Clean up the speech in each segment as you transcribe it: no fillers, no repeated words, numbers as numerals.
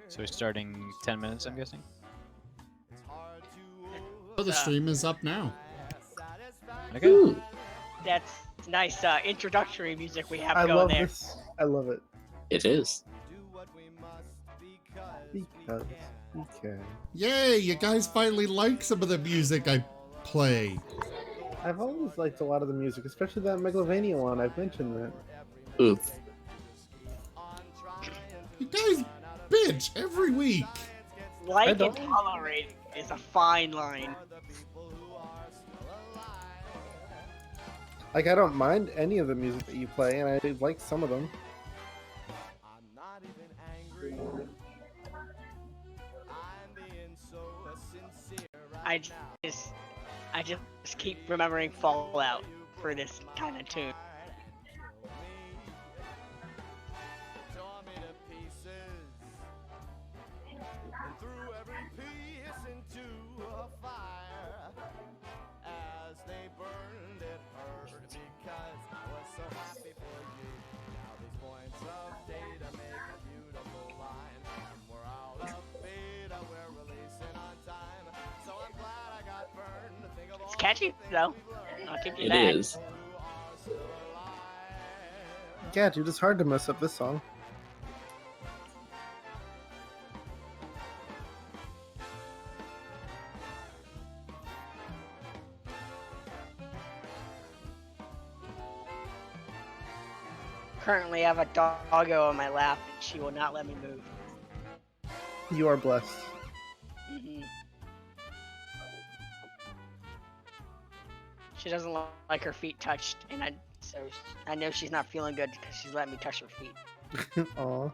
So we're starting 10 minutes, I'm guessing? Oh, the stream is up now. Okay. Ooh. That's nice introductory music we have I going love there. this. I love it. It is. Because we can. Yay, you guys finally like some of the music I play. I've always liked a lot of the music, especially that Megalovania one. I've mentioned that. Oof. You guys bitch every week. Like and tolerate is a fine line. Like, I don't mind any of the music that you play, and I like some of them. I just keep remembering Fallout for this kind of tune. It's catchy though. I'll give you that. It is. Yeah, dude, it's hard to mess up this song. Currently, I have a doggo on my lap, and she will not let me move. You are blessed. Mm-hmm. She doesn't like her feet touched, and I know she's not feeling good because she's letting me touch her feet. Aw.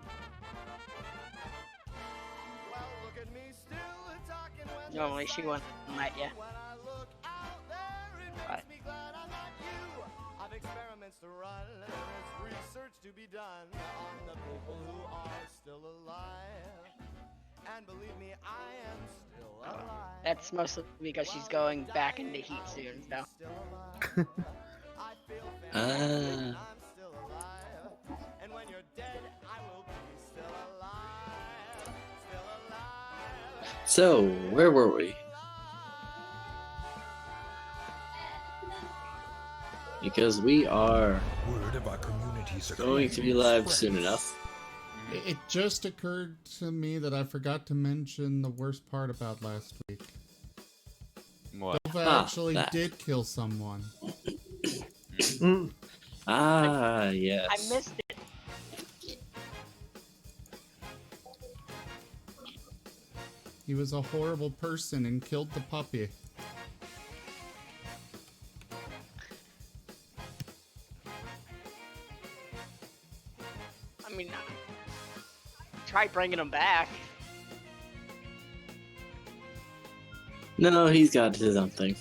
Normally, she wouldn't let you. But to run, there's research to be done on the people who are still alive. And believe me, I am still alive. That's mostly because she's going back into heat soon, so. I'm still alive. And when you're dead, I will be still alive. Still alive. So, where were we? Because we are going to be live soon enough. It just occurred to me that I forgot to mention the worst part about last week. What? Nova actually did kill someone. Yes. I missed it. He was a horrible person and killed the puppy. I mean, try bringing him back. No, he's got his own thing.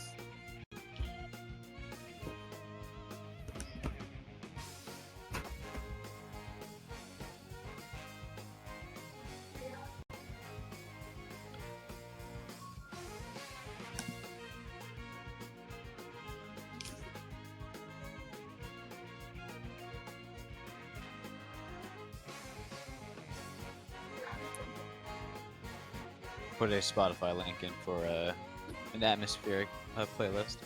Put a Spotify link in for an atmospheric playlist.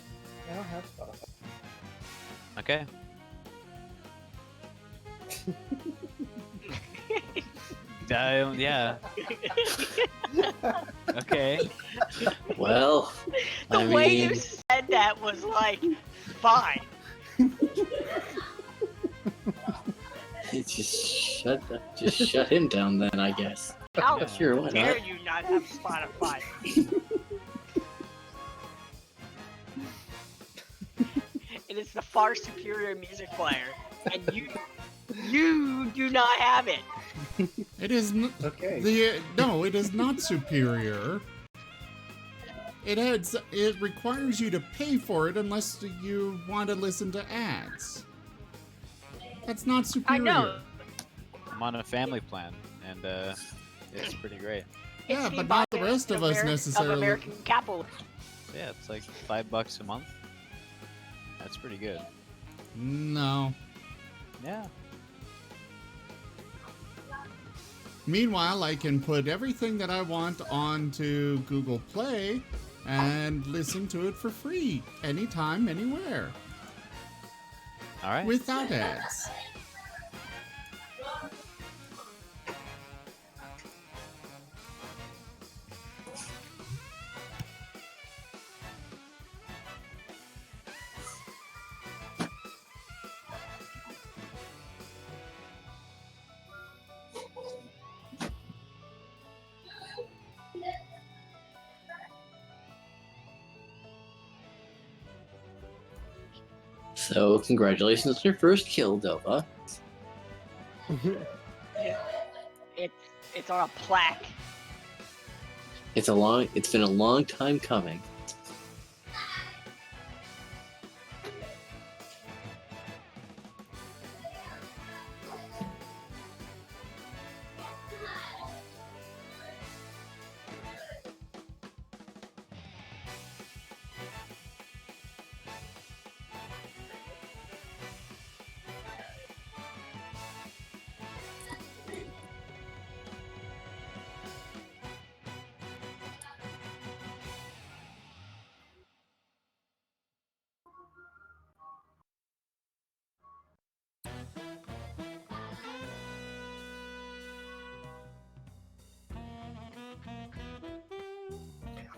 I don't have Spotify. Okay. Yeah. Okay. Well, The way you said that was like, fine. Just shut him down then, I guess. How Sure, why dare not? you not have Spotify? It is the far superior music player, and you do not have it. It is Okay. no, it is not superior. It requires you to pay for it unless you want to listen to ads. That's not superior. I know. I'm on a family plan, and it's pretty great. Yeah, It's but the not the rest of us Of necessarily. American capital. Yeah, it's like $5 a month. That's pretty good. No. Yeah. Meanwhile, I can put everything that I want onto Google Play and listen to it for free, anytime, anywhere, All right. without ads. So, congratulations on your first kill, Dova. It's on a plaque. It's been a long time coming.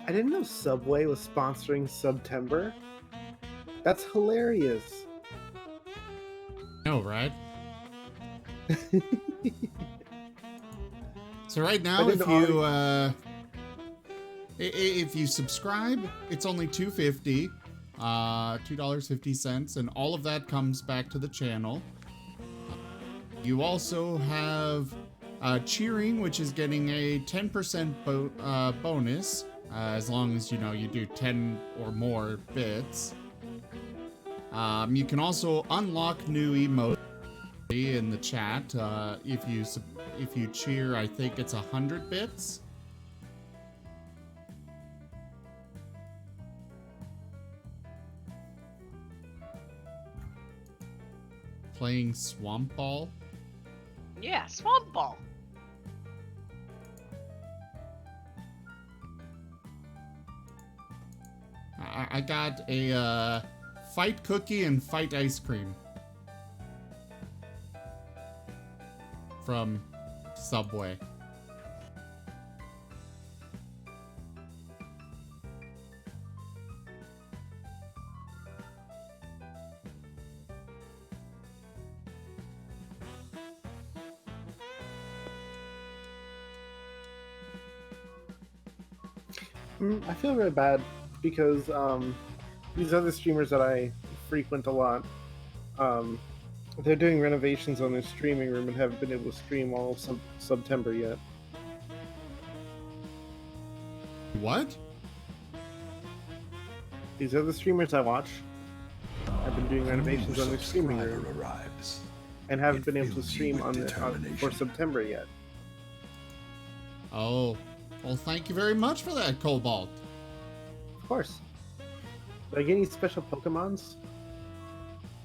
I didn't know Subway was sponsoring September. That's hilarious. No, right? So right I now, didn't if you subscribe, it's only $2.50, $2.50, and all of that comes back to the channel. You also have cheering, which is getting a 10% bonus, as long as you do 10 or more bits. You can also unlock new emotes in the chat. If you cheer, I think it's 100 bits. Playing Swamp Ball. Yeah, swamp ball. I got a fight cookie and fight ice cream from Subway. I feel really bad because these other streamers that I frequent a lot, they're doing renovations on their streaming room and haven't been able to stream all of September yet. What? These other streamers I watch have been doing renovations on their streaming room arrives. and haven't been able to stream for September yet. Oh, well, thank you very much for that, Cobalt. Of course. Did I get any special Pokemons?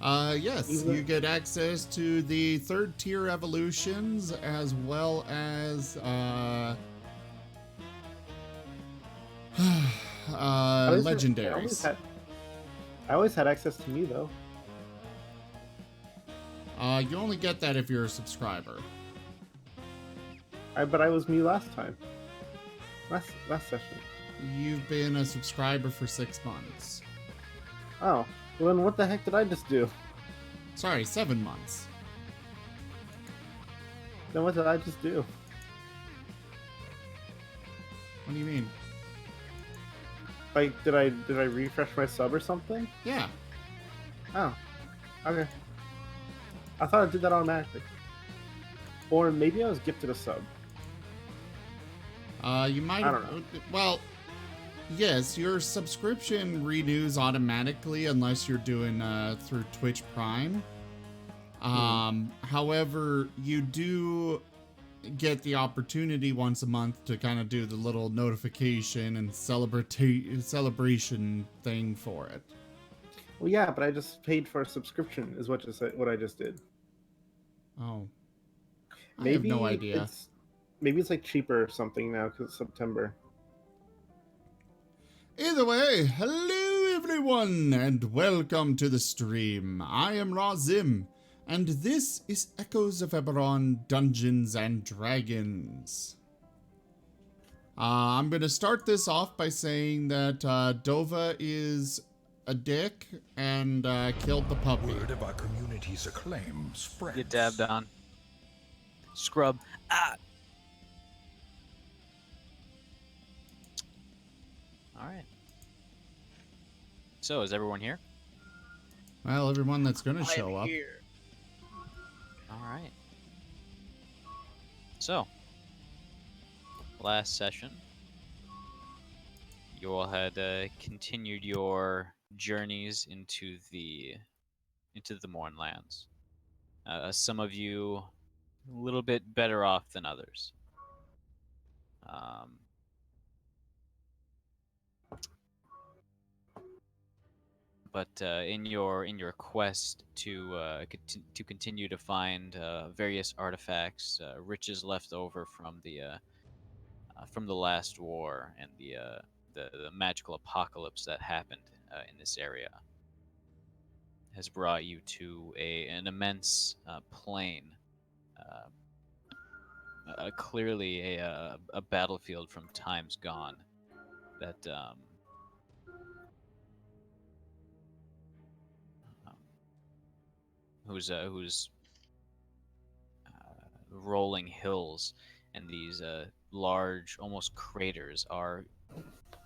Yes, Even- you get access to the third tier evolutions as well as legendaries. I always had access to me though. You only get that if you're a subscriber. But I was me last time. Last session. You've been a subscriber for 6 months. Oh, well then what the heck did I just do? Sorry, 7 months. Then what did I just do? What do you mean? Like, did I refresh my sub or something? Yeah. Oh, okay. I thought I did that automatically. Or maybe I was gifted a sub. You might I have. don't know. Well, yes, your subscription renews automatically unless you're doing through Twitch Prime. However, you do get the opportunity once a month to kind of do the little notification and celebration thing for it. Well, yeah, but I just paid for a subscription, is what I just did. Oh. I have Maybe no idea. maybe it's like cheaper or something now because it's September. Either way, hello everyone, and welcome to the stream. I am Razim, and this is Echoes of Eberron Dungeons and Dragons. I'm going to start this off by saying that Dova is a dick and killed the puppy. Word of our community's acclaim spreads. Get dabbed on. Scrub. Ah! Alright. So, is everyone here? Well, everyone that's going to I show am up. here. Alright. So, last session, you all had continued your journeys into the Mornlands. Some of you a little bit better off than others. But in your quest to continue to find various artifacts, riches left over from the last war and the magical apocalypse that happened in this area, has brought you to an immense plain, clearly a battlefield from times gone that whose rolling hills and these large, almost craters, are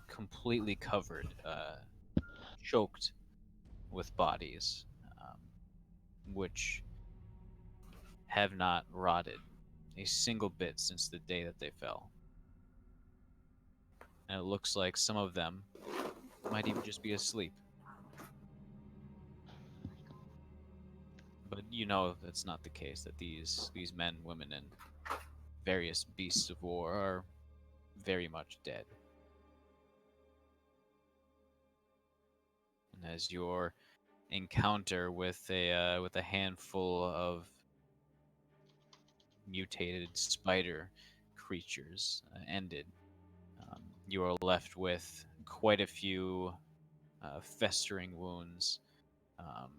completely covered, choked with bodies, which have not rotted a single bit since the day that they fell. And it looks like some of them might even just be asleep. But you know that's not the case, that these men, women, and various beasts of war are very much dead. And as your encounter with a handful of mutated spider creatures ended, you are left with quite a few festering wounds,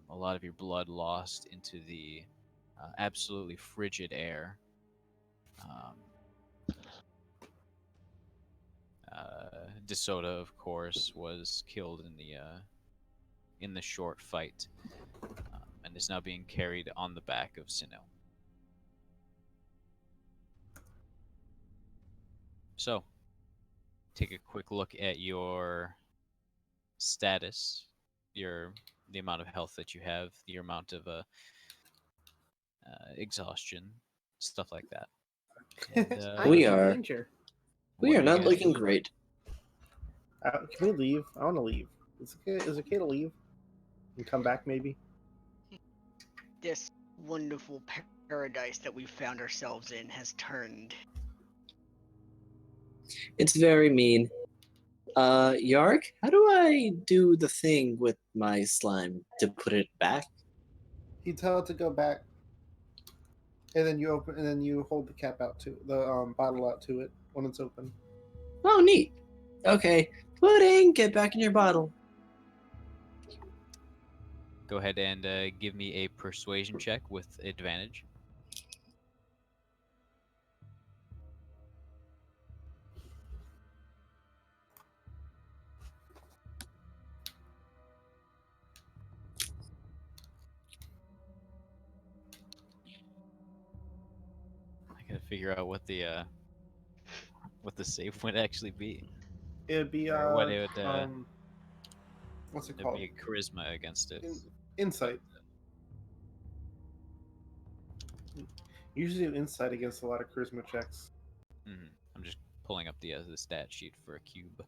a lot of your blood lost into the absolutely frigid air. DeSoto, of course, was killed in the short fight, and is now being carried on the back of Sinnoh. So, take a quick look at your status, the amount of health that you have, the amount of exhaustion, stuff like that. And, I'm We in are- danger. We what are do you not guys looking do? great. Can we leave? I want to leave. Is it okay to leave and come back maybe? This wonderful paradise that we found ourselves in has turned. It's very mean. Yark, how do I do the thing with my slime to put it back? You tell it to go back, and then you open, and then you hold the cap out to the bottle out to it when it's open. Oh, neat. Okay, Pudding, get back in your bottle. Go ahead and give me a persuasion check with advantage. I gotta figure out what the save would actually be. It'd be Or what it would what's it it'd called? be a charisma against it. Insight. Usually do insight against a lot of charisma checks. I'm just pulling up the stat sheet for a cube.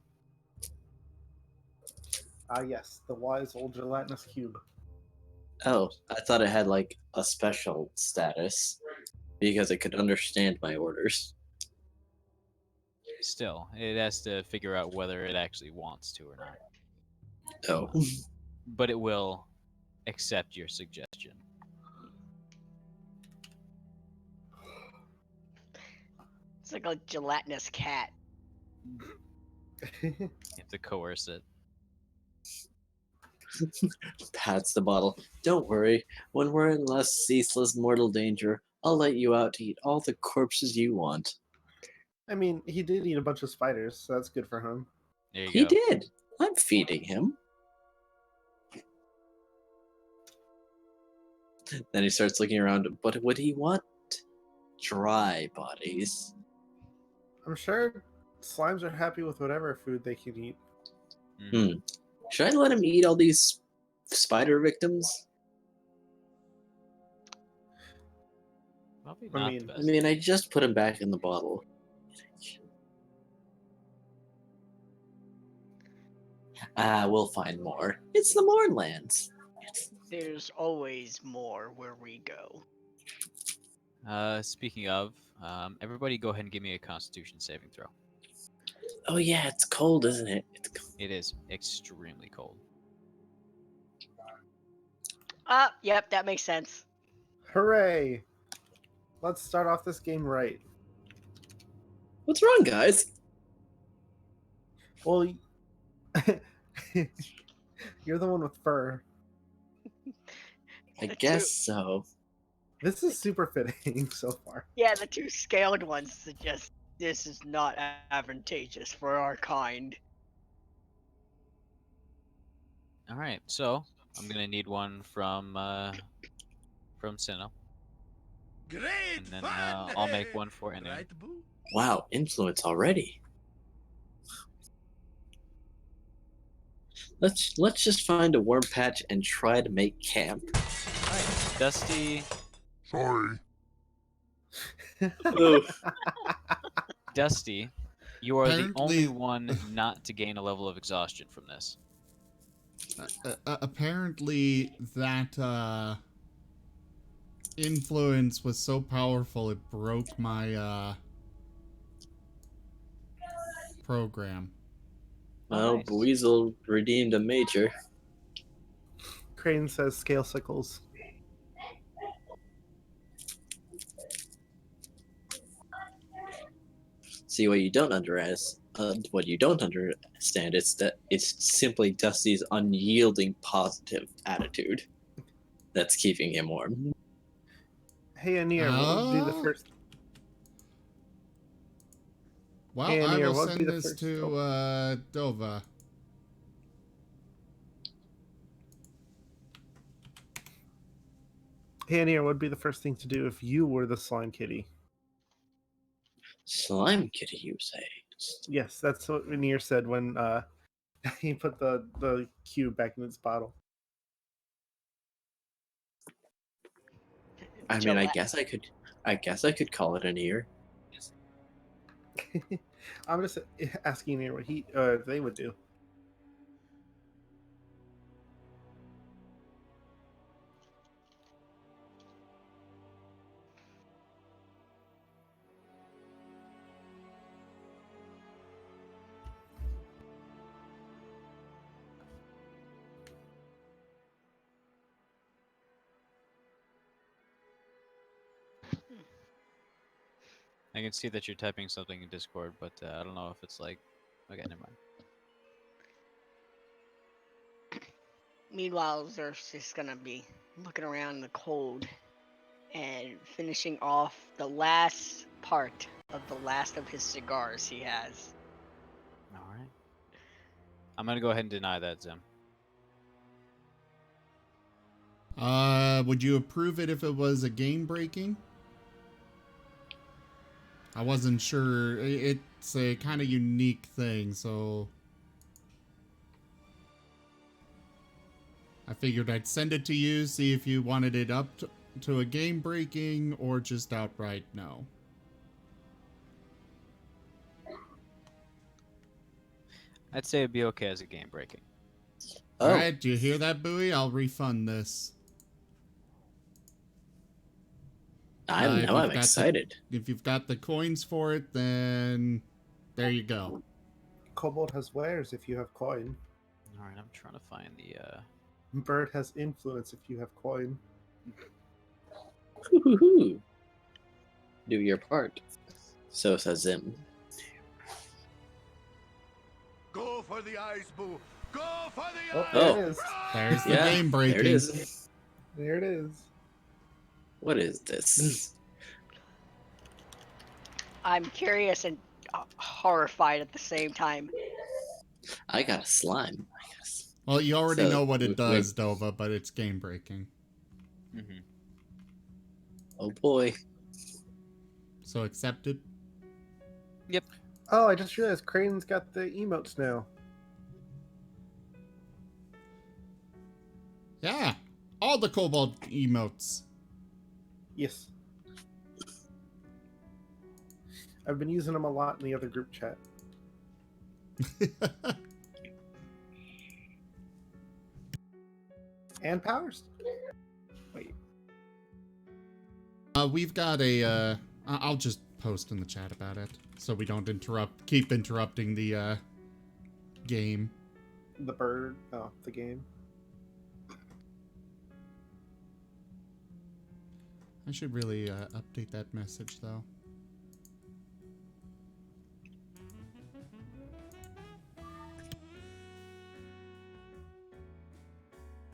Ah, yes, the wise old gelatinous cube. Oh, I thought it had like a special status because it could understand my orders. Still, it has to figure out whether it actually wants to or not. Oh, But it will accept your suggestion. It's like a gelatinous cat. You have to coerce it. Pats the bottle. Don't worry. When we're in less ceaseless mortal danger, I'll let you out to eat all the corpses you want. I mean, he did eat a bunch of spiders, so that's good for him. There you He go. did. I'm feeding him. Then he starts looking around. But would he want dry bodies? I'm sure slimes are happy with whatever food they can eat. Mm. Should I let him eat all these spider victims? Probably I not mean- the I best. mean, I just put him back in the bottle. We'll find more. It's the Mournlands. There's always more where we go. Speaking of, everybody go ahead and give me a Constitution saving throw. Oh yeah, it's cold, isn't it? It's cold. It is extremely cold. Yep, that makes sense. Hooray! Let's start off this game right. What's wrong, guys? Well, you're the one with fur. I The guess so. This is super fitting so far. Yeah, the two scaled ones suggest this is not advantageous for our kind. All right, so I'm gonna need one from Sinnoh, Great and then fun! I'll make one for Inu. Right, boo? Wow, influence already. Let's just find a warm patch and try to make camp. All right, Dusty. Sorry. Oof. Dusty, you are the only Apparently- one not to gain a level of exhaustion from this. Apparently, that influence was so powerful it broke my program. Well, nice. Weasel redeemed a major. Crane says scale sickles. See, what you don't understand is that it's simply Dusty's unyielding positive attitude that's keeping him warm. Hey, Anir, what would be the Oh. first? Well, Hey, I Anir, will what would be send the this first- to Dova. Hey, Anir, what would be the first thing to do if you were the slime kitty? Slime kitty, you say? Yes, that's what Anir said when he put the cube back in its bottle. I mean, I Gillette. guess I could call it an ear. I'm just asking Anir what they would do. I can see that you're typing something in Discord, but I don't know if it's like. Okay, never mind. Meanwhile, Zerf's just gonna be looking around in the cold and finishing off the last part of the last of his cigars he has. All right. I'm gonna go ahead and deny that, Zim. Would you approve it if it was a game breaking? I wasn't sure. It's a kind of unique thing, so I figured I'd send it to you, see if you wanted it up to a game breaking or just outright no. I'd say it'd be okay as a game breaking. Oh, Alright, do you hear that, Bowie? I'll refund this. if I'm you've got the- excited. If you've got the coins for it, then there you go. Kobold has wares if you have coin. All right, I'm trying to find the. Bird has influence if you have coin. Hoo-hoo-hoo. Do your part. So says Zim. Go for the eyes, boo. Go for the Oh, eyes. there Oh. it is. There's the Yeah, game breaking. there it is. There it is. What is this? I'm curious and horrified at the same time. I got a slime, I guess. Well, you already So, know what it wait. does, Dova, but it's game breaking. Mm-hmm. Oh boy. So accepted. Oh, I just realized Crane's got the emotes now. Yeah, all the kobold emotes. Yes. I've been using them a lot in the other group chat. And powers. Wait. We've got a. I'll just post in the chat about it, so we don't keep interrupting the game. The bird. Oh, the game. I should really update that message though.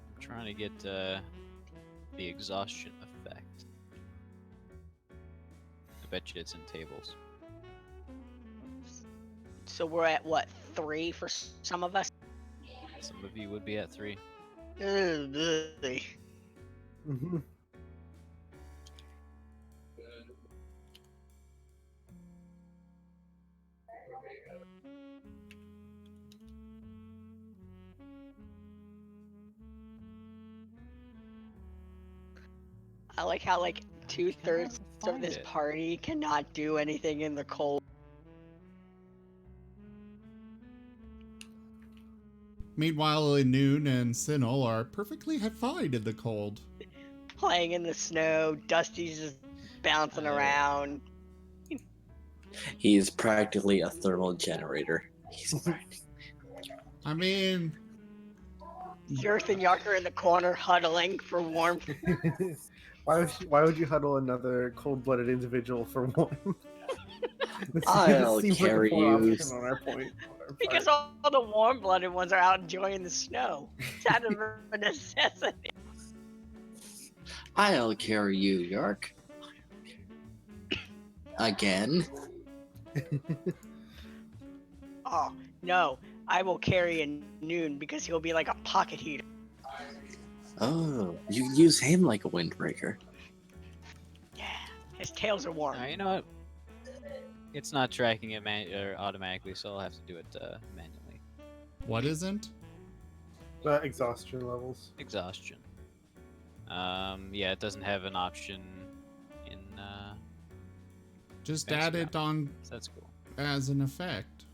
I'm trying to get the exhaustion effect. I bet you it's in tables. So we're at what, 3 for some of us? Some of you would be at 3. Ugh. Mm-hmm. I like how like 2/3 of this it. party cannot do anything in the cold. Meanwhile, Noon and Sinnoh are perfectly fine in the cold. Playing in the snow, Dusty's just bouncing around. He's practically a thermal generator. I mean, Zerth and Yark are in the corner huddling for warmth. Why would you huddle another cold-blooded individual for one? I'll Seems carry like a poor you. option on our point. Because all the warm-blooded ones are out enjoying the snow. It's out of a necessity. I'll carry you, York. Again. Oh, no. I will carry a Noon because he'll be like a pocket heater. Oh, you use him like a windbreaker. Yeah, his tails are warm. You know what? It's not tracking it automatically, so I'll have to do it manually. what isn't? Exhaustion levels. Exhaustion. Yeah, it doesn't have an option in. Just Thanks, add it on So that's cool. as an effect.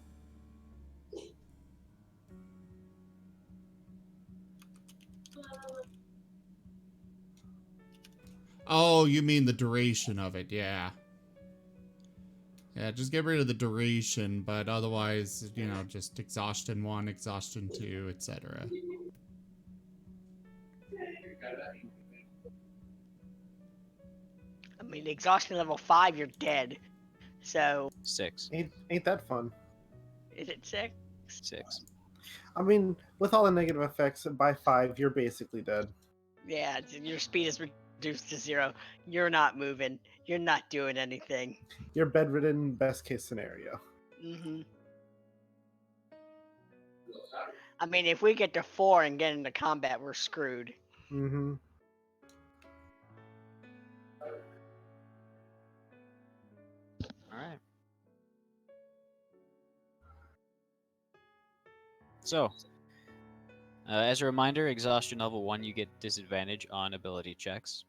Oh, you mean the duration of it, yeah. Yeah, just get rid of the duration, but otherwise, you know, just exhaustion 1, exhaustion 2, etc. I mean, exhaustion level 5, you're dead. So, 6. Ain't that fun? is it 6? 6. I mean, with all the negative effects, by 5, you're basically dead. Yeah, your speed is reduced to 0. You're not moving. You're not doing anything. You're bedridden, best case scenario. Mm-hmm. I mean, if we get to 4 and get into combat, we're screwed. Mm-hmm. Alright. So, as a reminder, exhaustion level 1, you get disadvantage on ability checks.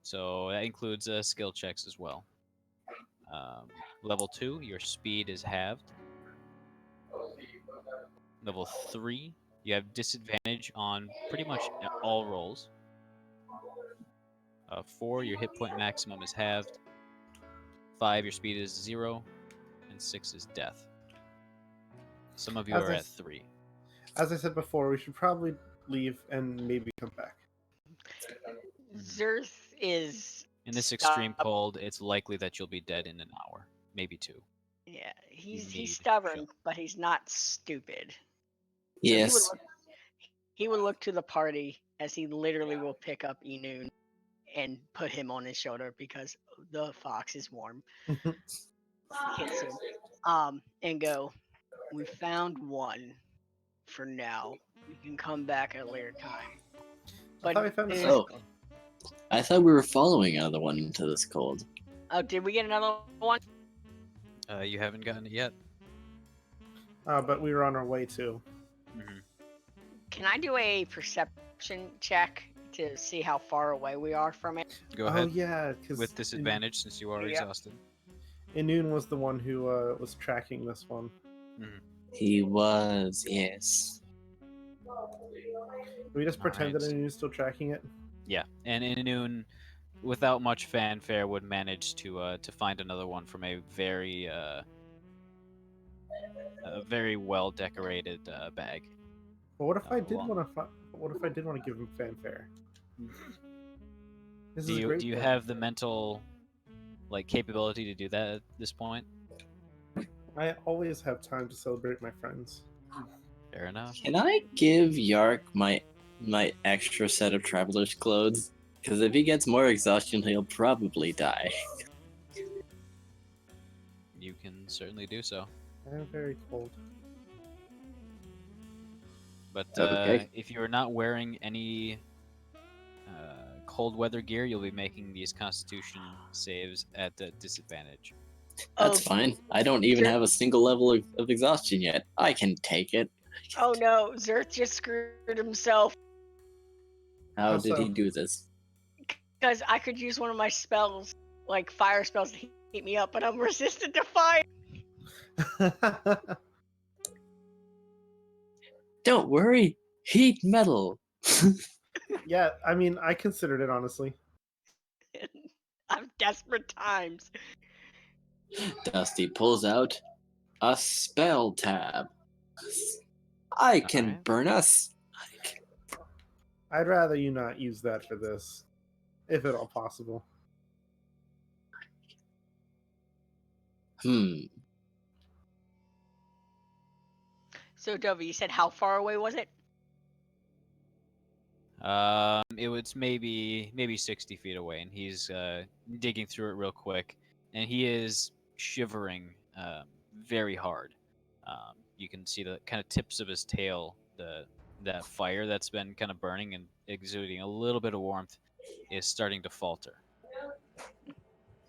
So that includes skill checks as well. Level 2, your speed is halved. Level 3, you have disadvantage on pretty much all rolls. 4, your hit point maximum is halved. 5, your speed is 0. And 6 is death. Some of you are at 3. As I said before, we should probably leave and maybe come back. Zerth is In this extreme cold, it's likely that you'll be dead in an hour. maybe 2. Yeah, he's need stubborn, shove. but he's not stupid. So Yes. he would look to the party as he literally will pick up Enoon and put him on his shoulder because the fox is warm. He can't see him. And go, we found one for now. We can come back at a later time. I thought we found a there's- second Oh. one. I thought we were following another one into this cold. Oh, did we get another one? You haven't gotten it yet. But we were on our way to. Hmm. Can I do a perception check to see how far away we are from it? Go Oh ahead. yeah, because With disadvantage since you are Yep. exhausted. Inun was the one who was tracking this one. He was, yes. We just pretend that Alright. Inun's still tracking it. Yeah, and Inun, without much fanfare, would manage to find another one from a very well decorated bag. But what if I did well- want to? What if I did want to give him fanfare? This Do is a you great do you thing. have the mental capability to do that at this point? I always have time to celebrate my friends. Fair enough. Can I give Yark my extra set of traveler's clothes? Because if he gets more exhaustion, he'll probably die. You can certainly do so. I'm very cold. But Okay. if you're not wearing any cold weather gear, you'll be making these Constitution saves at a disadvantage. That's Oh, fine. I don't even Sure. have a single level of exhaustion yet. I can take it. Oh no, Zerth just screwed himself How How did he so? do this? because I could use one of my spells, like fire spells, to heat me up, but I'm resistant to fire. Don't worry. Heat metal. Yeah, I mean, I considered it honestly. I'm desperate times. Dusty pulls out a spell tab. I can Alright. burn us. I'd rather you not use that for this, if at all possible. So, Dovey, you said how far away was it? It was maybe 60 feet away, and he's digging through it real quick, and he is shivering very hard. You can see the kind of tips of his tail, that fire that's been kind of burning and exuding a little bit of warmth is starting to falter.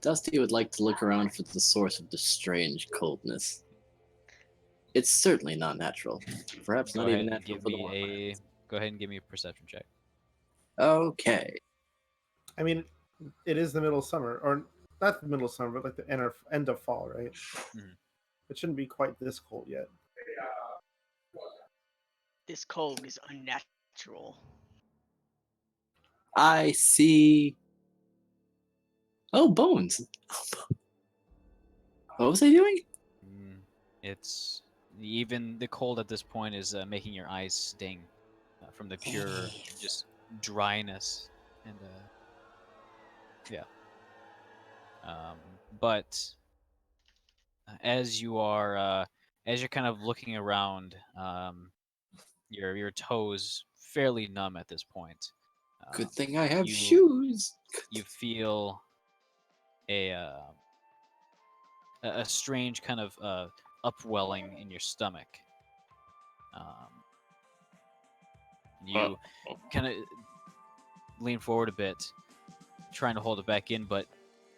Dusty would like to look around for the source of the strange coldness. It's certainly not natural. Perhaps Go not ahead even and natural give for the me vampires. go ahead and give me a perception check. Okay. I mean, it is the middle of summer, or not the middle of summer, but like the end of fall, right? Mhm. It shouldn't be quite this cold yet. This cold is unnatural. I see. Oh, bones. What was I doing? It's even the cold at this point is making your eyes sting from the pure just dryness and yeah. But as you're kind of looking around, your toes fairly numb at this point. Good thing I have you- shoes. You feel a strange kind of upwelling in your stomach. You kind of lean forward a bit, trying to hold it back in, but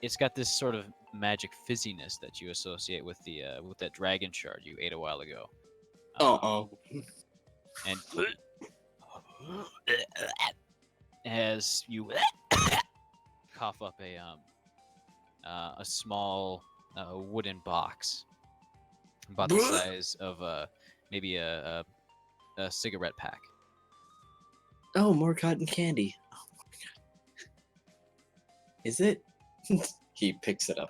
it's got this sort of magic fizziness that you associate with that dragon shard you ate a while ago. Uh-oh. And as you cough up a small wooden box about the size of maybe a cigarette pack. Oh, more cotton candy. Oh my god. Is it? He picks it up.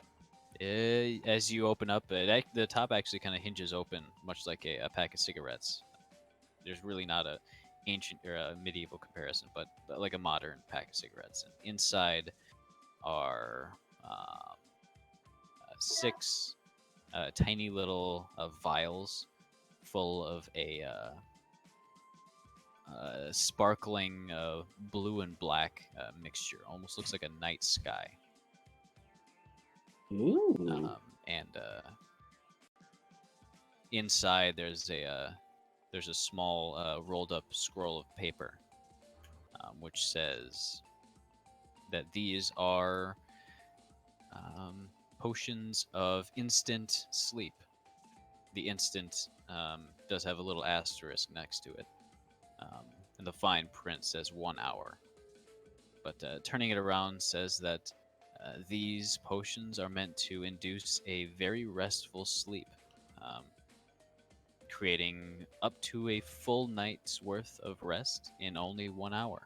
As you open up, the top actually kind of hinges open, much like a pack of cigarettes. There's really not a ancient or a medieval comparison, but like a modern pack of cigarettes. And inside are 6 tiny little vials full of a sparkling blue and black mixture. Almost looks like a night sky. Ooh. And inside there's a small rolled up scroll of paper, which says that these are potions of instant sleep. The instant does have a little asterisk next to it, and the fine print says 1 hour. But turning it around says that these potions are meant to induce a very restful sleep, creating up to a full night's worth of rest in only 1 hour.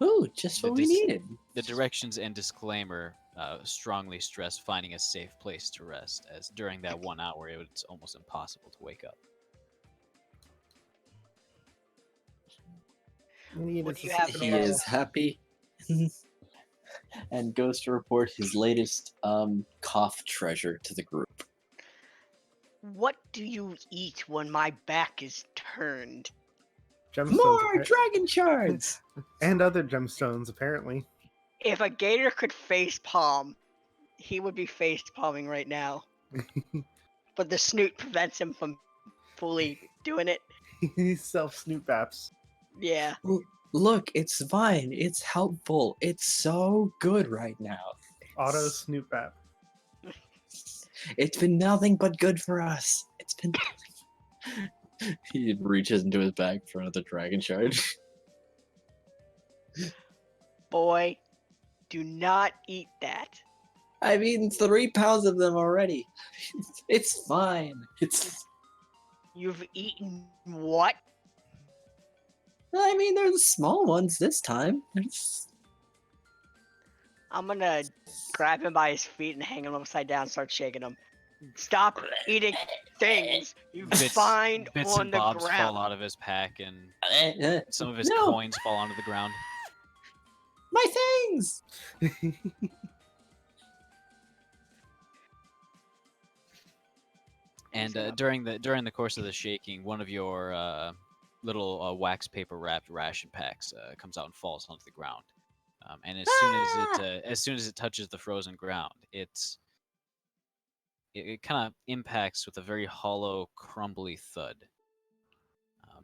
Ooh, just what we needed. The directions and disclaimer strongly stress finding a safe place to rest, as during that 1 hour it's almost impossible to wake up. What do you have He there? is happy and goes to report his latest cough treasure to the group. What do you eat when my back is turned? Gemstones. More dragon shards! And other gemstones, apparently. If a gator could face palm, he would be face palming right now. But the snoot prevents him from fully doing it. He's self-snoot baps. Yeah. Look, it's fine. It's helpful. It's so good right now. Auto snoot bap. It's been nothing but good for us. It's been. He reaches into his bag for another dragon shard. Boy, do not eat that. I've eaten 3 pounds of them already. It's fine. It's. You've eaten what? I mean, they're the small ones this time. I'm gonna grab him by his feet and hang him upside down and start shaking him. Stop eating things you find bits on and the bobs ground. fall out of his pack, and some of his No. coins fall onto the ground. My things! And during the course of the shaking, one of your little wax paper wrapped ration packs comes out and falls onto the ground. And as soon as it touches the frozen ground, it kind of impacts with a very hollow, crumbly thud.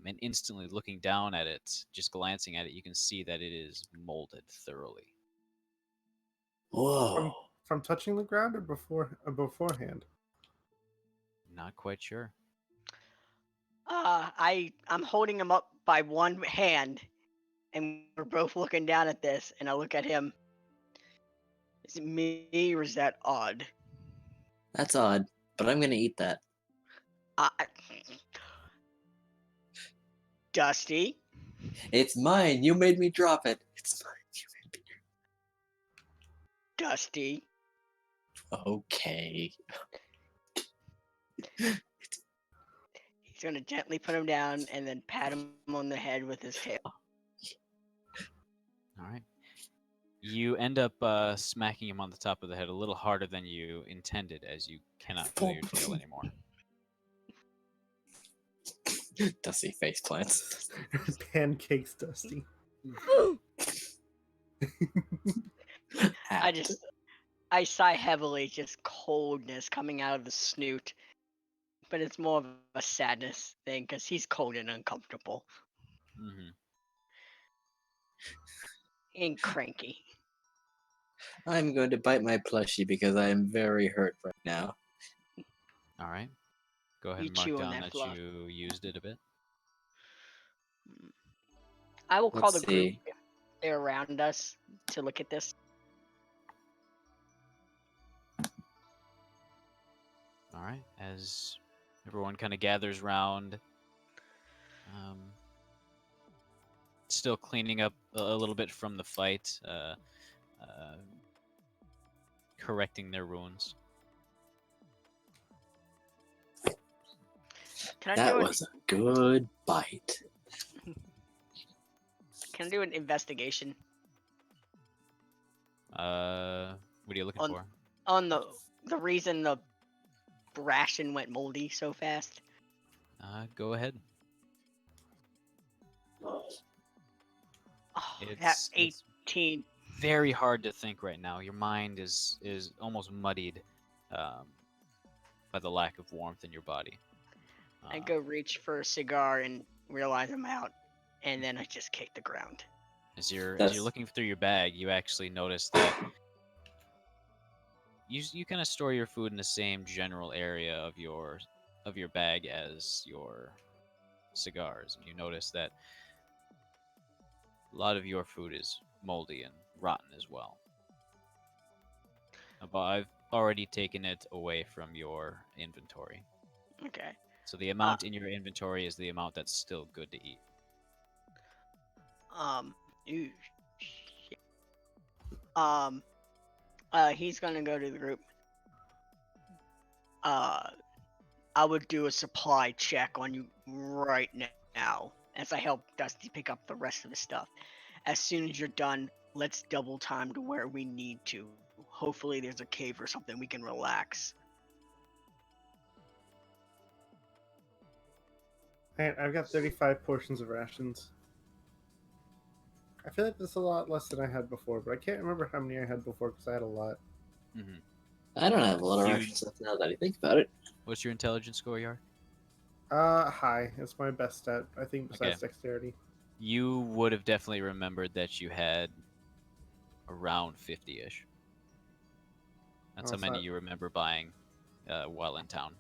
And instantly looking down at it, just glancing at it, you can see that it is molded thoroughly. Whoa. From touching the ground or beforehand? Not quite sure. I'm holding him up by one hand, and we're both looking down at this, and I look at him. Is it me or is that odd? That's odd, but I'm gonna eat that. Dusty? It's mine. You made me drop it. It's mine. You made me. Dusty? Okay. He's gonna gently put him down and then pat him on the head with his tail. All right. You end up smacking him on the top of the head a little harder than you intended, as you cannot feel your tail anymore. Dusty face plants. Pancakes, Dusty. I sigh heavily, just coldness coming out of the snoot. But it's more of a sadness thing because he's cold and uncomfortable and cranky. I'm going to bite my plushie because I am very hurt right now. All right. Go ahead You and mark chew on down that that fluff. you used it a bit. I will call Let's the group see. if they're around us to look at this. All right. As everyone kind of gathers round, still cleaning up a little bit from the fight, correcting their wounds. That was a good bite. Can I do an investigation What are you looking for? on the reason the ration went moldy so fast? Go ahead. Oh, that It's 18. very hard to think right now. Your mind is almost muddied by the lack of warmth in your body. I go reach for a cigar and realize I'm out, and then I just kick the ground. As you're That's- looking through your bag, you actually notice that you kind of store your food in the same general area of your bag as your cigars, and you notice that a lot of your food is moldy and rotten as well. But I've already taken it away from your inventory. Okay. So the amount in your inventory is the amount that's still good to eat. Ooh, shit. He's gonna go to the group. I would do a supply check on you right now as I help Dusty pick up the rest of the stuff. As soon as you're done, let's double time to where we need to. Hopefully there's a cave or something we can relax. And I've got 35 portions of rations. I feel like that's a lot less than I had before, but I can't remember how many I had before because I had a lot. Mm-hmm. I don't have a lot of You- rations left now that I think about it. What's your intelligence score, Yark? High. It's my best stat, I think, besides Okay. dexterity. You would have definitely remembered that you had around 50-ish. That's Oh, how many so- you remember buying while in town.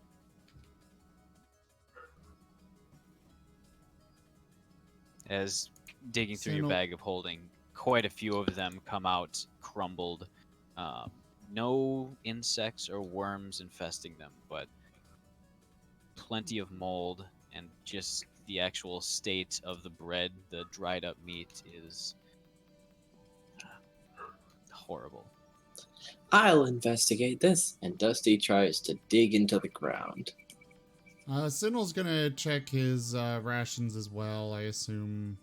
As digging through your Sinnoh- bag of holding, quite a few of them come out crumbled. No insects or worms infesting them, but plenty of mold, and just the actual state of the bread, the dried up meat is horrible. I'll investigate this, and Dusty tries to dig into the ground. Sinnoh's gonna check his rations as well, I assume.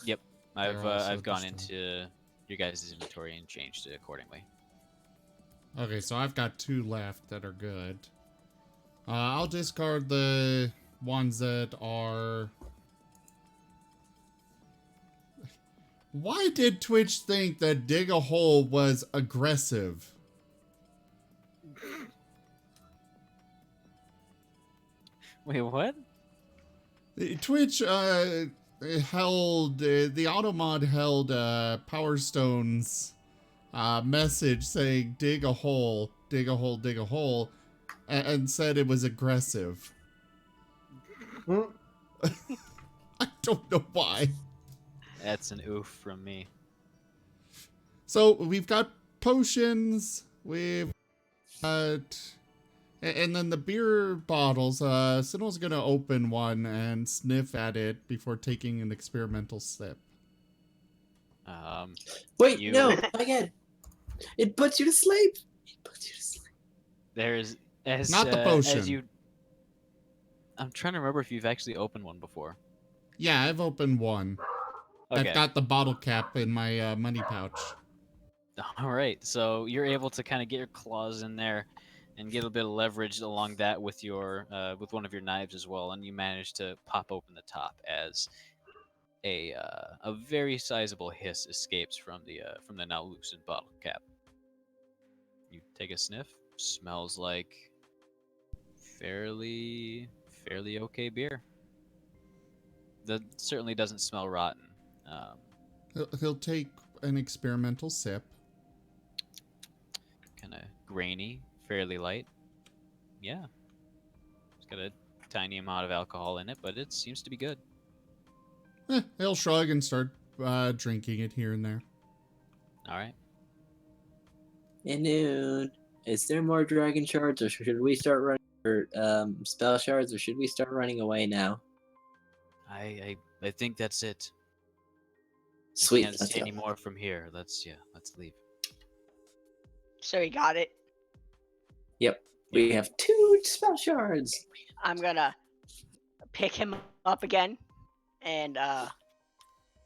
Yep, They're also I've gone destroyed. into your guys' inventory and changed it accordingly. Okay, so I've got 2 left that are good. I'll discard the ones that are... Why did Twitch think that dig a hole was aggressive? Wait, what? Twitch held the Automod held Power Stone's message saying dig a hole, dig a hole, dig a hole, and said it was aggressive. Hmm? I don't know why. That's an oof from me. So we've got potions, we've got, and then the beer bottles. Sinnoh's gonna open one and sniff at it before taking an experimental sip. Wait, You- no, again. It puts you to sleep. It puts you to sleep. There's as Not the as potion. you. I'm trying to remember if you've actually opened one before. Yeah, I've opened one. Okay. I've got the bottle cap in my money pouch. All right, so you're able to kind of get your claws in there and get a bit of leverage along that with your with one of your knives as well, and you manage to pop open the top as a very sizable hiss escapes from the now loosened bottle cap. You take a sniff. Smells like fairly okay beer. That certainly doesn't smell rotten. He'll take an experimental sip. Kind of grainy, fairly light. Yeah. It's got a tiny amount of alcohol in it, but it seems to be good. He'll shrug and start drinking it here and there. All right. And noon. Is there more dragon shards, or should we start running for spell shards, or should we start running away now? I think that's it. Sweet. Can't Let's see go. any more from here. Let's leave. So he got it. Yep. We have 2 spell shards. I'm gonna pick him up again and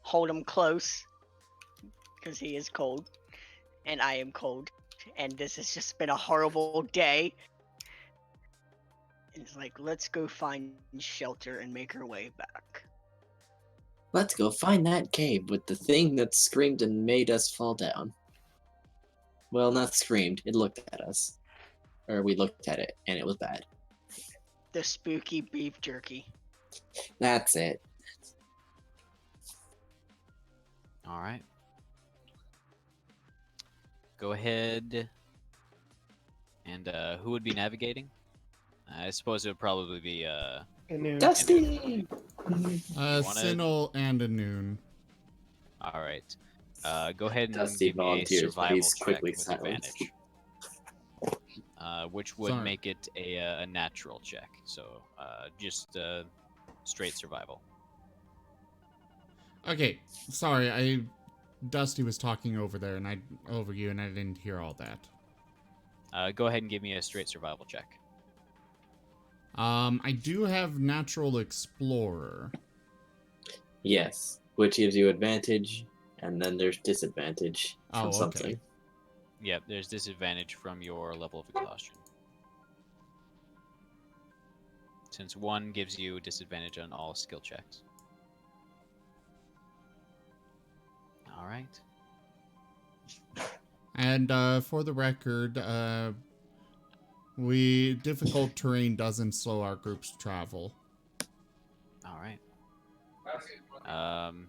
hold him close because he is cold and I am cold and this has just been a horrible day. It's like, let's go find shelter and make our way back. Let's go find that cave with the thing that screamed and made us fall down. Well, not screamed. It looked at us. Or we looked at it, and it was bad. The spooky beef jerky. That's it. All right. Go ahead. And who would be navigating? I suppose it would probably be And noon. Dusty! wanna- Sinnoh and a noon. all right. Go ahead and Dusty give me a volunteers, but survival he's check quickly with silenced. advantage. Which would Sorry. make it a natural check. So just straight survival. Okay, sorry, Dusty was talking over there, and over you, and I didn't hear all that. Go ahead and give me a straight survival check. I do have Natural Explorer. Yes, which gives you advantage, and then there's disadvantage from Oh, okay. something. Yep, there's disadvantage from your level of exhaustion. Since 1 gives you disadvantage on all skill checks. All right. And for the record, difficult terrain doesn't slow our group's travel. All right.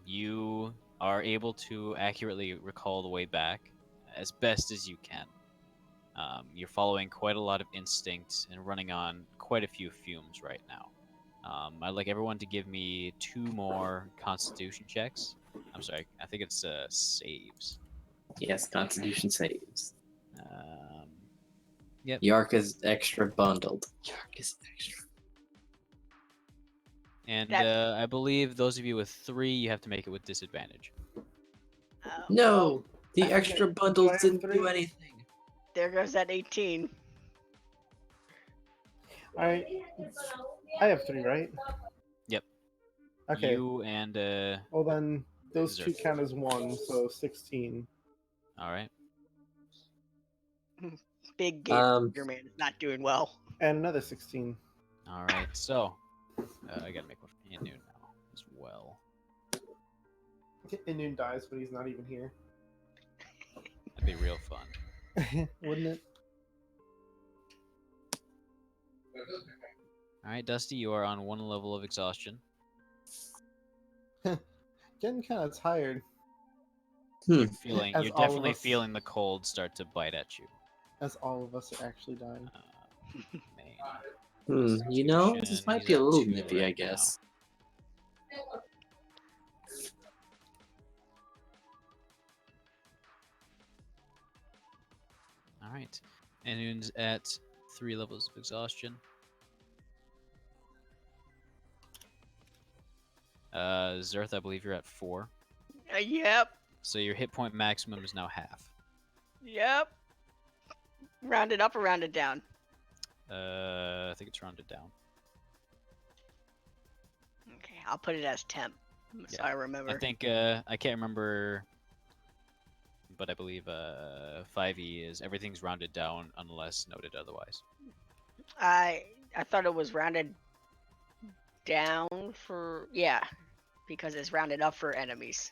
You are able to accurately recall the way back as best as you can. You're following quite a lot of instinct and running on quite a few fumes right now. I'd like everyone to give me 2 more Constitution checks. I'm sorry, I think it's saves. Yes, Constitution saves. Yep. Yark is extra bundled. Yark is extra. And That- I believe those of you with 3, you have to make it with disadvantage. No! The I extra forget. bundles Do I have didn't do 3? anything. There goes that 18. I have 3, right? Yep. Okay. You and Well then, those Zero. 2 count as 1, so 16. all right. Big gator Um, man is not doing well. And another 16. All right. So I gotta make one for Anu now as well. And noon dies, but he's not even here. That'd be real fun. Wouldn't it? All right, Dusty, you are on 1 level of exhaustion. Getting kind of tired. Hmm. Feeling, As you're all of definitely us. feeling the cold start to bite at you. As all of us are actually dying. Main. You know, this Constitution, might he's be a at little 2 nippy, I right now. guess. All right. Anu's at 3 levels of exhaustion. Zerth, I believe you're at 4. Yep. So your hit point maximum is now half. Yep. Rounded up or rounded down? I think it's rounded down. Okay, I'll put it as temp. So I remember. I think I can't remember, but I believe 5e is everything's rounded down unless noted otherwise. I thought it was rounded down for because it's rounded up for enemies.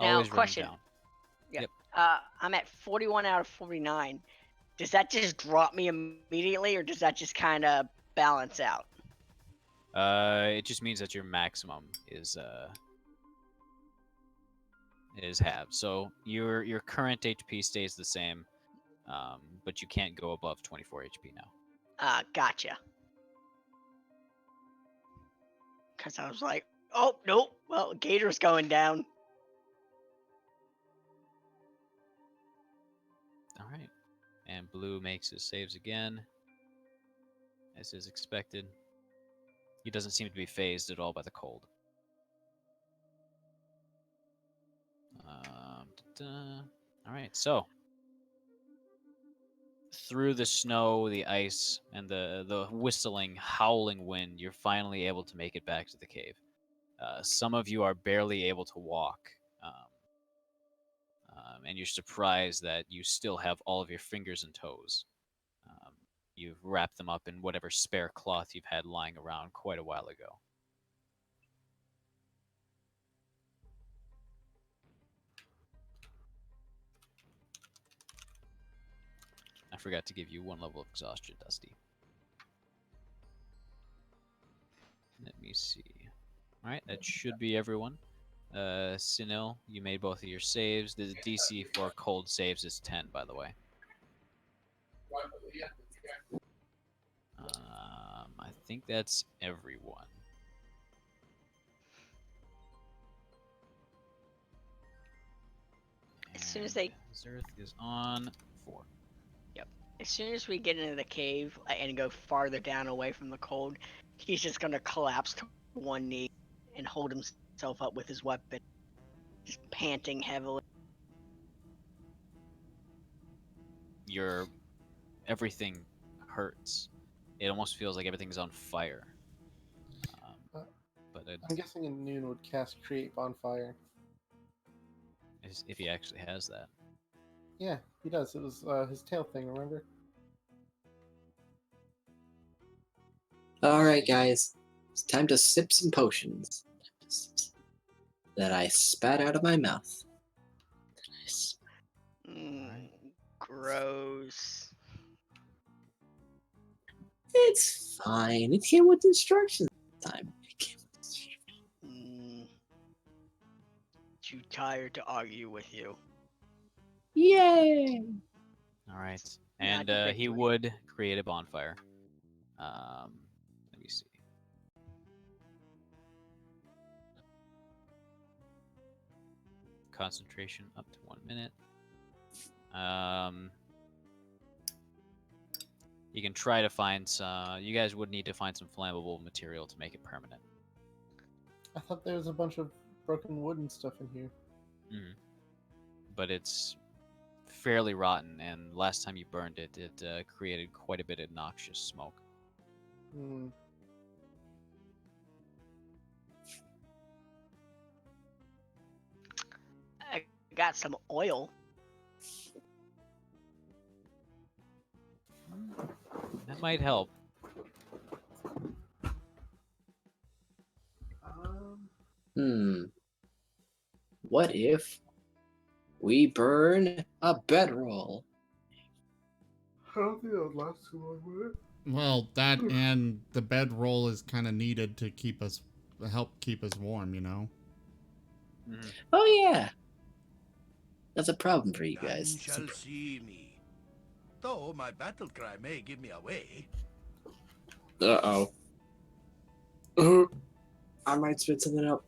Now, Always round question. down. I'm at 41 out of 49. Does that just drop me immediately, or does that just kind of balance out? It just means that your maximum is halved. So your current HP stays the same, but you can't go above 24 HP now. Gotcha. Because I was like, oh, nope. Well, Gator's going down. All right. And Blue makes his saves again, as is expected. He doesn't seem to be phased at all by the cold. All right, so through the snow, the ice, and the whistling, howling wind, you're finally able to make it back to the cave. Some of you are barely able to walk. and you're surprised that you still have all of your fingers and toes. Um, you've wrapped them up in whatever spare cloth you've had lying around quite a while ago. I forgot to give you 1 level of exhaustion, Dusty. Let me see. All right, that should be everyone. Sinil, you made both of your saves. The DC for cold saves is 10, by the way. I think that's everyone. As soon as they, Zerth is on 4. as soon as we get into the cave and go farther down away from the cold, he's just gonna collapse to one knee and hold himself up with his weapon, just panting heavily. Everything hurts. It almost feels like everything's on fire. But I'm guessing a Noon would cast Create Bonfire. if he actually has that. Yeah, he does. It was his tail thing, remember? Alright, guys. It's time to sip some potions. That I spat out of my mouth. Gross. It's fine. It came with instructions this time. Too tired to argue with you. Yay! All right. Not And the he victory. would create a bonfire. Let me see. Concentration up to 1 minute. You can try to find some. You guys would need to find some flammable material to make it permanent. I thought there was a bunch of broken wood and stuff in here. But it's fairly rotten, and last time you burned it, it created quite a bit of noxious smoke. Hmm. I got some oil. That might help. What if we burn a bedroll? I don't think that would last too long, would it? Well, that and the bedroll is kind of needed to help keep us warm, you know? Oh yeah. That's a problem for you None guys. shall see me. Though my battle cry may give me away. Uh-oh. I might spit something up.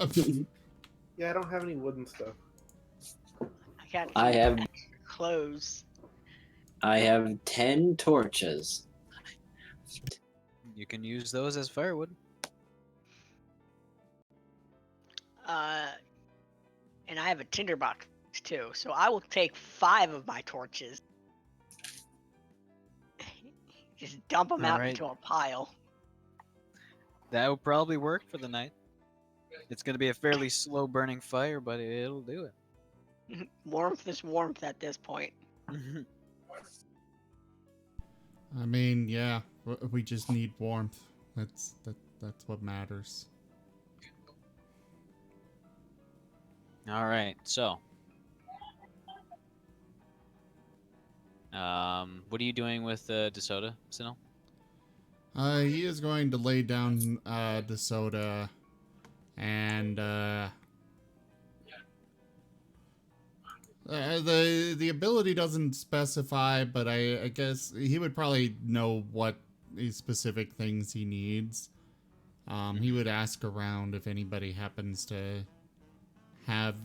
Yeah, I don't have any wooden stuff. I have extra clothes. I have 10 torches. You can use those as firewood. And I have a tinderbox too, so I will take 5 of my torches. Just dump them out Alright. into a pile. That would probably work for the night. It's going to be a fairly slow burning fire, but it'll do it. Warmth is warmth at this point. I mean, yeah, we just need warmth. That's what matters. All right, so what are you doing with DeSoto, Sinel? He is going to lay down the soda, and the ability doesn't specify, but I guess he would probably know what specific things he needs. He would ask around if anybody happens to have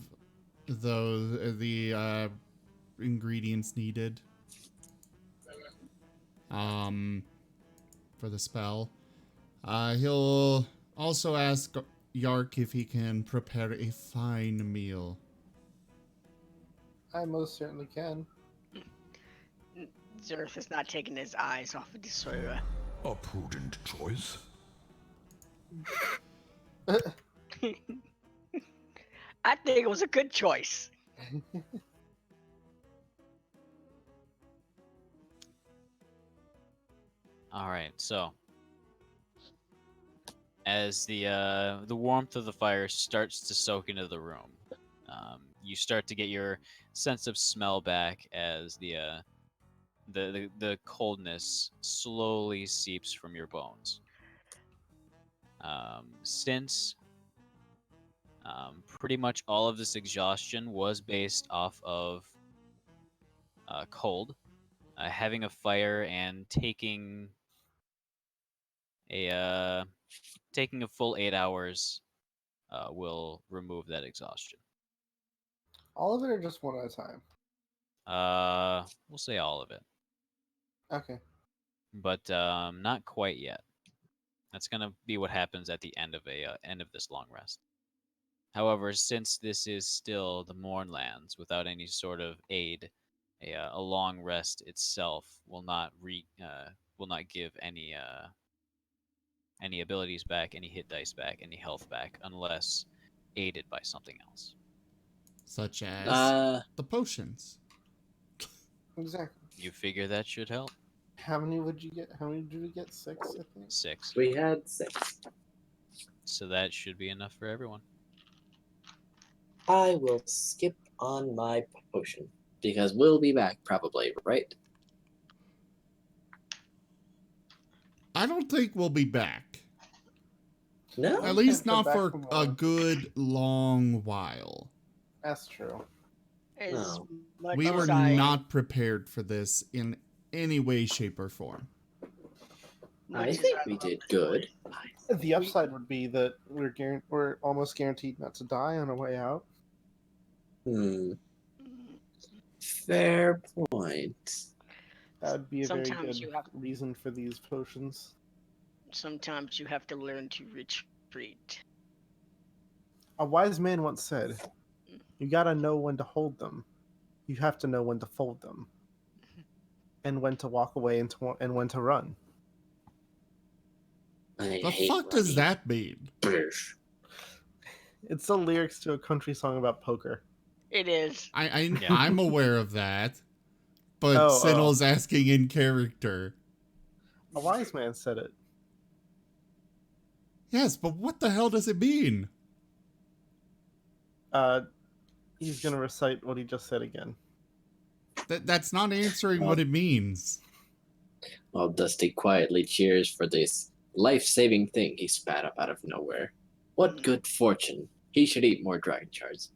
the ingredients needed for the spell. He'll also ask Yark if he can prepare a fine meal. I most certainly can. Zerth is not taking his eyes off of DeSoto. A prudent choice. I think it was a good choice. All right, so as the warmth of the fire starts to soak into the room, you start to get your sense of smell back as the coldness slowly seeps from your bones. Since pretty much all of this exhaustion was based off of cold, having a fire and a uh, taking a full 8 hours will remove that exhaustion. All of it or just one at a time? We'll say all of it, Okay. but not quite yet. That's gonna be what happens at the end of end of this long rest. However, since this is still the Mournlands without any sort of aid, a long rest itself will not give any abilities back, any hit dice back, any health back, unless aided by something else. Such as Uh, the potions. Exactly. You figure that should help? How many would you get? How many did we get? 6, I think. 6. we had 6. So that should be enough for everyone. I will skip on my potion because we'll be back probably, right? I don't think we'll be back. No. At least Come not back for from a war. good long while. That's true. As No. much We as were I, not prepared for this in any way, shape, or form. much I as think I we love did this good. place, The upside would be that we're almost guaranteed not to die on our way out. Hmm. Fair point. That would be a very Sometimes good you have- reason for these potions. sometimes you have to learn to retreat. A wise man once said, "You gotta know when to hold them. You have to know when to fold them, and when to walk away and when to run." I The hate fuck does running. that mean? Brr. It's the lyrics to a country song about poker. It is. Yeah. I'm aware of that, but Oh, Sinnoh's asking in character. A wise man said it. Yes, but what the hell does it mean? He's gonna recite what he just said again. That's not answering what it means. While Dusty quietly cheers for this life-saving thing he spat up out of nowhere. What good fortune! He should eat more dragon shards.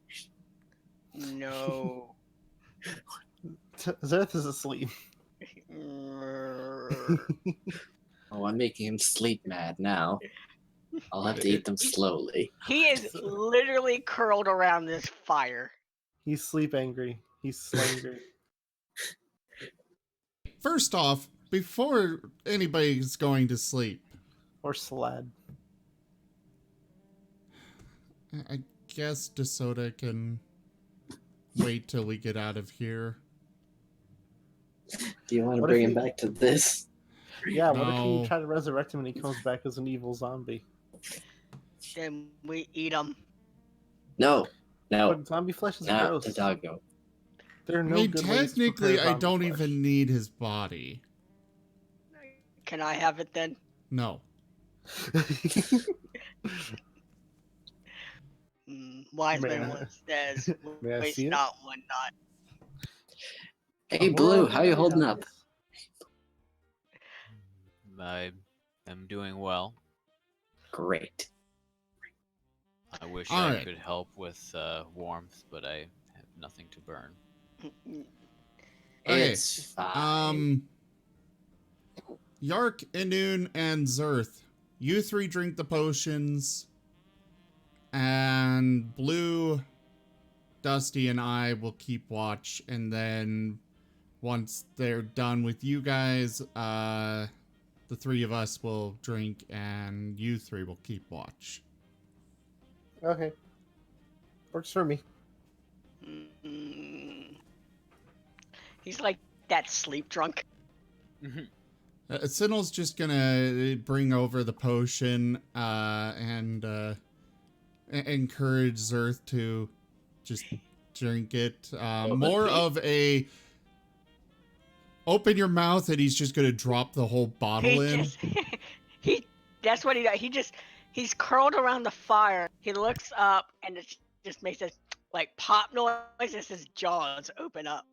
No. Zerth is asleep. Oh, I'm making him sleep mad now. I'll have to eat them slowly. He is literally curled around this fire. He's sleep angry. He's slangry. First off, before anybody's going to sleep, Or slad. I guess DeSoda can wait till we get out of here. Do you want to What if bring him we- back to this? Yeah, what if No. you try to resurrect him and he comes back as an evil zombie? Then we eat him. No. No. But zombie flesh is Not gross. the doggo. There are I no mean, good ways to technically, prepare I zombie don't flesh. even need his body. Can I have it then? No. Wise May man I- once says, May I waste see it? not one not. Hey, We're Blue, all how you gonna holding die. up? I am doing well. Great. I wish All I right. could help with warmth, but I have nothing to burn. Okay, It's fine. Yark, Inun, and Zerth, you three drink the potions, and Blue, Dusty, and I will keep watch, and then once they're done with you guys, the three of us will drink, and you three will keep watch. Okay. Works for me. He's like that sleep drunk. Sinnoh's just gonna bring over the potion and encourage Zerth to just drink it. More Okay. of a open your mouth and he's just gonna drop the whole bottle He in. just he that's what he does. He's curled around the fire. He looks up and it just makes this like pop noise as his jaws open up.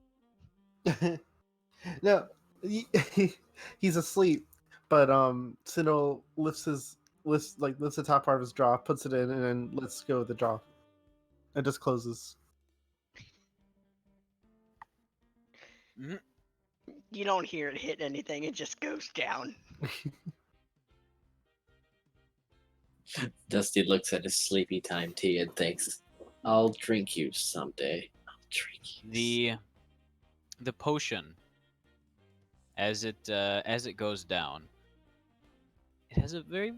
No, he's asleep, but Sinnoh lifts the top part of his jaw, puts it in, and then lets go of the jaw. It just closes. Mhm. You don't hear it hit anything. It just goes down. Dusty looks at his sleepy time tea and thinks, I'll drink you someday. I'll drink you. The potion, as it goes down, it has a very.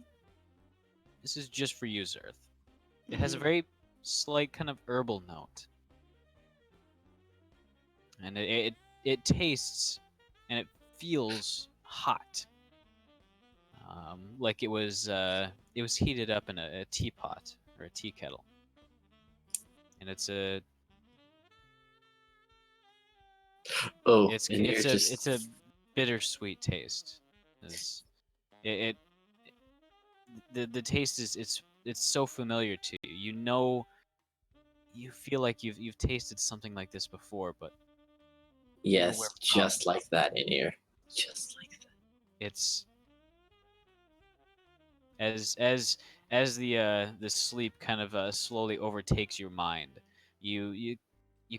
This is just for you, Zerth. It has a very slight kind of herbal note, and it tastes and it feels hot, like it was heated up in a teapot or a tea kettle, and it's a Oh, it's and you're it's a just it's a bittersweet taste. It's, it the taste is it's so familiar to you. You know, you feel like you've tasted something like this before, but you know where yes, from. just like that in here. Just like that. It's as the sleep kind of slowly overtakes your mind. You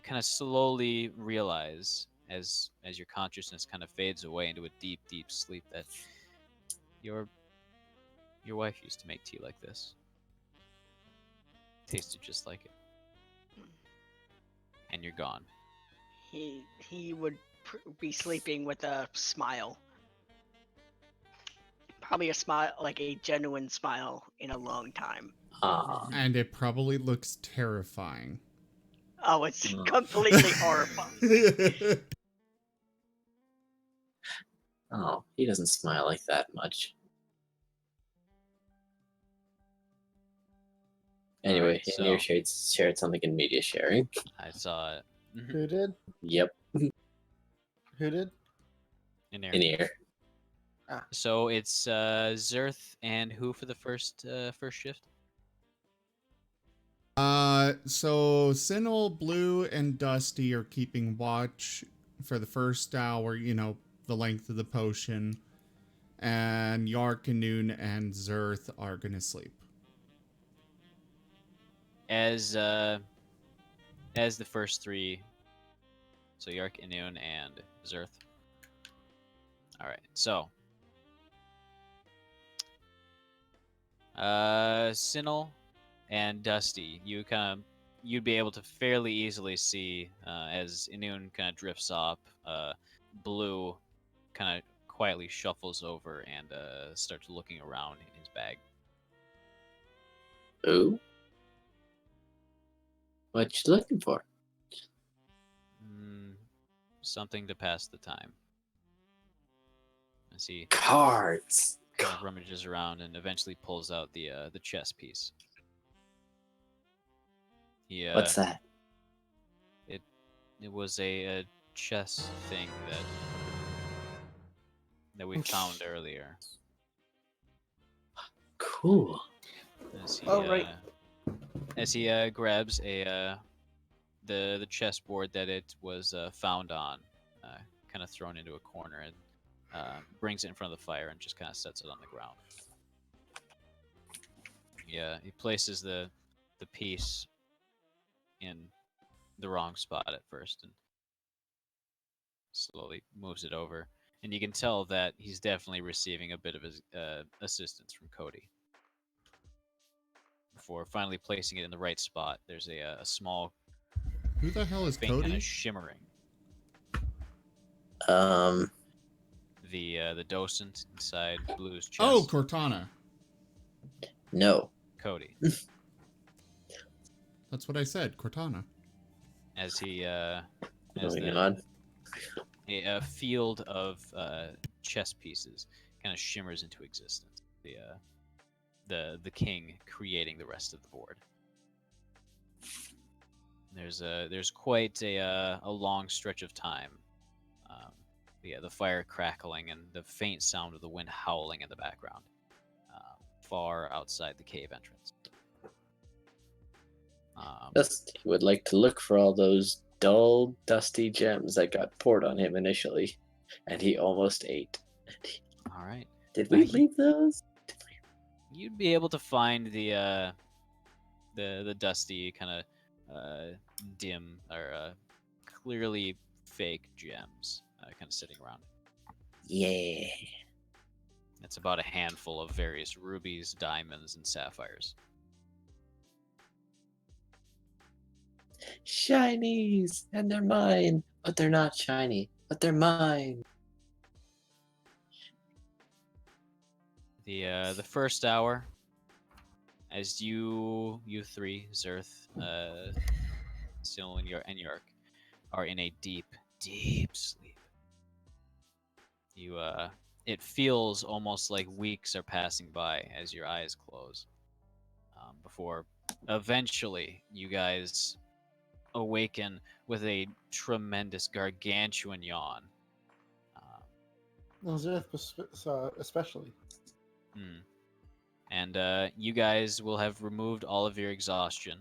kind of slowly realize as your consciousness kind of fades away into a deep sleep that your wife used to make tea like this. Tasted just like it. And you're gone. He would be sleeping with a smile. Probably a smile, like a genuine smile in a long time. Ah, And it probably looks terrifying. Oh, it's Mm. completely horrifying. oh, he doesn't smile like that much. Anyway, Alright, Anir so shared something in media sharing. I saw it. Who did? Yep, Who did? In there. Anir. So it's Zerth and who for the first shift? So Sinnoh, Blue, and Dusty are keeping watch for the first hour, the length of the potion. And Yark and Noon and Zerth are gonna sleep. As the first three, so Yark, Inun, and Zerth. All right, so Sinnoh and Dusty, you'd be able to fairly easily see as Inun kind of drifts off. Blue kind of quietly shuffles over and starts looking around in his bag. Ooh. What you looking for? Something to pass the time. As he Cards. kind of rummages around and eventually pulls out the chess piece. He, What's that? It was a chess thing that we found earlier. Cool. As he Oh, right. grabs the chessboard that it was found on, kind of thrown into a corner, and brings it in front of the fire and just kind of sets it on the ground. Yeah, he places the piece in the wrong spot at first and slowly moves it over. And you can tell that he's definitely receiving a bit of his assistance from Cody. Before finally placing it in the right spot, there's a small Who the hell is faint kind Cody? of shimmering. The docent inside Blue's chest. Oh, Cortana. No. Cody. That's what I said, Cortana. As he Moving on. a field of chess pieces kind of shimmers into existence. The king creating the rest of the board. There's quite a long stretch of time the fire crackling and the faint sound of the wind howling in the background, far outside the cave entrance. Dusty would like to look for all those dull, dusty gems that got poured on him initially, and he almost ate. All right. Did we you- leave those? You'd be able to find the dusty kind of dim or clearly fake gems kind of sitting around. Yeah. It's about a handful of various rubies, diamonds, and sapphires. Shinies! And they're mine! But they're not shiny. But they're mine! The first hour, as you three, Zerth, Sil, and York, are in a deep sleep. It feels almost like weeks are passing by as your eyes close, before eventually you guys awaken with a tremendous, gargantuan yawn. Those especially. Hmm. And you guys will have removed all of your exhaustion,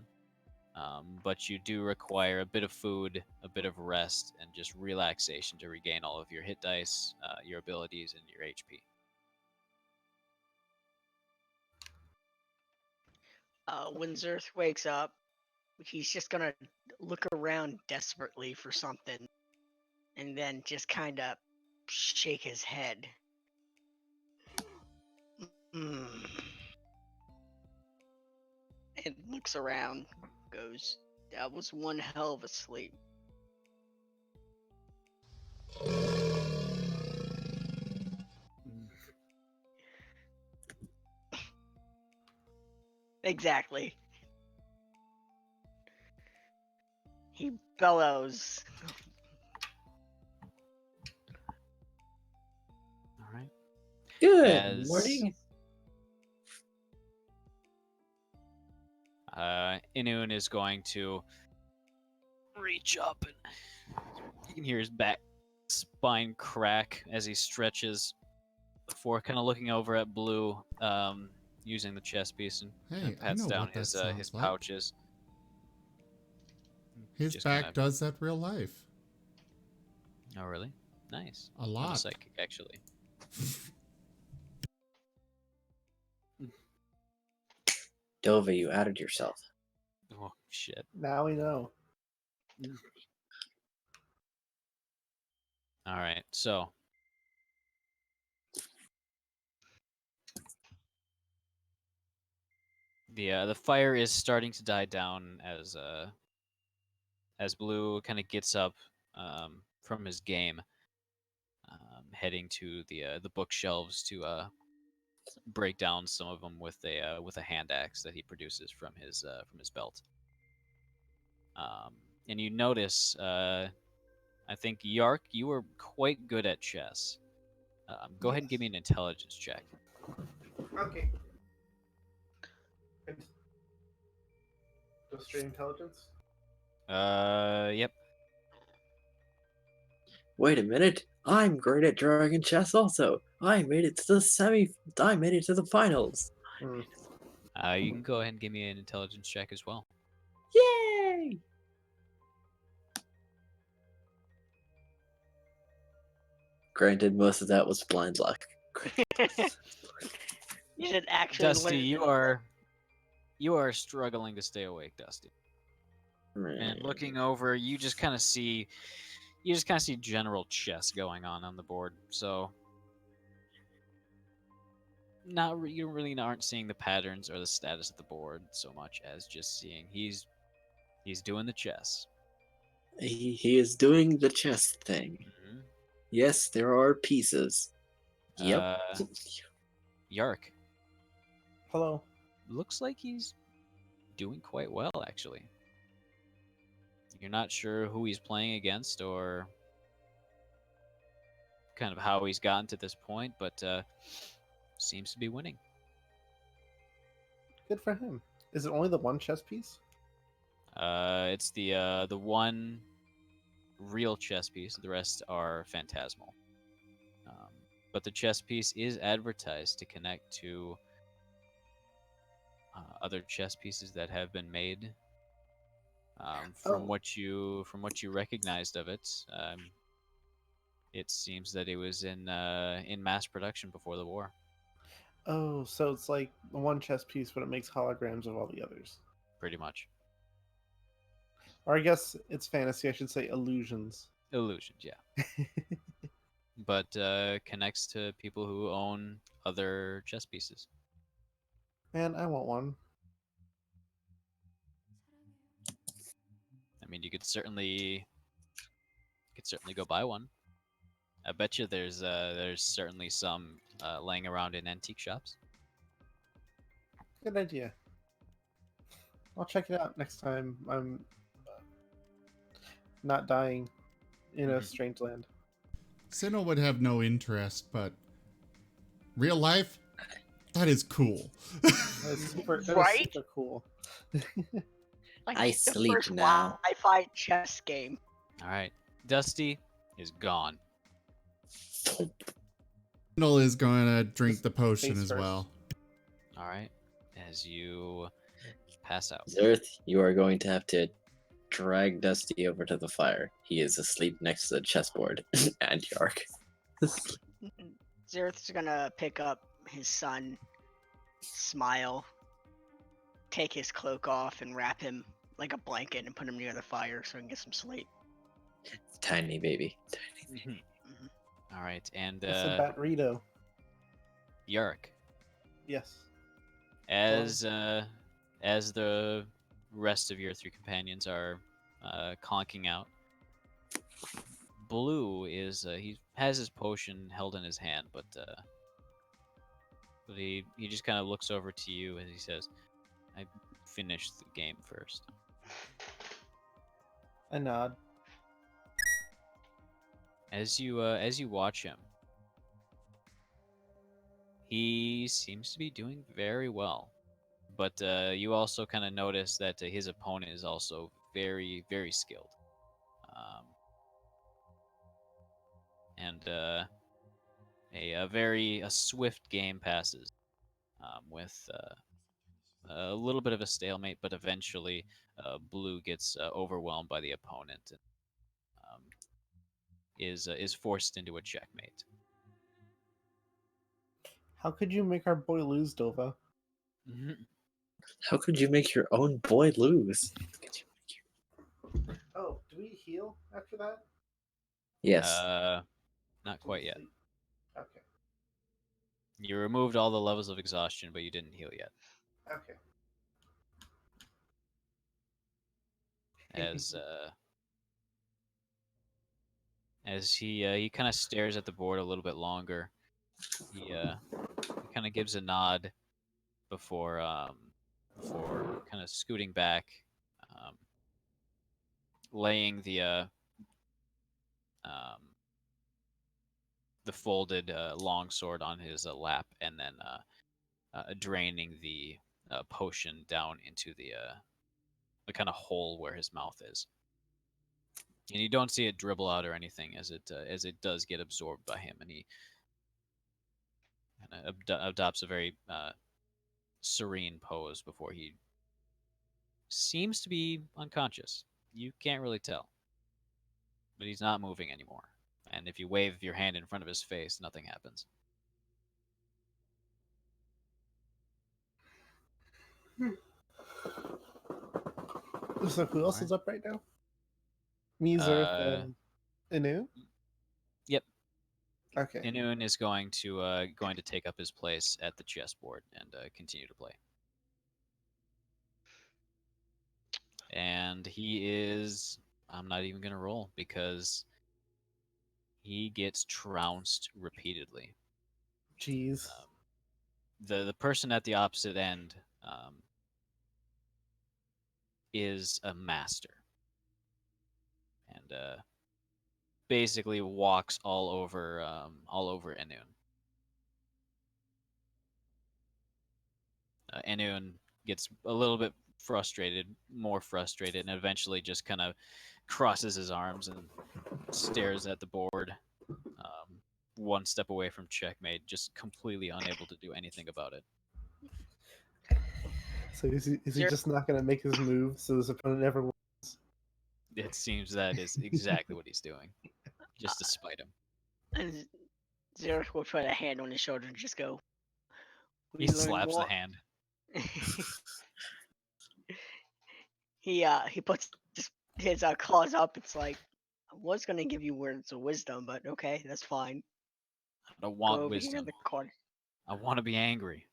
but you do require a bit of food, a bit of rest, and just relaxation to regain all of your hit dice, your abilities, and your HP. When Zerth wakes up, he's just gonna look around desperately for something, and then just kind of shake his head. Mm. And looks around, goes, "That was one hell of a sleep." Exactly. He bellows. All right. Good As- morning. Inun is going to reach up, and you can hear his back spine crack as he stretches before kind of looking over at Blue, using the chest piece, and Hey, I pats know down what that his sounds like. pouches. His Just back kinda- does that real life. Oh, really? Nice. A I'm a lot. psychic, actually. Dova, you outed yourself. Oh, shit. Now we know. All right, so the fire is starting to die down as Blue kind of gets up from his game, heading to the bookshelves to break down some of them with a hand axe that he produces from his belt. And you notice, I think Yark, you were quite good at chess. Go ahead and give me an intelligence check. Okay. Just straight intelligence? Yep. Wait a minute. I'm great at dragon chess also. I made it to the finals. Hmm. You can go ahead and give me an intelligence check as well. Yay! Granted, most of that was blind luck. You should actually Dusty, you are struggling to stay awake, Dusty. And looking over, you just kind of see general chess going on the board. So you really aren't seeing the patterns or the status of the board so much as just seeing he's doing the chess. He is doing the chess thing. Mm-hmm. Yes, there are pieces. Yep. Yark, Hello. looks like he's doing quite well, actually. You're not sure who he's playing against or kind of how he's gotten to this point, but seems to be winning. Good for him. Is it only the one chess piece? It's the one real chess piece. The rest are phantasmal. but the chess piece is advertised to connect to other chess pieces that have been made. Oh. From what you recognized of it, it seems that it was in mass production before the war. Oh, so it's like one chess piece, but it makes holograms of all the others. Pretty much. Or I guess it's fantasy. I should say illusions. Illusions, yeah. But connects to people who own other chess pieces. Man, I want one. I mean, you could certainly go buy one. I bet you there's certainly some laying around in antique shops. Good idea. I'll check it out next time I'm not dying in a Mhm. strange land. Sinnoh would have no interest, but real life, that is cool. That is Right? super cool. Like I the sleep first now. Wi-Fi chess game. All right, Dusty is gone. Sinnoh is going to drink the potion Face as first. well. All right, as you pass out. Zerth, you are going to have to drag Dusty over to the fire. He is asleep next to the chessboard. And Yark. Zerth's gonna pick up his son, smile, take his cloak off, and wrap him like a blanket and put him near the fire so he can get some sleep. Tiny baby. All right, and It's a Batrito. Yark, Yes. as the rest of your three companions are conking out, Blue is he has his potion held in his hand, but he just kind of looks over to you and he says, "I finished the game first." I nod. As you watch him, he seems to be doing very well, but you also kind of notice that his opponent is also very, very skilled. And a swift game passes with a little bit of a stalemate, but eventually Blue gets overwhelmed by the opponent and is forced into a checkmate. How could you make our boy lose, Dova? How could you make your own boy lose? Oh, do we heal after that? Yes. Not quite yet. Okay. You removed all the levels of exhaustion, but you didn't heal yet. Okay. As he kind of stares at the board a little bit longer, he kind of gives a nod before kind of scooting back, laying the folded longsword on his lap, and then draining the potion down into the kind of hole where his mouth is. And you don't see it dribble out or anything as it does get absorbed by him, and he kind of adopts a very serene pose before he seems to be unconscious. You can't really tell, but he's not moving anymore. And if you wave your hand in front of his face, nothing happens. So who else Alright. is up right now? Me, Zerth, and Inu? Yep. Okay. Inun is going to take up his place at the chessboard and continue to play. And he is. I'm not even gonna roll because he gets trounced repeatedly. Jeez. The person at the opposite end is a master, and basically walks all over Inun. Inun gets a little bit frustrated, more frustrated, and eventually just kind of crosses his arms and stares at the board, one step away from checkmate, just completely unable to do anything about it. So is he Zero- just not going to make his move so his opponent never wins? It seems that is exactly what he's doing, just to spite him. And Xerox will put a hand on his shoulder and just go. He "We learn slaps the more." hand. He puts his claws up. It's like, I was gonna give you words of wisdom, but okay, that's fine. I don't Go want over here in wisdom. the corner. I want to be angry.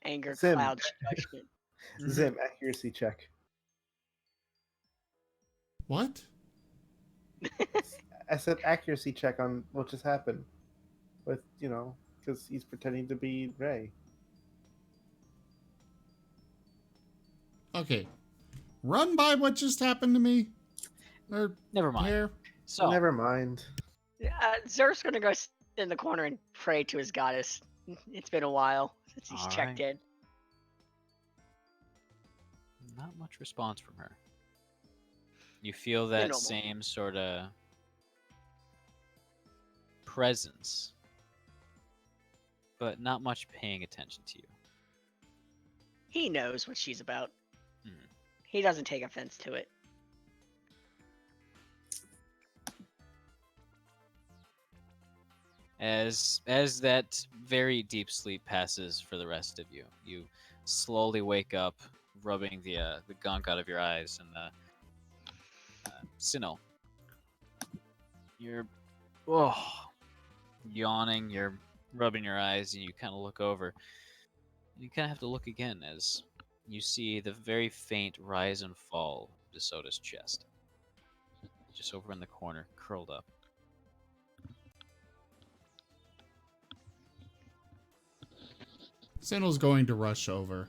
Anger Zim. clouds judgment. Zim, accuracy check. What? I said accuracy check on what just happened. With, because he's pretending to be Ray. Okay. Run by what just happened to me? Or Never mind. here? So, Never mind. Zer's gonna go sit in the corner and pray to his goddess. It's been a while since he's checked in. not much response from her. You feel that Minimal. same sort of presence, but not much paying attention to you. He knows what she's about. Hmm. He doesn't take offense to it. As that very deep sleep passes for the rest of you, you slowly wake up, rubbing the gunk out of your eyes, and Sinnoh, you're yawning, you're rubbing your eyes, and you kind of look over. You kind of have to look again as you see the very faint rise and fall of DeSoto's chest, just over in the corner, curled up. Sinnoh's going to rush over.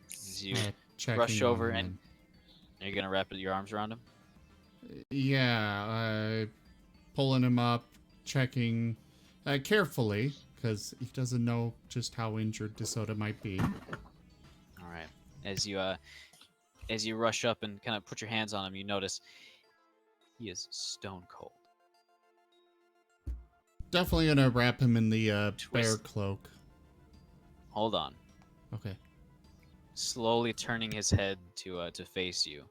As you checking rush on over, him and are you gonna wrap your arms around him? Yeah, pulling him up, checking carefully, because he doesn't know just how injured DeSoto might be. All right. As you rush up and kind of put your hands on him, you notice he is stone cold. Definitely gonna wrap him in the bear Twist. cloak. Hold on. Okay. Slowly turning his head to face you.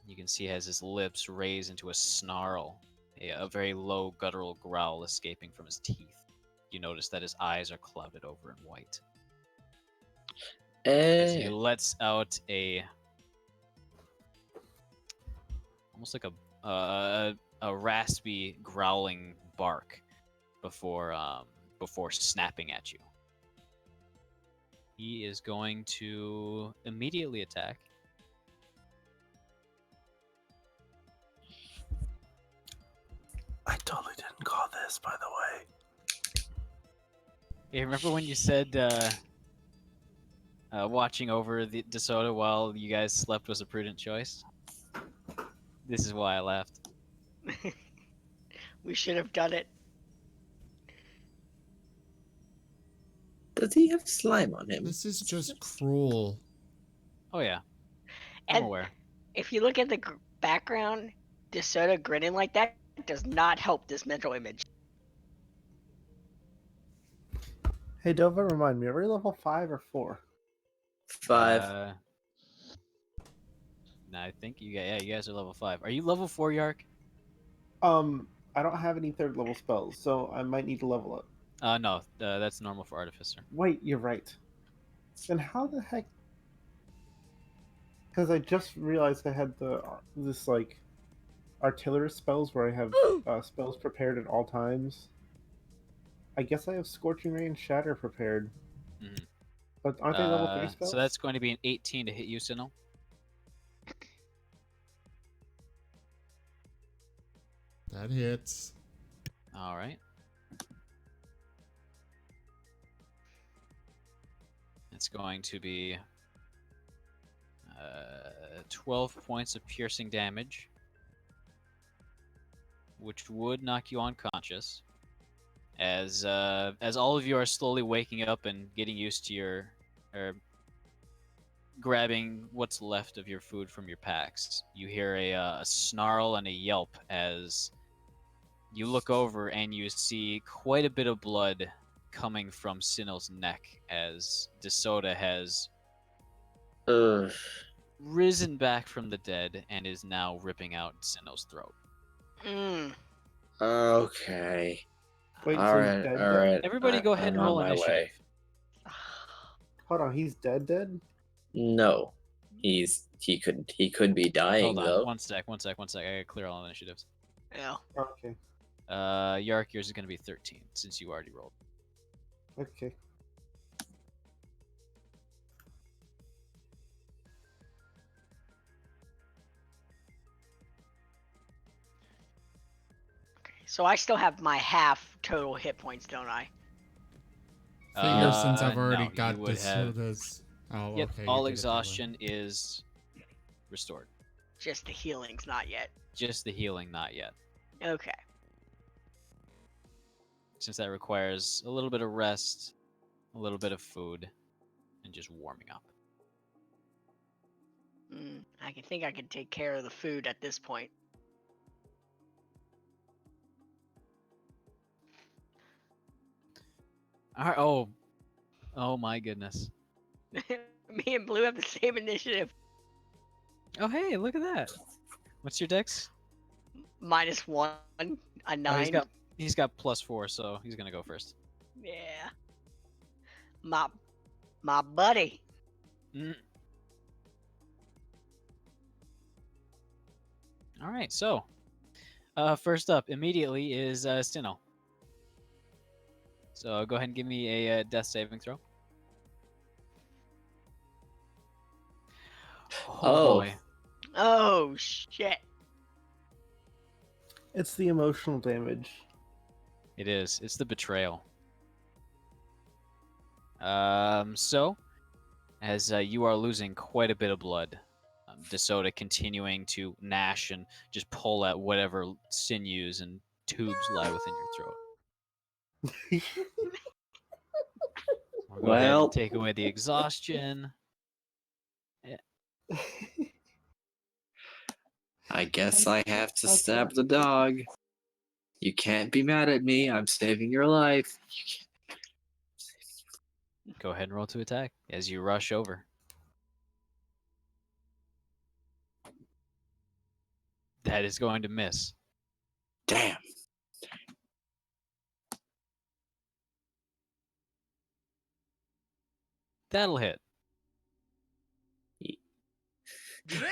You can see he has his lips raised into a snarl, a very low guttural growl escaping from his teeth. You notice that his eyes are clouded over in white. As he lets out almost like a raspy growling bark before snapping at you. He is going to immediately attack. I totally didn't call this, by the way. Hey, remember when you said watching over the DeSoto while you guys slept was a prudent choice? This is why I laughed. We should have done it. Does he have slime on him? This is just cruel. Oh yeah, I'm And aware. if you look at the background, DeSoto grinning like that does not help this mental image. Hey, Dova, remind me, are we level 5 or 4? 5. No, I think you guys are level 5. Are you level 4, Yark? I don't have any 3rd level spells, so I might need to level up. No, that's normal for Artificer. Wait, you're right. Then how the heck? Because I just realized I had this like artillery spells where I have spells prepared at all times. I guess I have Scorching Ray and Shatter prepared. Mhm. But aren't they level 3 spells? So that's going to be an 18 to hit you, Sinnoh. That hits. All right. It's going to be 12 points of piercing damage, which would knock you unconscious. As all of you are slowly waking up and getting used to your, or grabbing what's left of your food from your packs. You hear a snarl and a yelp as you look over and you see quite a bit of blood coming from Sinnoh's neck as DeSoto has Ugh. risen back from the dead and is now ripping out Sinnoh's throat. Mm. Okay. Wait, All so he's right. dead, All dead? right. Everybody go ahead I'm and on roll my initiative. way. Hold on, he's dead, dead? No, he could be dying Hold on, though. one sec. I gotta clear all initiatives. Yeah. Okay, Yark, yours is gonna be 13 since you already rolled. okay. So I still have my half total hit points, don't I? Figure since I've already No, got you would this. have. Oh, Yep, okay. you all did it that way. exhaustion is restored. Just the healing's not yet. Just the healing, not yet. Okay. Since that requires a little bit of rest, a little bit of food, and just warming up. I can think I can take care of the food at this point. All right. Oh my goodness. Me and Blue have the same initiative. Oh hey, look at that. What's your dex? -1, a 9. He's got +4, so he's gonna go first. Yeah. My buddy. Mm. All right, so first up immediately is Stino. So go ahead and give me a death saving throw. Oh. Boy. Oh shit. It's the emotional damage. It is. It's the betrayal. So, as you are losing quite a bit of blood, DeSoto continuing to gnash and just pull at whatever sinews and tubes lie within your throat. We'll go ahead Well. and take away the exhaustion. I guess I have to stab the dog. You can't be mad at me. I'm saving your life. Go ahead and roll to attack as you rush over. That is going to miss. Damn. That'll hit.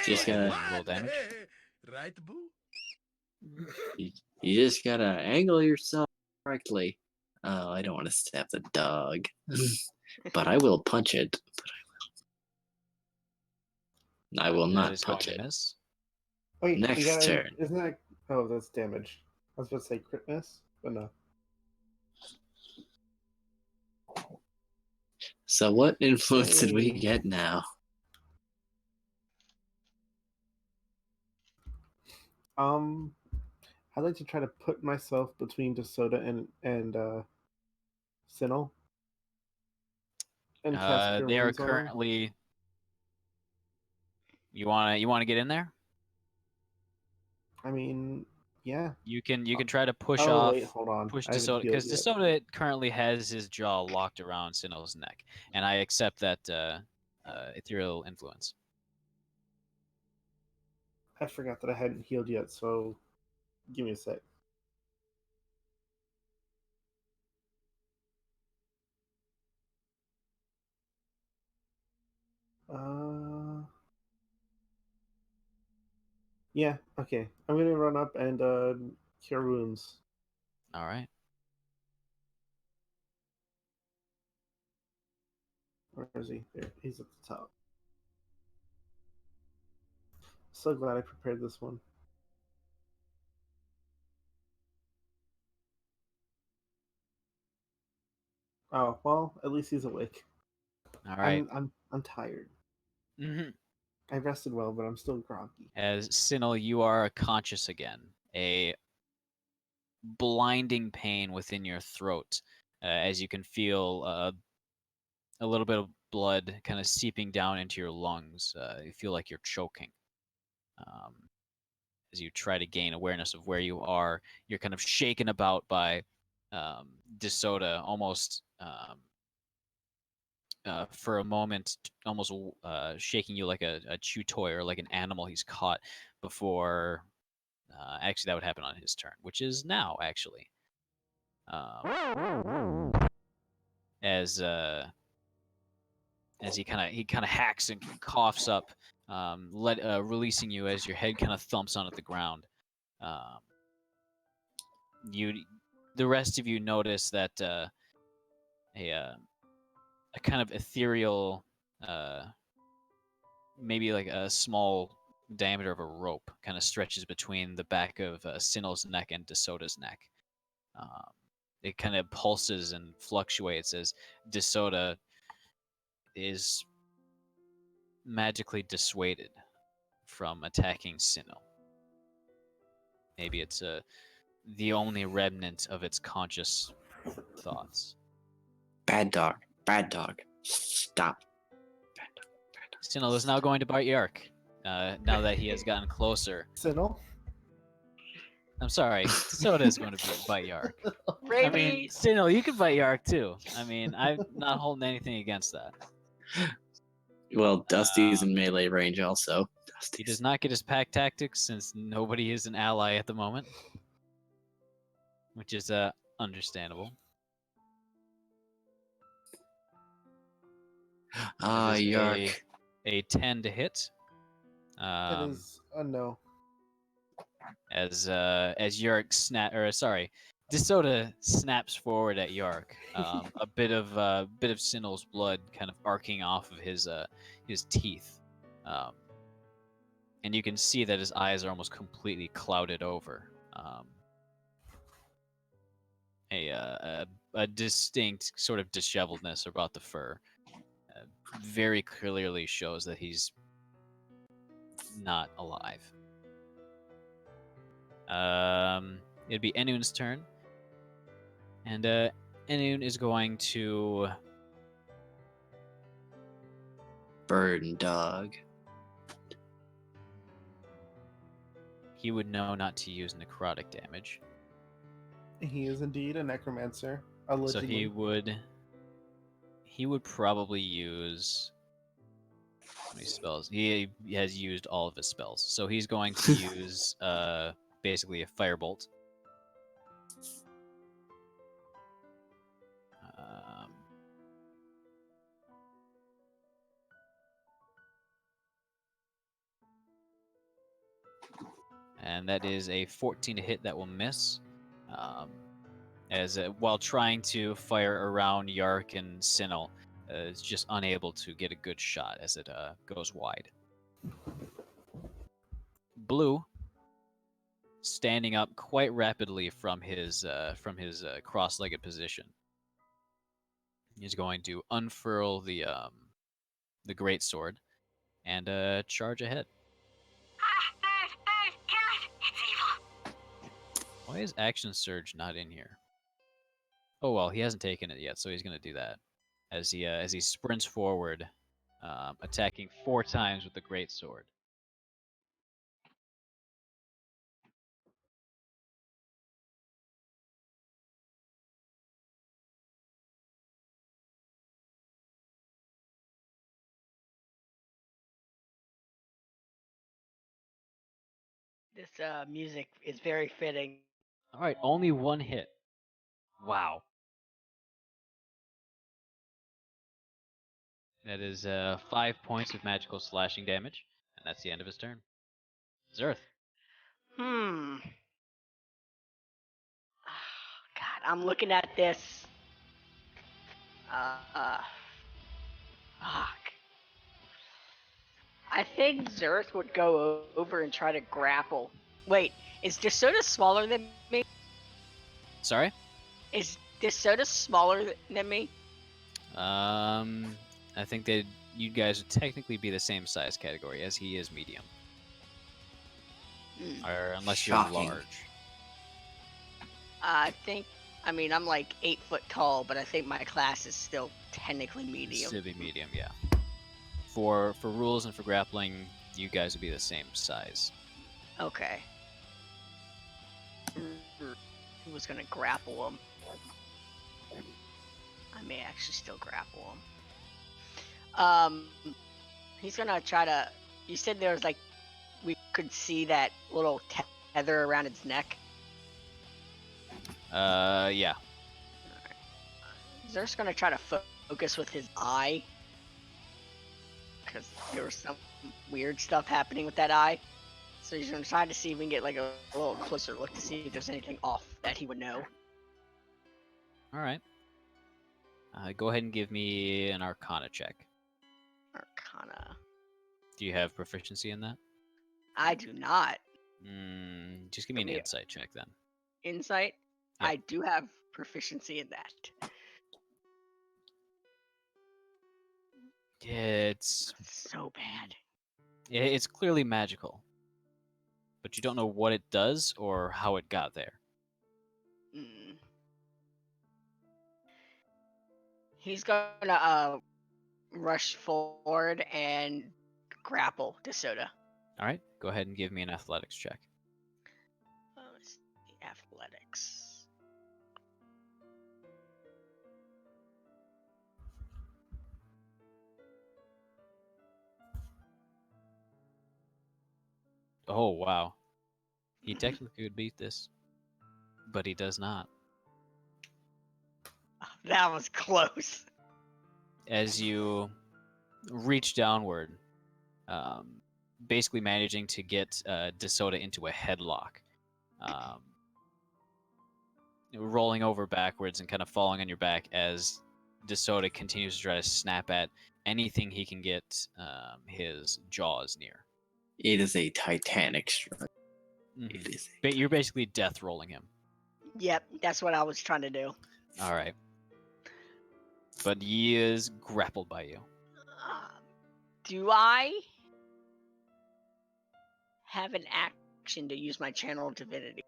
Just Go ahead gotta, and roll damage. Right, boo? you just gotta angle yourself correctly. Oh, I don't want to stab the dog, but I will punch it. I will That not is going punch to it. miss. Wait, Next you gotta, turn. Isn't that? Oh, that's damage. I was about to say crit miss, but no. So what influence did we Hey. get now? I'd like to try to put myself between DeSoto and Sinnoh. And cast Cure They are Wounds on him. currently. You wanna get in there? I mean, yeah. You can try to push Oh off. wait, hold on. Push I haven't DeSoto healed because yet. DeSoto currently has his jaw locked around Sinnoh's neck, and I accept that ethereal influence. I forgot that I hadn't healed yet, so give me a sec. Yeah, okay. I'm gonna run up and cure wounds. All right. Where is he? There, he's at the top. So glad I prepared this one. Oh well, at least he's awake. All right. I'm tired. Mm-hmm. I rested well, but I'm still groggy. As Sinnoh, you are conscious again. A blinding pain within your throat, as you can feel a little bit of blood kind of seeping down into your lungs. You feel like you're choking. Um, as you try to gain awareness of where you are, you're kind of shaken about by DeSoto, almost for a moment, almost shaking you like a chew toy or like an animal he's caught before. Actually, that would happen on his turn, which is now, actually. As he kind of hacks and coughs up, releasing you as your head kind of thumps onto the ground. The rest of you notice that a kind of ethereal, maybe like a small diameter of a rope, kind of stretches between the back of Sinnoh's neck and DeSoto's neck. It kind of pulses and fluctuates as DeSoto is magically dissuaded from attacking Sinnoh. Maybe it's the only remnant of its conscious thoughts. Bad dog. Bad dog. Stop. Bad dog. Bad dog. Sinnoh is now going to bite Yark. Now that he has gotten closer. Sinnoh? I'm sorry, Soda is going to bite Yark. I mean, Rabies. Sinnoh, you can bite Yark too. I mean, I'm not holding anything against that. Well, Dusty's in melee range also. He does not get his pack tactics since nobody is an ally at the moment, which is understandable. Ah, That is Yark. a 10 to hit. That is a no. As Yark DeSoto snaps forward at Yark. A bit of Sinnoh's blood kind of arcing off of his teeth, and you can see that his eyes are almost completely clouded over. A distinct sort of disheveledness about the fur very clearly shows that he's not alive. It'd be Enun's turn, and Enun is going to Burn dog. He would know not to use necrotic damage, He is indeed a necromancer. so Allegedly. he would probably use how many spells? He has used all of his spells, so he's going to use basically a firebolt. And that is a 14 to hit that will miss. As while trying to fire around Yark and Sinnoh, is just unable to get a good shot as it goes wide. Blue, standing up quite rapidly from his cross-legged position, he's going to unfurl the greatsword and charge ahead. Why is Action Surge not in here? Oh well, he hasn't taken it yet, so he's going to do that as he sprints forward, attacking 4 times with the greatsword. This music is very fitting. All right, only 1 hit. Wow. That is 5 points of magical slashing damage, and that's the end of his turn. Zerth. God, I'm looking at this. Fuck. I think Zerth would go over and try to grapple. Wait, is DeSoto smaller than me? Sorry? Is DeSoto smaller than me? I think that you guys would technically be the same size category as he is medium. Or unless Shocking. you're large. I think I mean, I'm like 8 foot tall, but I think my class is still technically medium. Still be medium, yeah. For rules and for grappling, you guys would be the same size. Okay. Who was gonna grapple him? I may actually still grapple him. He's gonna try to. You said there was like we could see that little tether around its neck. Yeah. He's just gonna try to focus with his eye, because there was some weird stuff happening with that eye. So he's gonna try to see if we can get like a little closer look to see if there's anything off that he would know. All right. Go ahead and give me an Arcana check. Arcana. Do you have proficiency in that? I do not. Just give me an Give me- insight check then. Insight. Yep. I do have proficiency in that. It's So bad. it's clearly magical, but you don't know what it does or how it got there. Mm. He's gonna rush forward and grapple DeSoto. All right. Go ahead and give me an athletics check. Let's see, athletics. Oh wow. He technically could beat this, but he does not. That was close. As you reach downward, basically managing to get DeSoto into a headlock, rolling over backwards and kind of falling on your back as DeSoto continues to try to snap at anything he can get his jaws near. It is a titanic strike. Mhm. It is. But you're basically death rolling him. Yep, that's what I was trying to do. All right. But he is grappled by you. Do I have an action to use my channel of divinity?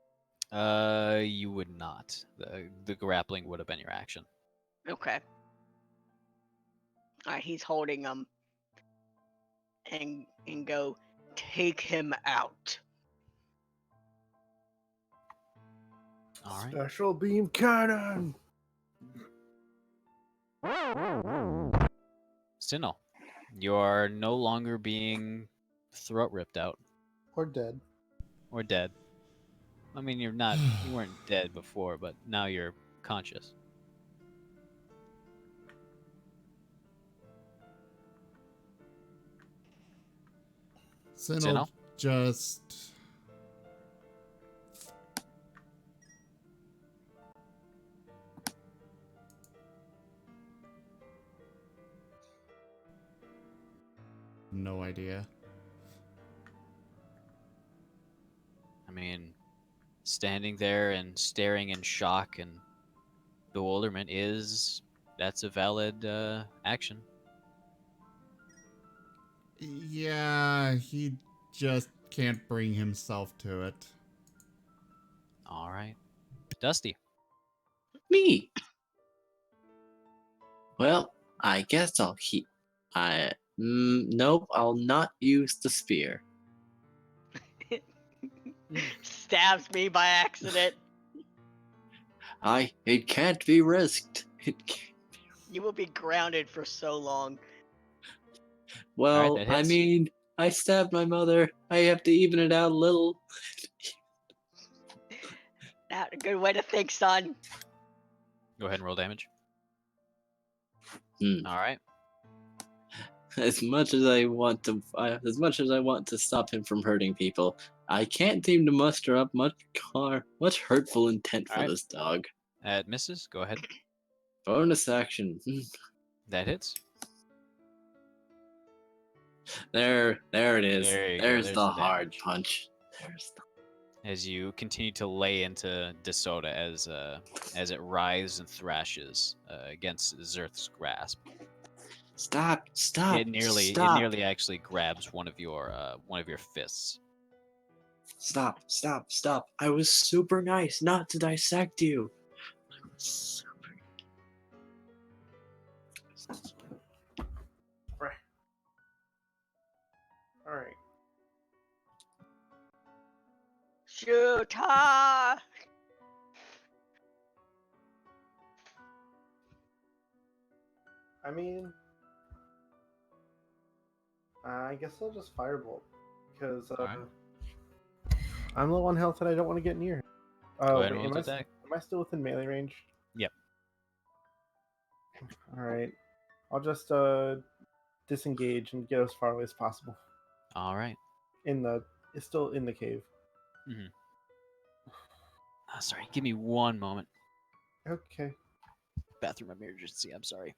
You would not. The grappling would have been your action. Okay. Alright, he's holding him. And go, take him out. All right. Special beam cannon. Sinnoh, you are no longer being throat ripped out Or dead. or dead. I mean, you weren't dead before, but now you're conscious. Sin'll just no idea. I mean, standing there and staring in shock and bewilderment that's a valid action. Yeah, he just can't bring himself to it. All right. Dusty. Me. Well, I guess I'll keep. Nope, I'll not use the spear. Stabs me by accident. It can't be risked. You will be grounded for so long. Well, that I hits. mean, I stabbed my mother. I have to even it out a little. That a good way to think, son. Go ahead and roll damage. Hmm. All right. As much as I want to stop him from hurting people, I can't seem to muster up much hurtful intent for Alright. this dog. That misses. Go ahead. Bonus action. That hits. There it is. There you go. There's There's the the hard damage. punch. As you continue to lay into DeSoto as it writhes and thrashes against Zerth's grasp. Stop! It nearly actually grabs one of your fists. Stop! I was super nice not to dissect you. Right. All right. Shoot! Ha! I mean, I guess I'll just firebolt because Alright. I'm low on health and I don't want to get near him. Go Oh, ahead and wait, roll to attack. am I still within melee range? Yep. All right. I'll just disengage and get as far away as possible. All right. It's still in the cave. Mm-hmm. Sorry, give me one moment. Okay. Bathroom emergency. I'm sorry.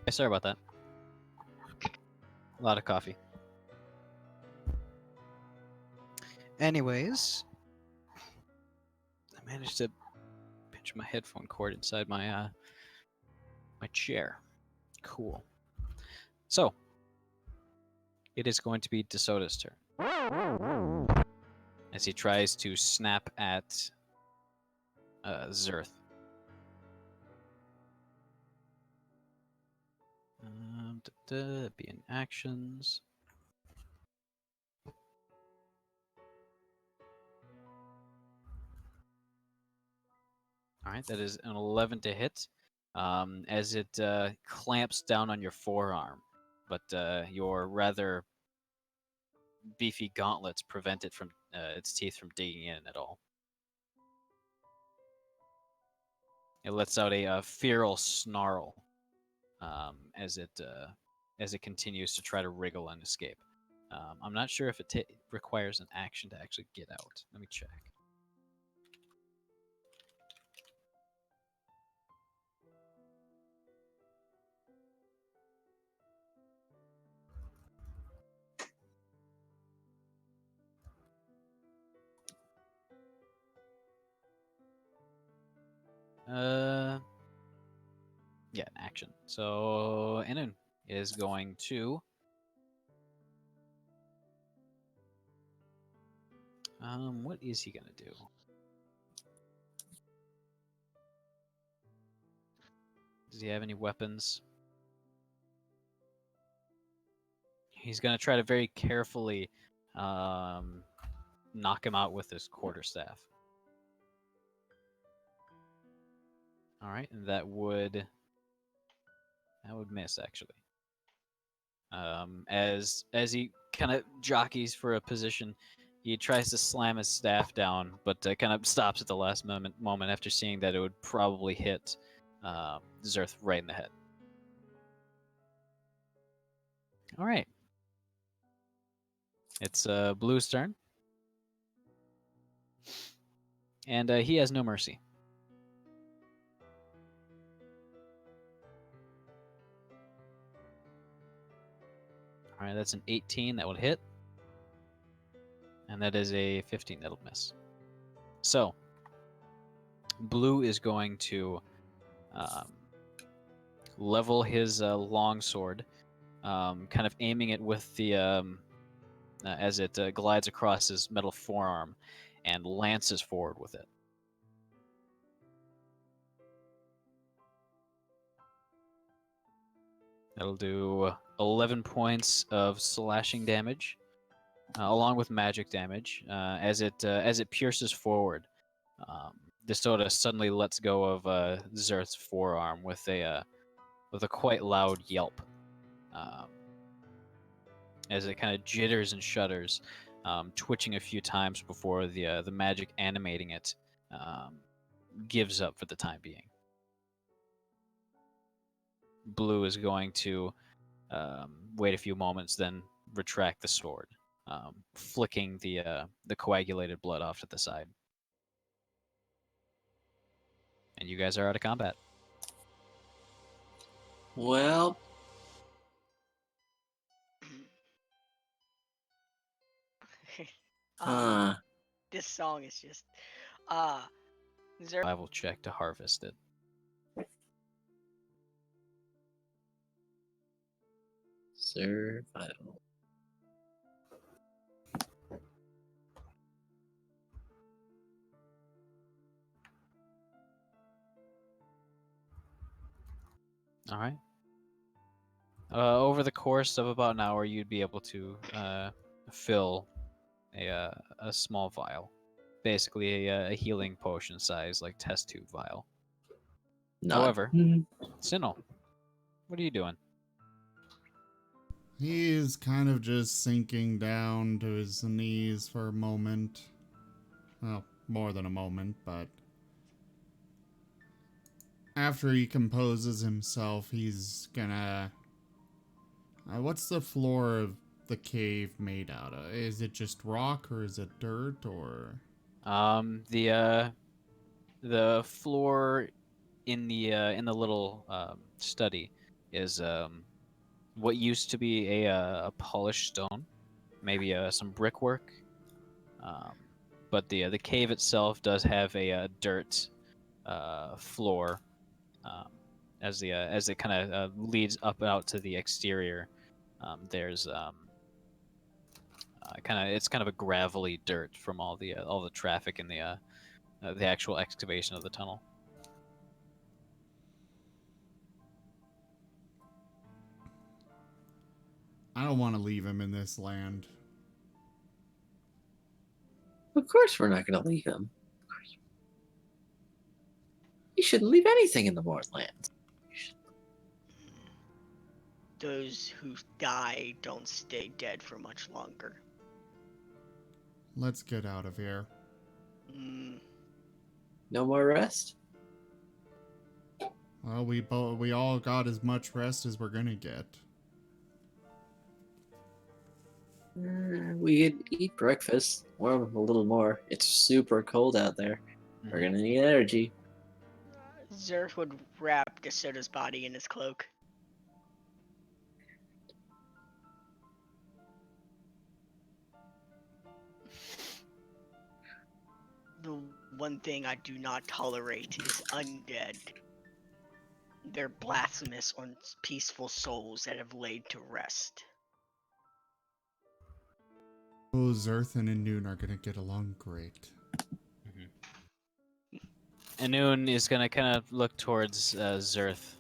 Hey, sorry about that. A lot of coffee. Anyways, I managed to pinch my headphone cord inside my my chair. Cool. So, it is going to be DeSoto's turn as he tries to snap at Zerth. Be in actions. All right, that is an 11 to hit, as it clamps down on your forearm, but your rather beefy gauntlets prevent it from its teeth from digging in at all. It lets out a feral snarl as it continues to try to wriggle and escape. I'm not sure if it requires an action to actually get out. Let me check. Yeah, an action. So Inun is going to what is he gonna do? Does he have any weapons? He's gonna try to very carefully knock him out with his quarterstaff. All right, and that would miss actually. As he kind of jockeys for a position, he tries to slam his staff down, but kind of stops at the last moment after seeing that it would probably hit Zerth right in the head. All right, it's Blue's turn, and he has no mercy. All right, that's an 18 that would hit. And that is a 15 that'll miss. So, Blue is going to level his longsword, kind of aiming it with the as it glides across his metal forearm and lances forward with it. That'll do 11 points of slashing damage, along with magic damage, as it pierces forward. this soda suddenly lets go of Zerth's forearm with a quite loud yelp, um, as it kind of jitters and shudders, twitching a few times before the magic animating it gives up for the time being. Blue is going to wait a few moments, then retract the sword, flicking the coagulated blood off to the side. And you guys are out of combat. Well, huh. This song is just uh Zer- I will check to harvest it. Survival. All right. Over the course of about an hour, you'd be able to fill a small vial, basically a healing potion size, like test tube vial. Not. However, Sinnoh, what are you doing? He's kind of just sinking down to his knees for a moment. Well, more than a moment, but after he composes himself, he's gonna... what's the floor of the cave made out of? Is it just rock, or is it dirt, or... The floor in the little study is what used to be a polished stone, maybe some brickwork. But the cave itself does have a dirt floor, as it kind of leads up out to the exterior. There's it's kind of a gravelly dirt from all the traffic in the actual excavation of the tunnel. I don't want to leave him in this land. Of course we're not going to leave him. Of course. You shouldn't leave anything in the Mornlands. those who die don't stay dead for much longer. Let's get out of here. No more rest? Well, we all got as much rest as we're gonna get. We could eat breakfast, warm a little more. It's super cold out there. We're gonna need energy. Zerth would wrap Desoda's body in his cloak. The one thing I do not tolerate is undead. They're blasphemous on peaceful souls that have laid to rest. Oh, Zerth and Noon are gonna get along great. Anun is gonna kind of look towards Zerth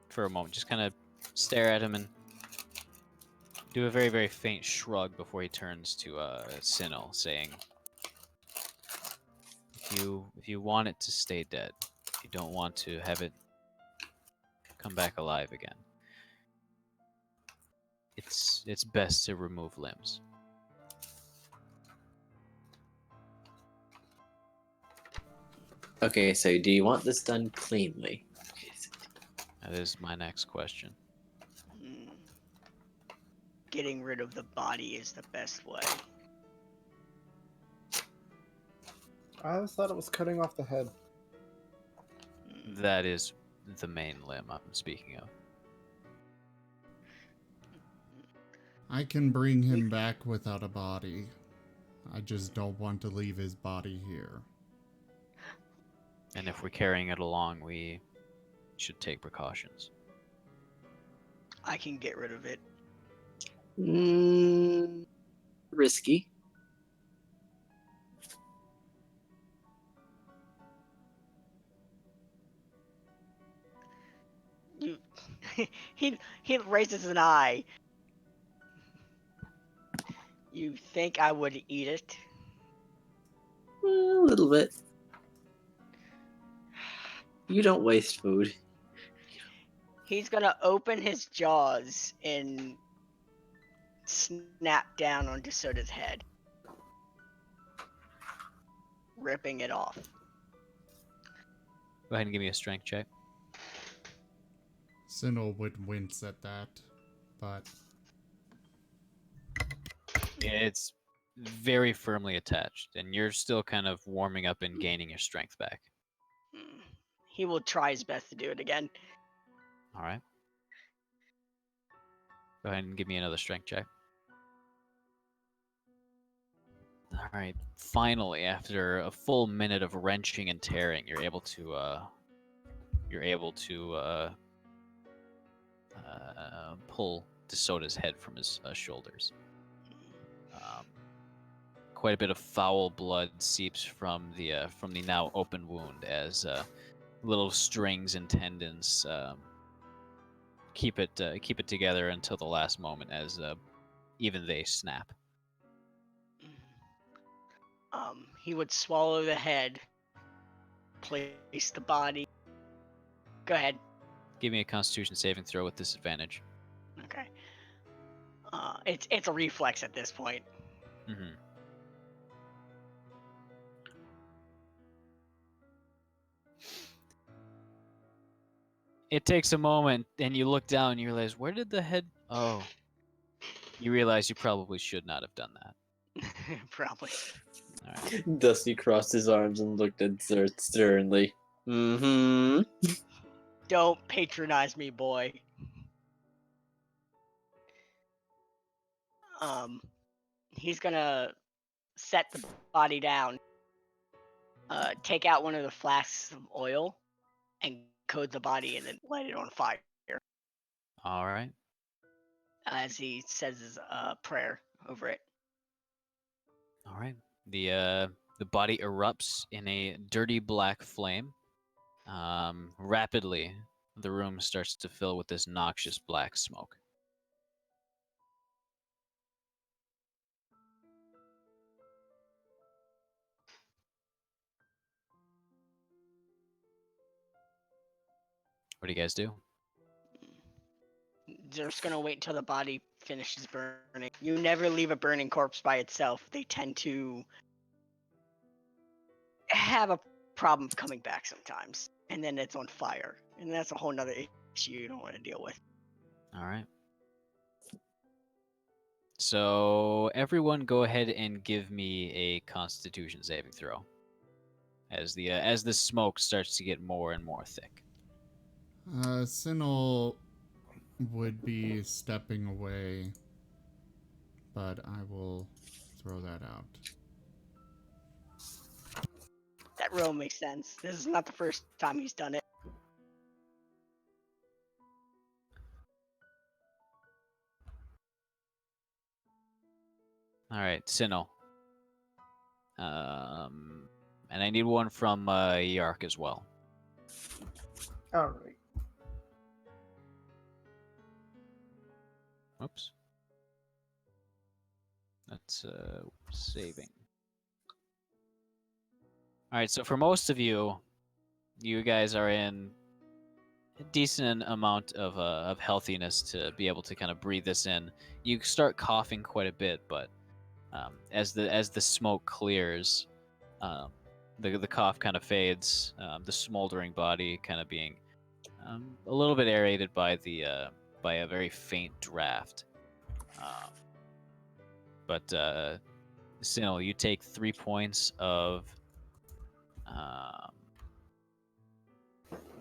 for a moment, just kind of stare at him and do a very, very faint shrug before he turns to Sinnoh, saying, if you want it to stay dead, if you don't want to have it come back alive again, it's best to remove limbs. Okay, so do you want this done cleanly? That is my next question. Getting rid of the body is the best way. I always thought it was cutting off the head. That is the main limb I'm speaking of. I can bring him back without a body. I just don't want to leave his body here. And if we're carrying it along, we should take precautions. I can get rid of it. Risky. You, he raises an eye. You think I would eat it? A little bit. You don't waste food. He's gonna open his jaws and snap down on Desoda's head, ripping it off. Go ahead and give me a strength check. Sinnoh would wince at that, but It's very firmly attached, and you're still kind of warming up and gaining your strength back. He will try his best to do it again. All right. Go ahead and give me another strength check. All right. Finally, after a full minute of wrenching and tearing, you're able to pull DeSoda's head from his shoulders. Quite a bit of foul blood seeps from the now open wound as little strings and tendons keep it together until the last moment as even they snap. He would swallow the head, place the body. Go ahead. Give me a Constitution saving throw with disadvantage. Okay. It's a reflex at this point. Mm-hmm. It takes a moment, and you look down and you realize, where did the head... Oh. You realize you probably should not have done that. Probably. All right. Dusty crossed his arms and looked at Zert sternly. Mm-hmm. Don't patronize me, boy. He's gonna set the body down, take out one of the flasks of oil, and coat the body and then light it on fire. All right. As he says his prayer over it. All right. The body erupts in a dirty black flame. Rapidly, the room starts to fill with this noxious black smoke. What do you guys do? They're just gonna wait until the body finishes burning. You never leave a burning corpse by itself. They tend to have a problem coming back sometimes, and then it's on fire, and that's a whole nother issue you don't want to deal with. All right. So everyone, go ahead and give me a Constitution saving throw. As the smoke starts to get more and more thick. Sinnoh would be stepping away, but I will throw that out. That roll makes sense. This is not the first time he's done it. All right, Sinnoh. And I need one from Yark as well. All right. Oops. That's saving. All right, so for most of you, you guys are in a decent amount of healthiness to be able to kind of breathe this in. You start coughing quite a bit, but as the smoke clears, the cough kind of fades. The smoldering body kind of being a little bit aerated by a very faint draft. But Sinnoh, you take 3 points of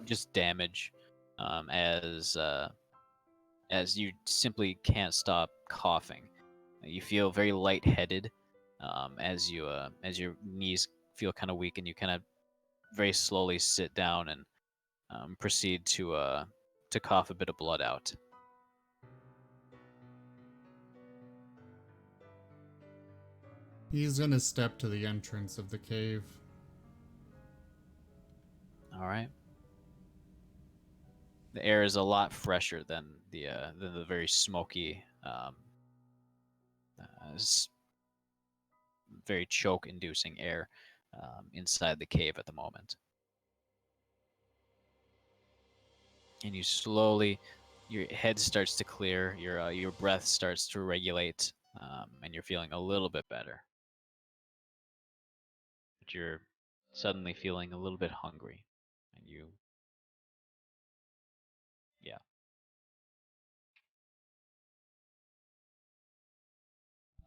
just damage as you simply can't stop coughing. You feel very lightheaded as your knees feel kind of weak, and you kind of very slowly sit down and proceed to cough a bit of blood out. He's gonna step to the entrance of the cave. All right. The air is a lot fresher than the very smoky, very choke-inducing air inside the cave at the moment. And you slowly, your head starts to clear, your breath starts to regulate, and you're feeling a little bit better. But you're suddenly feeling a little bit hungry, and yeah.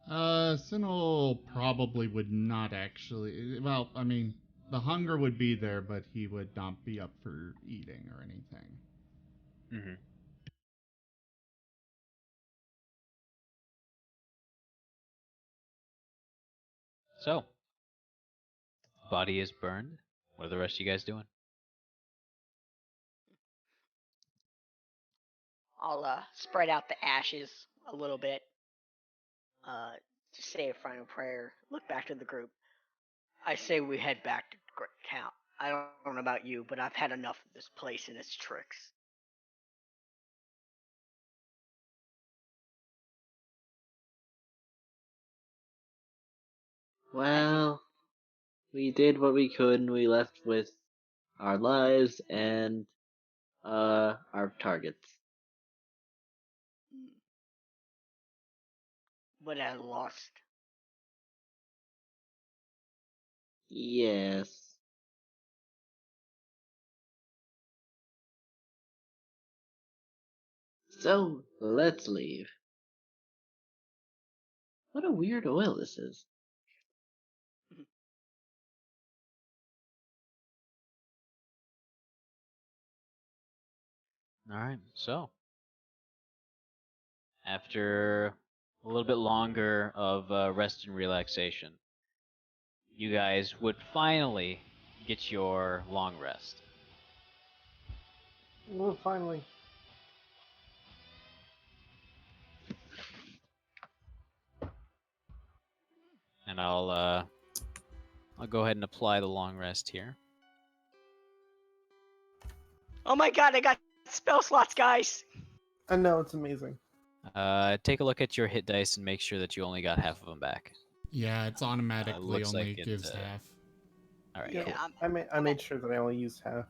Sinel probably would not actually. Well, I mean, the hunger would be there, but he would not be up for eating or anything. Mm-hmm. So, body is burned. What are the rest of you guys doing? I'll spread out the ashes a little bit. Just say a final prayer. Look back to the group. I say we head back to town. I don't know about you, but I've had enough of this place and its tricks. Well, we did what we could and we left with our lives and our targets. But I lost. Yes. So, let's leave. What a weird oil this is. All right. So, after a little bit longer of rest and relaxation, you guys would finally get your long rest. Well, finally. And I'll go ahead and apply the long rest here. Oh my god, I got spell slots, guys! I know, it's amazing. Take a look at your hit dice and make sure that you only got half of them back. Yeah, it's automatically looks only like it, gives half. All right. Yeah, Cool. I made sure that I only used half.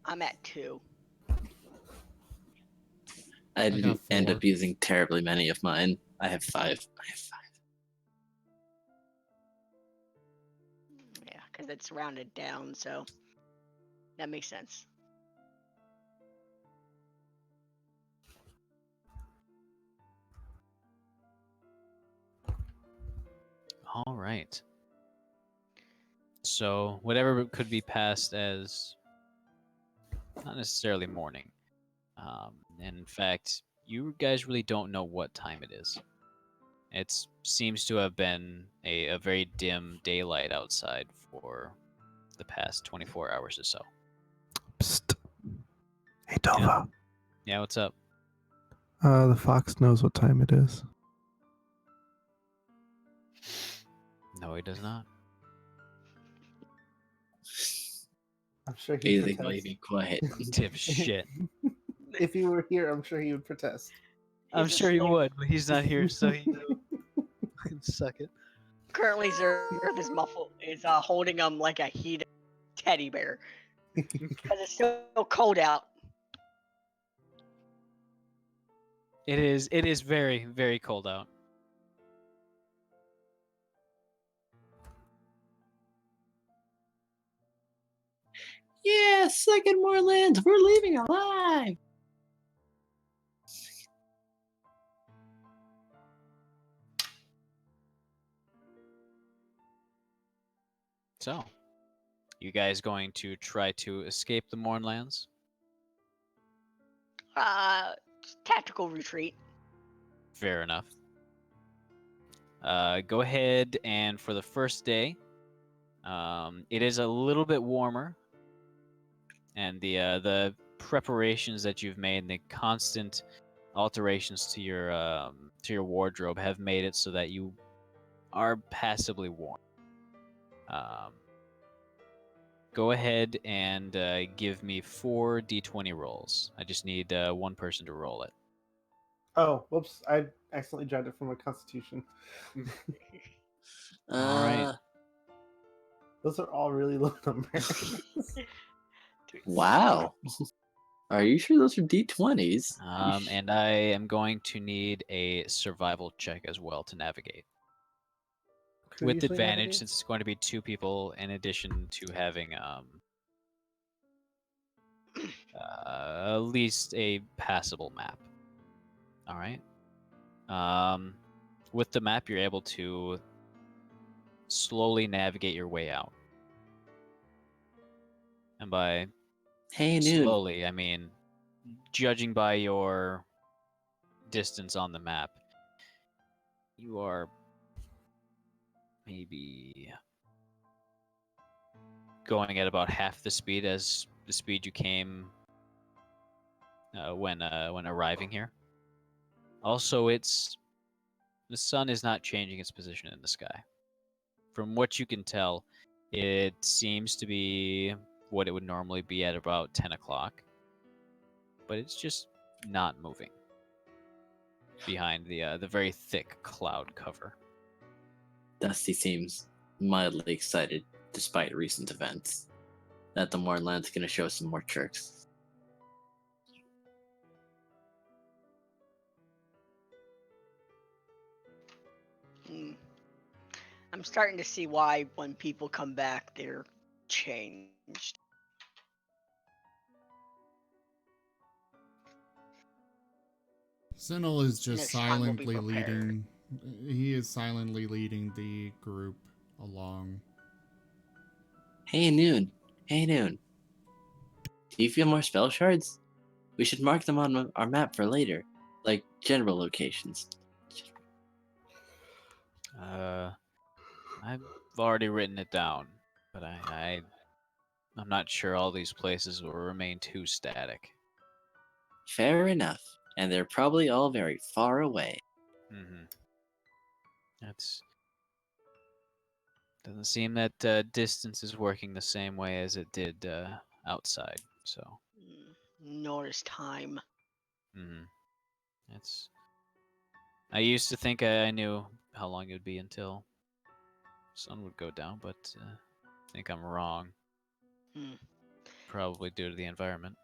I'm at 2. I got didn't end 4. up using terribly many of mine. I have 5. Yeah, because it's rounded down, so that makes sense. All right. So whatever could be passed as not necessarily morning. And in fact, you guys really don't know what time it is. It seems to have been a very dim daylight outside for the past 24 hours or so. Psst. Hey, Tova. Yeah, what's up? The fox knows what time it is. No, he does not. I'm sure he'd Basically, protest. be quiet. Tip shit. If he were here, I'm sure he would protest. I'm He's sure he asleep. would, but he's not here, so he can suck it. Currently, Zerth is muffled. Is holding him like a heated teddy bear because it's so cold out. It is very, very cold out. Yeah, second more lands. We're leaving alive. So, you guys going to try to escape the Mournlands? Tactical retreat. Fair enough. Go ahead and for the first day, it is a little bit warmer, and the preparations that you've made, and the constant alterations to your wardrobe have made it so that you are passably warm. Go ahead and give me 4 d20 rolls. I just need one person to roll it. Oh, whoops. I accidentally dragged it from my constitution. All right. Those are all really low numbers. Wow. Are you sure those are D20s? And I am going to need a survival check as well to navigate. Who With usually advantage, navigates? since it's going to be 2 people, in addition to having at least a passable map. All right. With the map, you're able to slowly navigate your way out. And by Hey, Noon. slowly, I mean judging by your distance on the map, you are maybe going at about half the speed as the speed you came when arriving here. Also, the sun is not changing its position in the sky. From what you can tell, it seems to be what it would normally be at about 10 o'clock, but it's just not moving behind the very thick cloud cover. Dusty seems mildly excited, despite recent events, that the Mournland's gonna show some more tricks. I'm starting to see why when people come back, they're changed. Sinnel is just Next time we'll be silently prepared. leading. He is silently leading the group along. Hey, Noon. Hey, Noon. Do you feel more spell shards? We should mark them on our map for later, like general locations. I've already written it down, but I'm not sure all these places will remain too static. Fair enough. And they're probably all very far away. Mm-hmm. Doesn't seem that distance is working the same way as it did outside. So. Nor is time. Mm-hmm. I used to think I knew how long it would be until sun would go down, but I think I'm wrong. Probably due to the environment.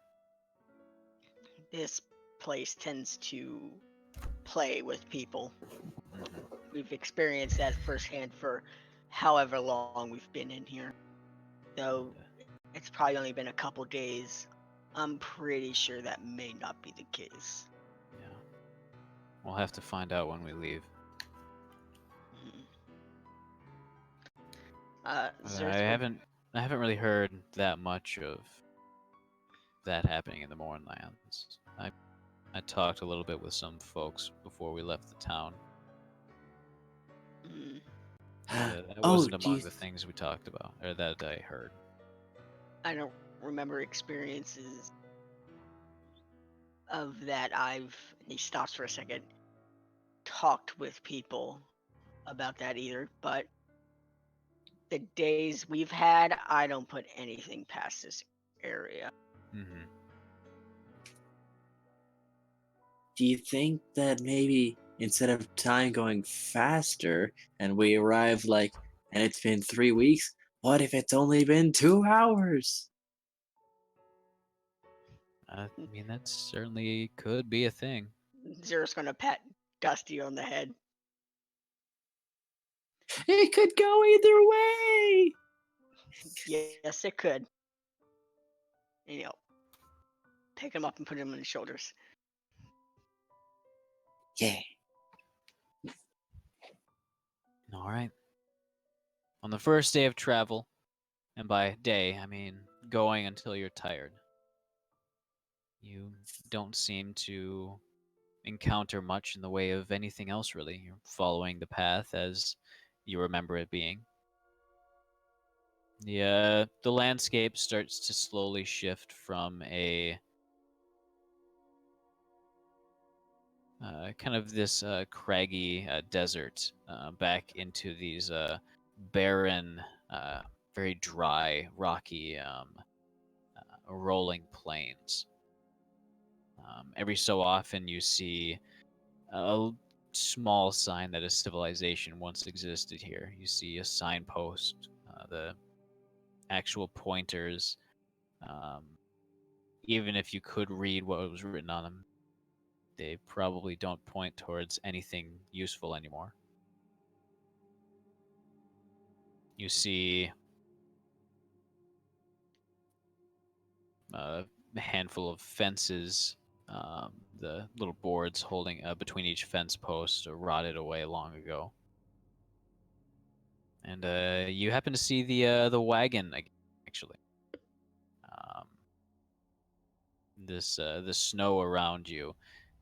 This place tends to play with people. Mm-hmm. We've experienced that firsthand for however long we've been in here. Though it's probably only been a couple days. I'm pretty sure that may not be the case. Yeah. We'll have to find out when we leave. I haven't really heard that much of that happening in the Mournlands. I talked a little bit with some folks before we left the town. That wasn't among the things we talked about, or that I heard. I don't remember experiences of that. He stops for a second, talked with people about that either, but the days we've had, I don't put anything past this area. Mm-hmm. Do you think that maybe instead of time going faster and we arrive and it's been 3 weeks, what if it's only been 2 hours? I mean, that certainly could be a thing. Zero's gonna pat Dusty on the head. It could go either way! Yes, it could. And, pick him up and put him on his shoulders. Yeah. All right. On the first day of travel, and by day, I mean going until you're tired, you don't seem to encounter much in the way of anything else, really. You're following the path as you remember it being. The landscape starts to slowly shift from a kind of this craggy desert back into these barren, very dry, rocky, rolling plains. Every so often you see a small sign that a civilization once existed here. You see a signpost, the actual pointers. Even if you could read what was written on them, they probably don't point towards anything useful anymore. You see a handful of fences. The little boards holding between each fence post are rotted away long ago. And you happen to see the wagon actually. The snow around you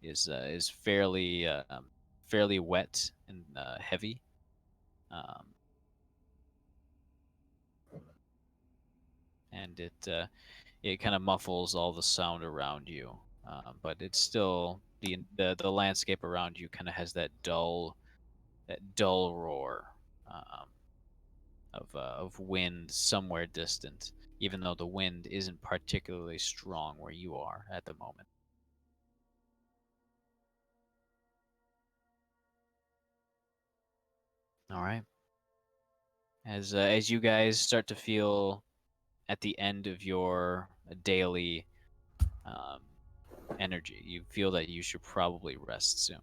is fairly wet and heavy. And it kind of muffles all the sound around you, but it's still the landscape around you kind of has that dull roar of wind somewhere distant, even though the wind isn't particularly strong where you are at the moment. All right. As you guys start to feel at the end of your daily energy, you feel that you should probably rest soon.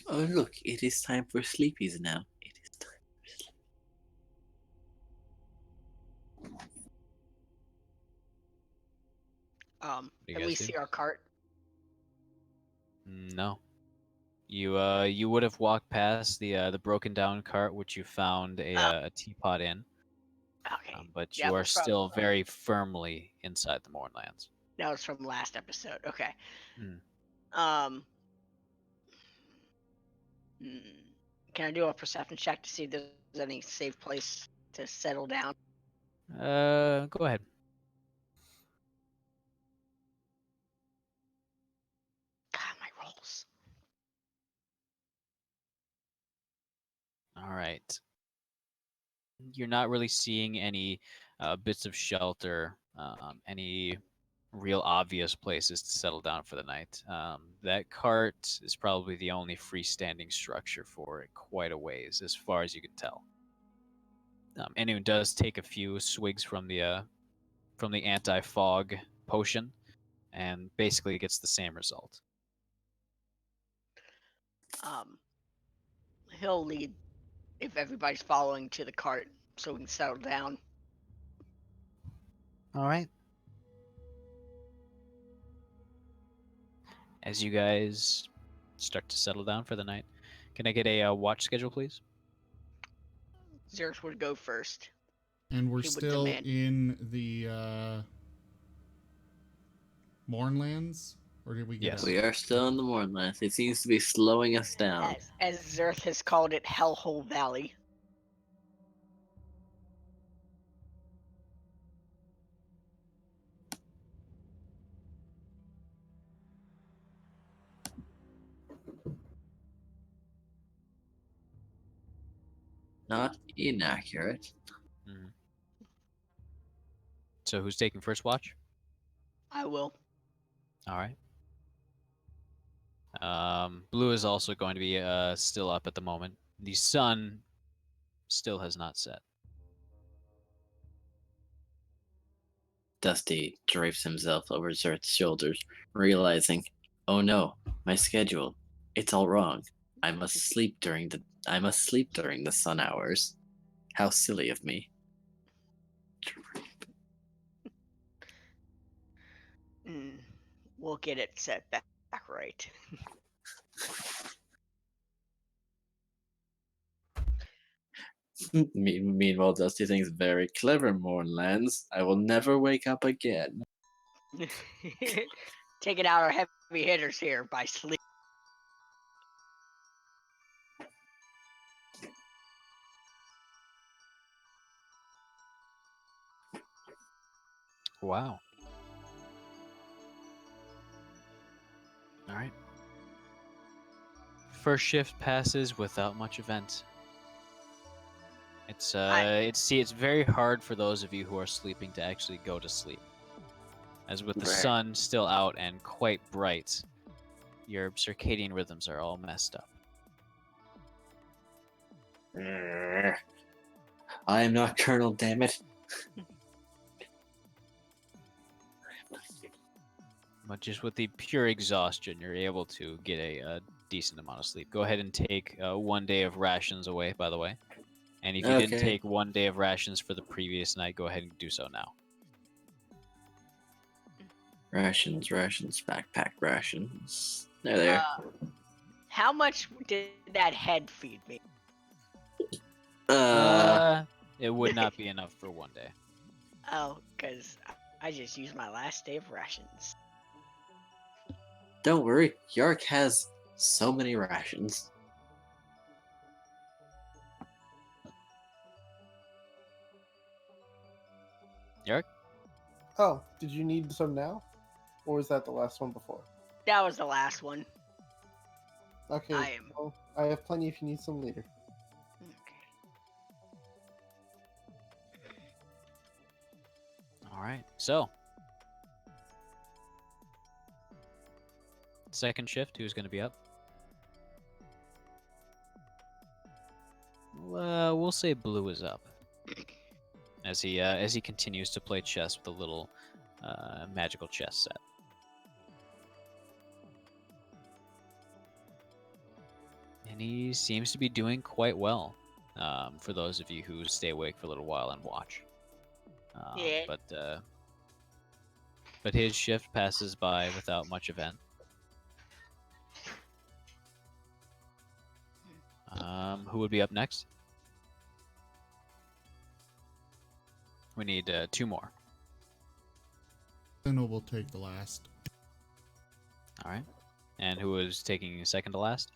Oh, look, it is time for sleepies now. It is time for sleep. What do you And guys we do? see our cart. No. You would have walked past the broken down cart, which you found a teapot in, Okay. but you That are was from still very firmly inside the Mournlands. that was from last episode. Okay. Mm. Hmm. Can I do a perception check to see if there's any safe place to settle down? Go ahead. God, my rolls. All right. You're not really seeing any bits of shelter, any real obvious places to settle down for the night. That cart is probably the only freestanding structure for it, quite a ways, as far as you can tell. Anyone does take a few swigs from the anti-fog potion, and basically gets the same result. He'll lead if everybody's following to the cart so we can settle down. All right. As you guys start to settle down for the night, can I get a watch schedule, please? Xerx would go first. And we're He would still demand. in the Mournlands? Or did we get Yes. out? We are still in the Mournlands. It seems to be slowing us down. As Xerx has called it, Hellhole Valley. Not inaccurate. Mm-hmm. So who's taking first watch? I will. All right. Blue is also going to be still up at the moment. The sun still has not set. Dusty drapes himself over Zerth's shoulders, realizing, oh no, my schedule. It's all wrong. I must sleep during the sun hours. How silly of me. We'll get it set back right. Meanwhile, Dusty thinks, very clever, Mournlands. I will never wake up again. Taking out our heavy hitters here by sleep. Wow. All right. First shift passes without much event. It's very hard for those of you who are sleeping to actually go to sleep. As with the Right. sun still out and quite bright, your circadian rhythms are all messed up. I am not Colonel, damn it. But just with the pure exhaustion, you're able to get a decent amount of sleep. Go ahead and take 1 day of rations away, by the way. And if you didn't Okay. take 1 day of rations for the previous night, go ahead and do so now. Rations, backpack rations. There they are. How much did that head feed me? It would not be enough for 1 day. Oh, because I just used my last day of rations. Don't worry, Yark has so many rations. Yark? Oh, did you need some now? Or was that the last one before? That was the last one. Okay, I am. well, I have plenty if you need some later. Okay. All right. So, second shift, who's going to be up? We'll say Blue is up. As he continues to play chess with a little magical chess set. And he seems to be doing quite well, for those of you who stay awake for a little while and watch. Yeah. But his shift passes by without much event. Who would be up next? We need 2 more. Sinnoh will take the last. All right. And who is taking second to last?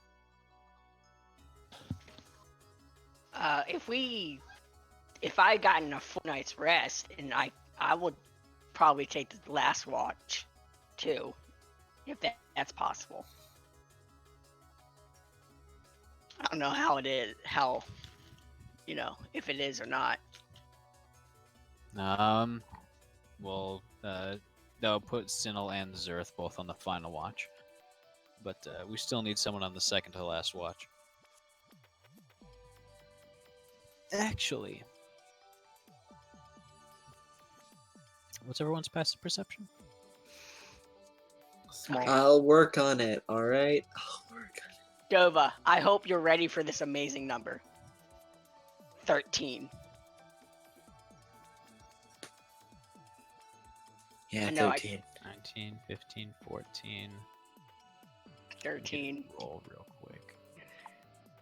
If I gotten a full night's rest, and I would probably take the last watch, too, if that's possible. I don't know how it is, if it is or not. Well, that'll put Sinnoh and Zerth both on the final watch. But we still need someone on the second to last watch. Actually, what's everyone's passive perception? Small. I'll work on it, alright? I'll work on it. Dova, I hope you're ready for this amazing number. 13. Yeah, I know, 13. 19, 15, 14. 13. Roll real quick.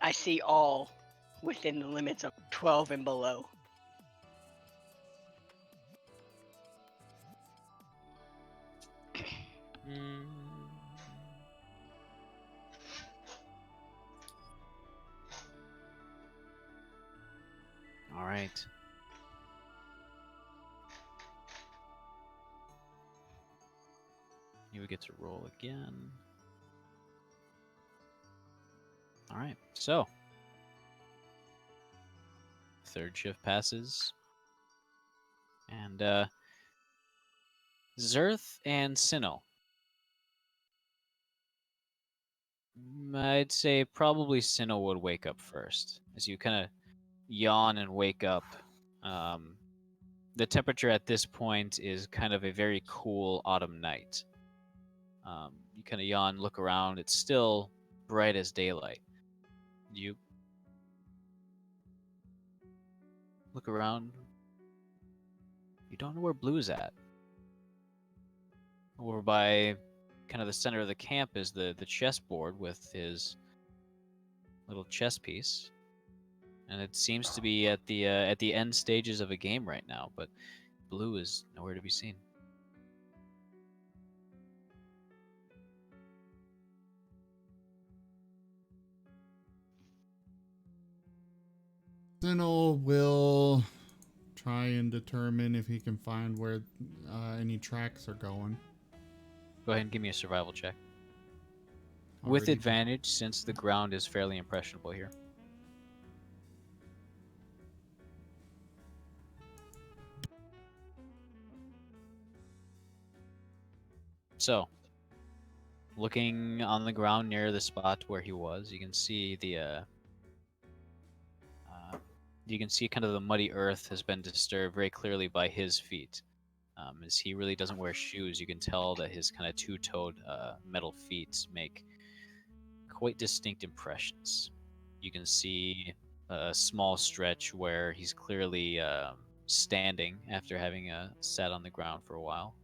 I see all within the limits of 12 and below. All right. You would get to roll again. All right. So, third shift passes. And Zerth and Sinnoh. I'd say probably Sinnoh would wake up first. As you kind of yawn and wake up, the temperature at this point is kind of a very cool autumn night. You kind of yawn, look around. It's still bright as daylight. You look around. You don't know where Blue's at. Over by kind of the center of the camp is the chessboard with his little chess piece. And it seems to be at the end stages of a game right now, but Blue is nowhere to be seen. Sinnoh will try and determine if he can find where any tracks are going. Go ahead and give me a survival check. With Already- advantage, since the ground is fairly impressionable here. So, looking on the ground near the spot where he was, you can see You can see kind of the muddy earth has been disturbed very clearly by his feet. As he really doesn't wear shoes, you can tell that his kind of two-toed metal feet make quite distinct impressions. You can see a small stretch where he's clearly standing after having sat on the ground for a while.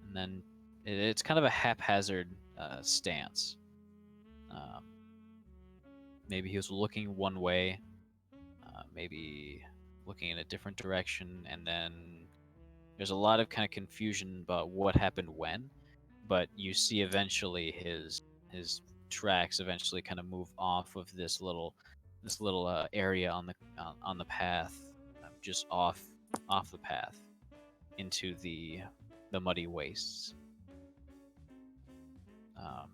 And then it's kind of a haphazard stance. Um, maybe he was looking one way, maybe looking in a different direction, and then there's a lot of kind of confusion about what happened when. But you see eventually his tracks eventually kind of move off of this little area on the path, just off the path into the muddy wastes. Um,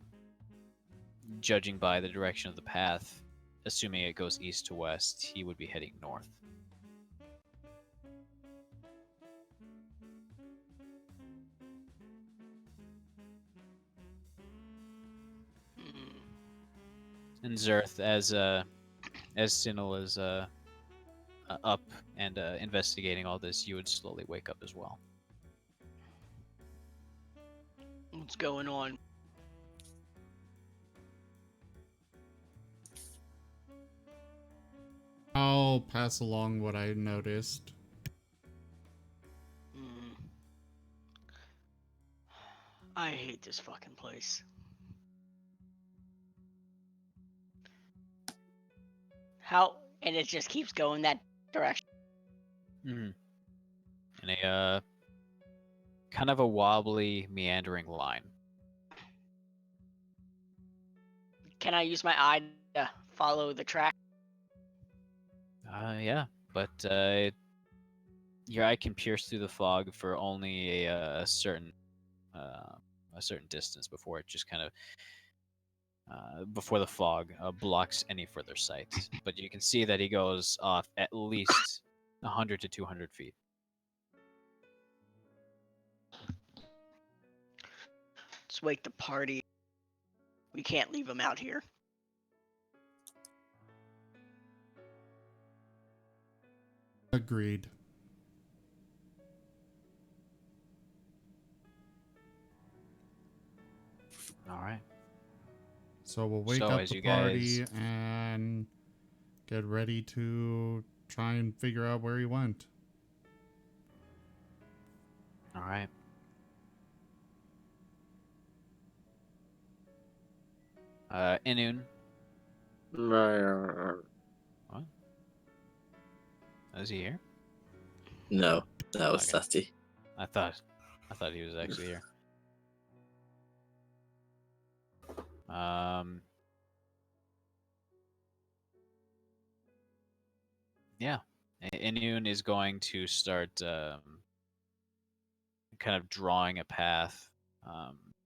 Judging by the direction of the path, assuming it goes east to west, he would be heading north. Hmm. And Zerth, as Sinel is up and investigating all this, you would slowly wake up as well. What's going on? I'll pass along what I noticed. Hmm. I hate this fucking place. How? And it just keeps going that direction. Mm-hmm. In a kind of a wobbly, meandering line. Can I use my eye to follow the track? Yeah, but your eye can pierce through the fog for only a certain distance before it just kind of before the fog blocks any further sight. But you can see that he goes off at least 100 to 200 feet. Let's wake the party. We can't leave him out here. Agreed. All right. So we'll wake So up as the you party guys- and get ready to try and figure out where he went. All right. Inun. What? Is he here? No, that was Okay. Dusty. I thought he was actually here. Yeah. Inun is going to start kind of drawing a path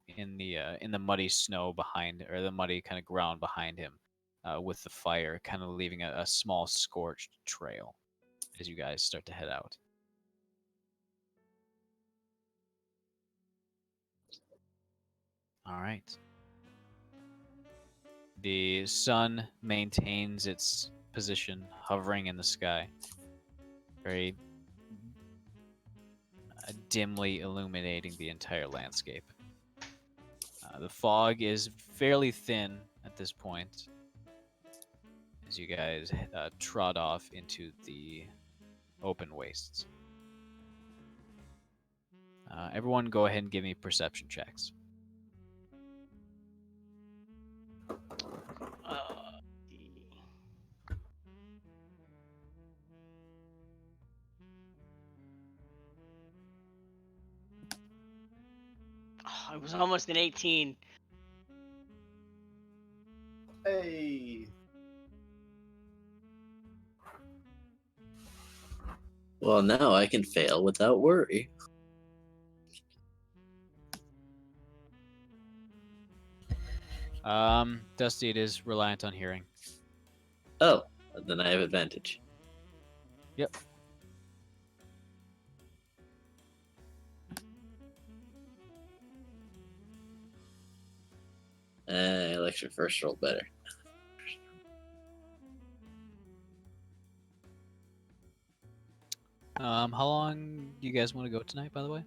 in the muddy snow behind, or the muddy kind of ground behind him, with the fire, kind of leaving a small scorched trail as you guys start to head out. All right. The sun maintains its position, hovering in the sky, very dimly illuminating the entire landscape. The fog is fairly thin at this point as you guys trot off into the open wastes. Everyone go ahead and give me perception checks. Oh, it was almost an 18. Hey. Well, now I can fail without worry. Dusty, it is reliant on hearing. Oh, then I have advantage. Yep. I like your first roll better. How long do you guys want to go tonight, by the way?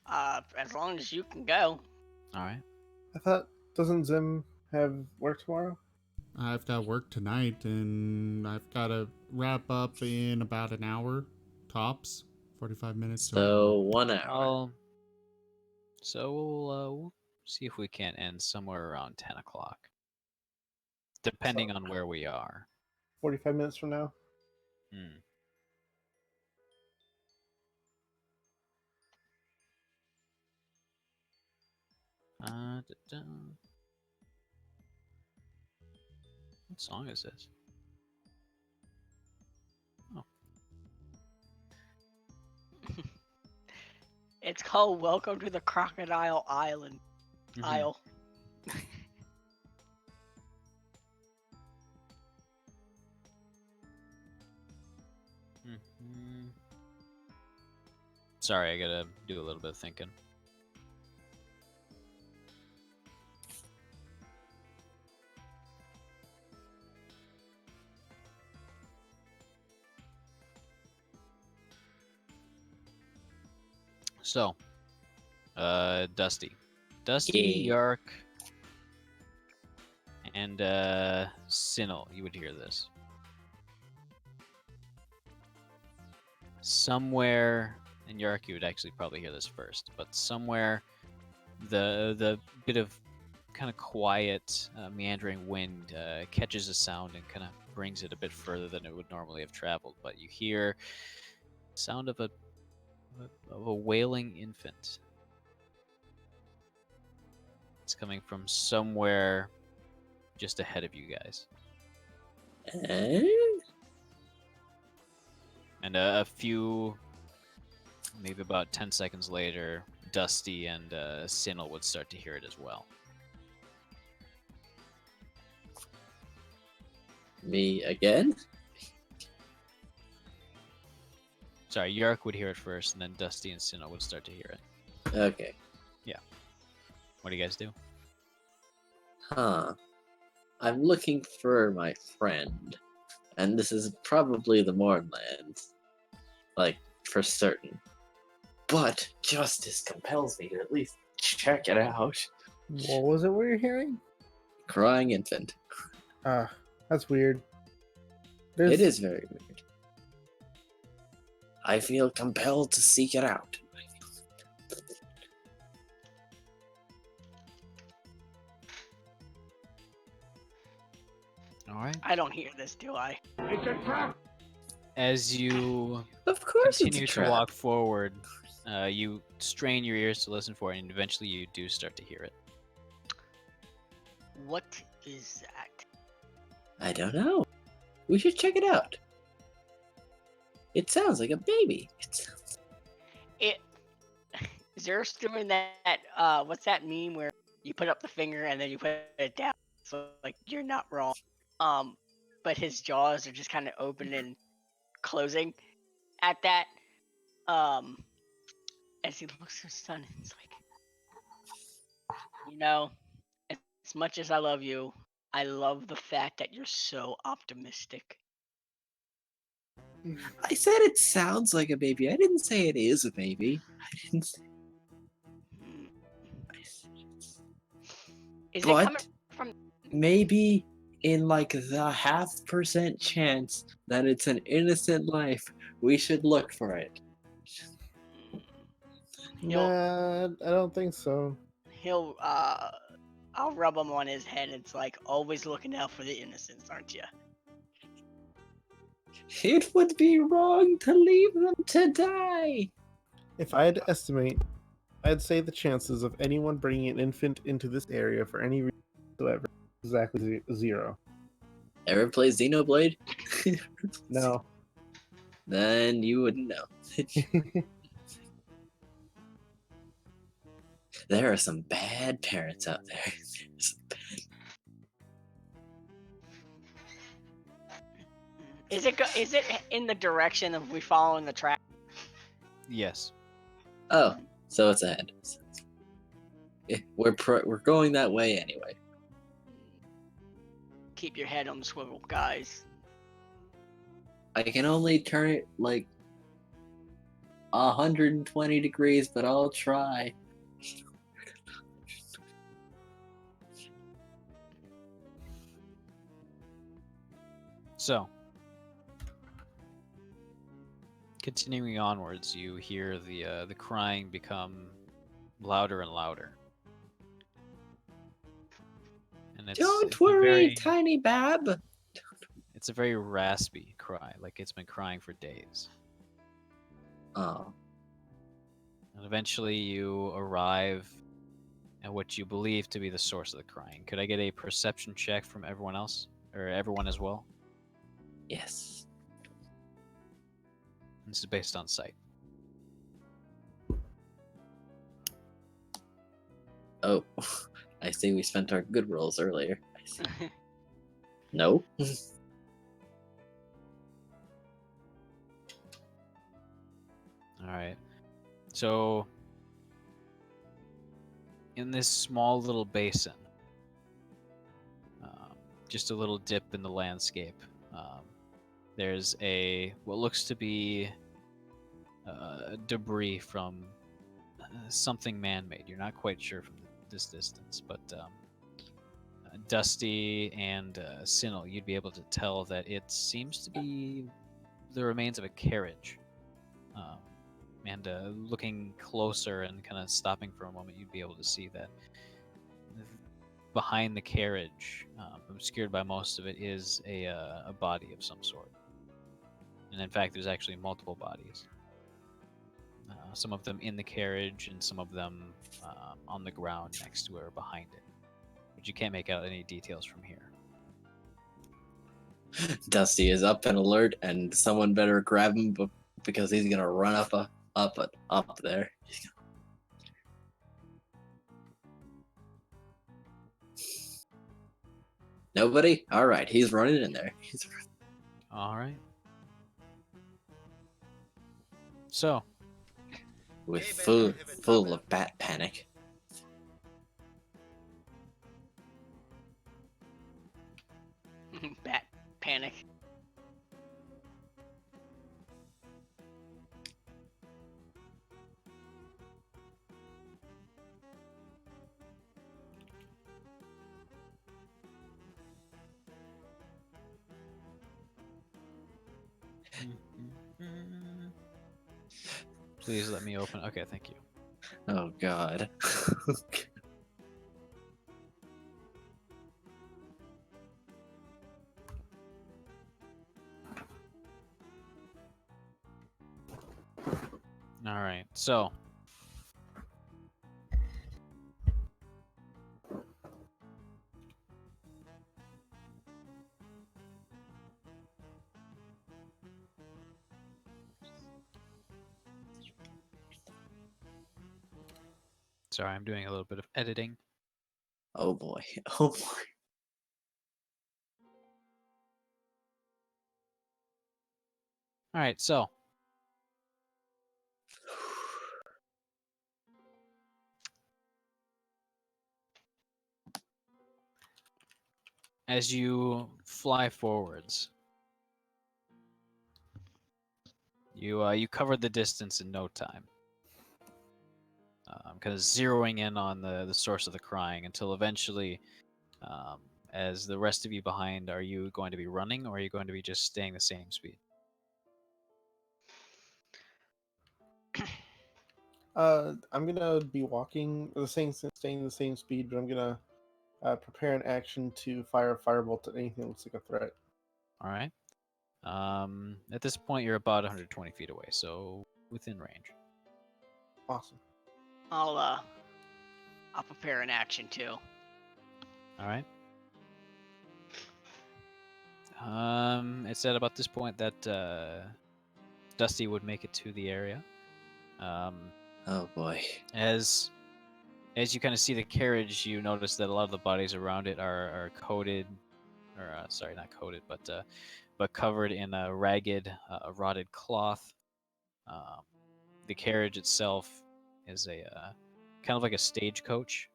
As long as you can go. All right. I thought, doesn't Zim have work tomorrow? I've got work tonight, and I've got to wrap up in about an hour, tops, 45 minutes. to an hour. So 1 hour. So we'll see if we can't end somewhere around 10 o'clock, depending on where we are. 45 minutes from now? Hmm. Da-da. What song is this? Oh. It's called Welcome to the Crocodile Island. Mhm. Isle. Mhm. Sorry, I gotta do a little bit of thinking. So, Dusty, Yeah. Yark, and Sinnel, you would hear this. Somewhere, and Yark, you would actually probably hear this first, but somewhere, the bit of kind of quiet, meandering wind catches a sound and kind of brings it a bit further than it would normally have traveled. But you hear the sound of a wailing infant. It's coming from somewhere just ahead of you guys. Eh? And a few, maybe about 10 seconds later, Dusty and Sinnel would start to hear it as well. Me again? Sorry, Yark would hear it first, and then Dusty and Sinnel would start to hear it. Okay. What do you guys do? Huh. I'm looking for my friend. And this is probably the Mornlands. Like, for certain. But justice compels me to at least check it out. What was it we were hearing? Crying infant. That's weird. It is very weird. I feel compelled to seek it out. All right. I don't hear this, do I? As you Of course continue it's a to trap. walk forward, you strain your ears to listen for it, and eventually you do start to hear it. What is that? I don't know. We should check it out. It sounds like a baby. It. Zer's doing that. What's that meme where you put up the finger and then you put it down? So like you're not wrong. But his jaws are just kind of open and closing at that. As he looks at his son, he's like, you know, as much as I love you, I love the fact that you're so optimistic. I said it sounds like a baby. I didn't say it is a baby. I didn't say. Hmm. Is it But coming from? maybe in like the 0.5% chance that it's an innocent life, we should look for it. Nah, I don't think so. He'll I'll rub him on his head. It's like always looking out for the innocents, aren't you? It would be wrong to leave them to die. If I had to estimate, I'd say the chances of anyone bringing an infant into this area for any reason whatsoever is exactly 0. Ever play Xenoblade? No. Then you wouldn't know. There are some bad parents out there. Is it in the direction of we following the track? Yes. Oh, so it's ahead. We're going that way anyway. Keep your head on the swivel, guys. I can only turn it like 120 degrees, but I'll try. So, continuing onwards, you hear the crying become louder and louder, and Don't it's a worry, very tiny Bab. it's a very raspy cry, like it's been crying for days. Oh, And eventually, you arrive at what you believe to be the source of the crying. Could I get a perception check from everyone else, or everyone as well? yes. This is based on sight. Oh, I see we spent our good rolls earlier. I see. No? All right. So, in this small little basin, just a little dip in the landscape, there's what looks to be debris from something man-made. You're not quite sure from this distance, but Dusty and Sinnel, you'd be able to tell that it seems to be the remains of a carriage. And looking closer and kind of stopping for a moment, you'd be able to see that behind the carriage, obscured by most of it, is a body of some sort. And in fact, there's actually multiple bodies. Some of them in the carriage, and some of them on the ground next to it or behind it. But you can't make out any details from here. Dusty is up and alert, and someone better grab him because he's gonna run up there. Nobody? All right, he's running in there. All right. So, With full of bat panic. Bat panic. please let me open. Okay, thank you. Oh God. All right. So, sorry, I'm doing a little bit of editing. Oh boy. Oh boy. All right. So, as you fly forwards, you covered the distance in no time. Kind of zeroing in on the source of the crying until eventually, as the rest of you behind, are you going to be running or are you going to be just staying the same speed? I'm gonna be walking staying the same speed, but I'm gonna prepare an action to fire a firebolt at anything that looks like a threat. All right. At this point, you're about 120 feet away, so within range. Awesome. I'll prepare an action too. All right. It's at about this point that Dusty would make it to the area. Oh boy. As you kind of see the carriage, you notice that a lot of the bodies around it are coated, or sorry, not coated, but covered in a ragged, rotted cloth. The carriage itself is a kind of like a stagecoach,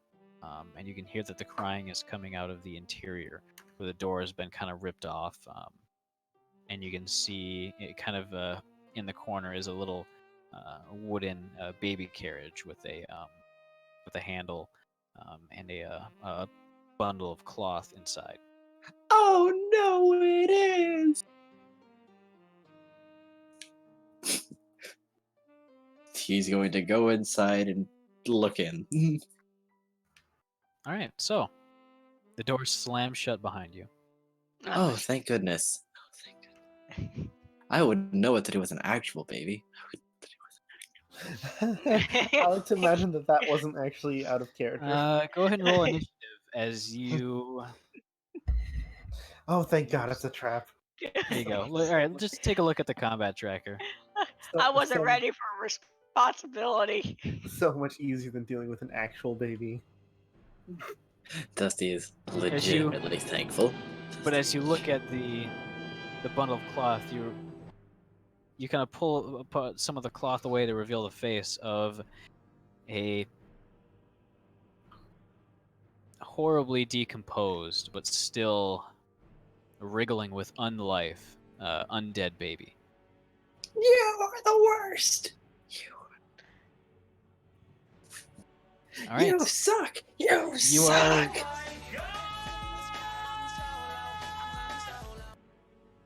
and you can hear that the crying is coming out of the interior, where the door has been kind of ripped off. and you can see it kind of in the corner is a little wooden baby carriage with a handle and a bundle of cloth inside. Oh no, it is! He's going to go inside and look in. All right, so the door slams shut behind you. Oh, thank goodness. I wouldn't know it that it was an actual baby. I like to imagine that wasn't actually out of character. Go ahead and roll initiative as you. Oh, thank God, it's a trap. There you go. All right, just take a look at the combat tracker. I wasn't ready for responsibility. So much easier than dealing with an actual baby. Dusty is legitimately thankful. But as you look at the bundle of cloth, you kind of pull some of the cloth away to reveal the face of a horribly decomposed but still wriggling with unlife undead baby. You are the worst! All right. You suck! You suck!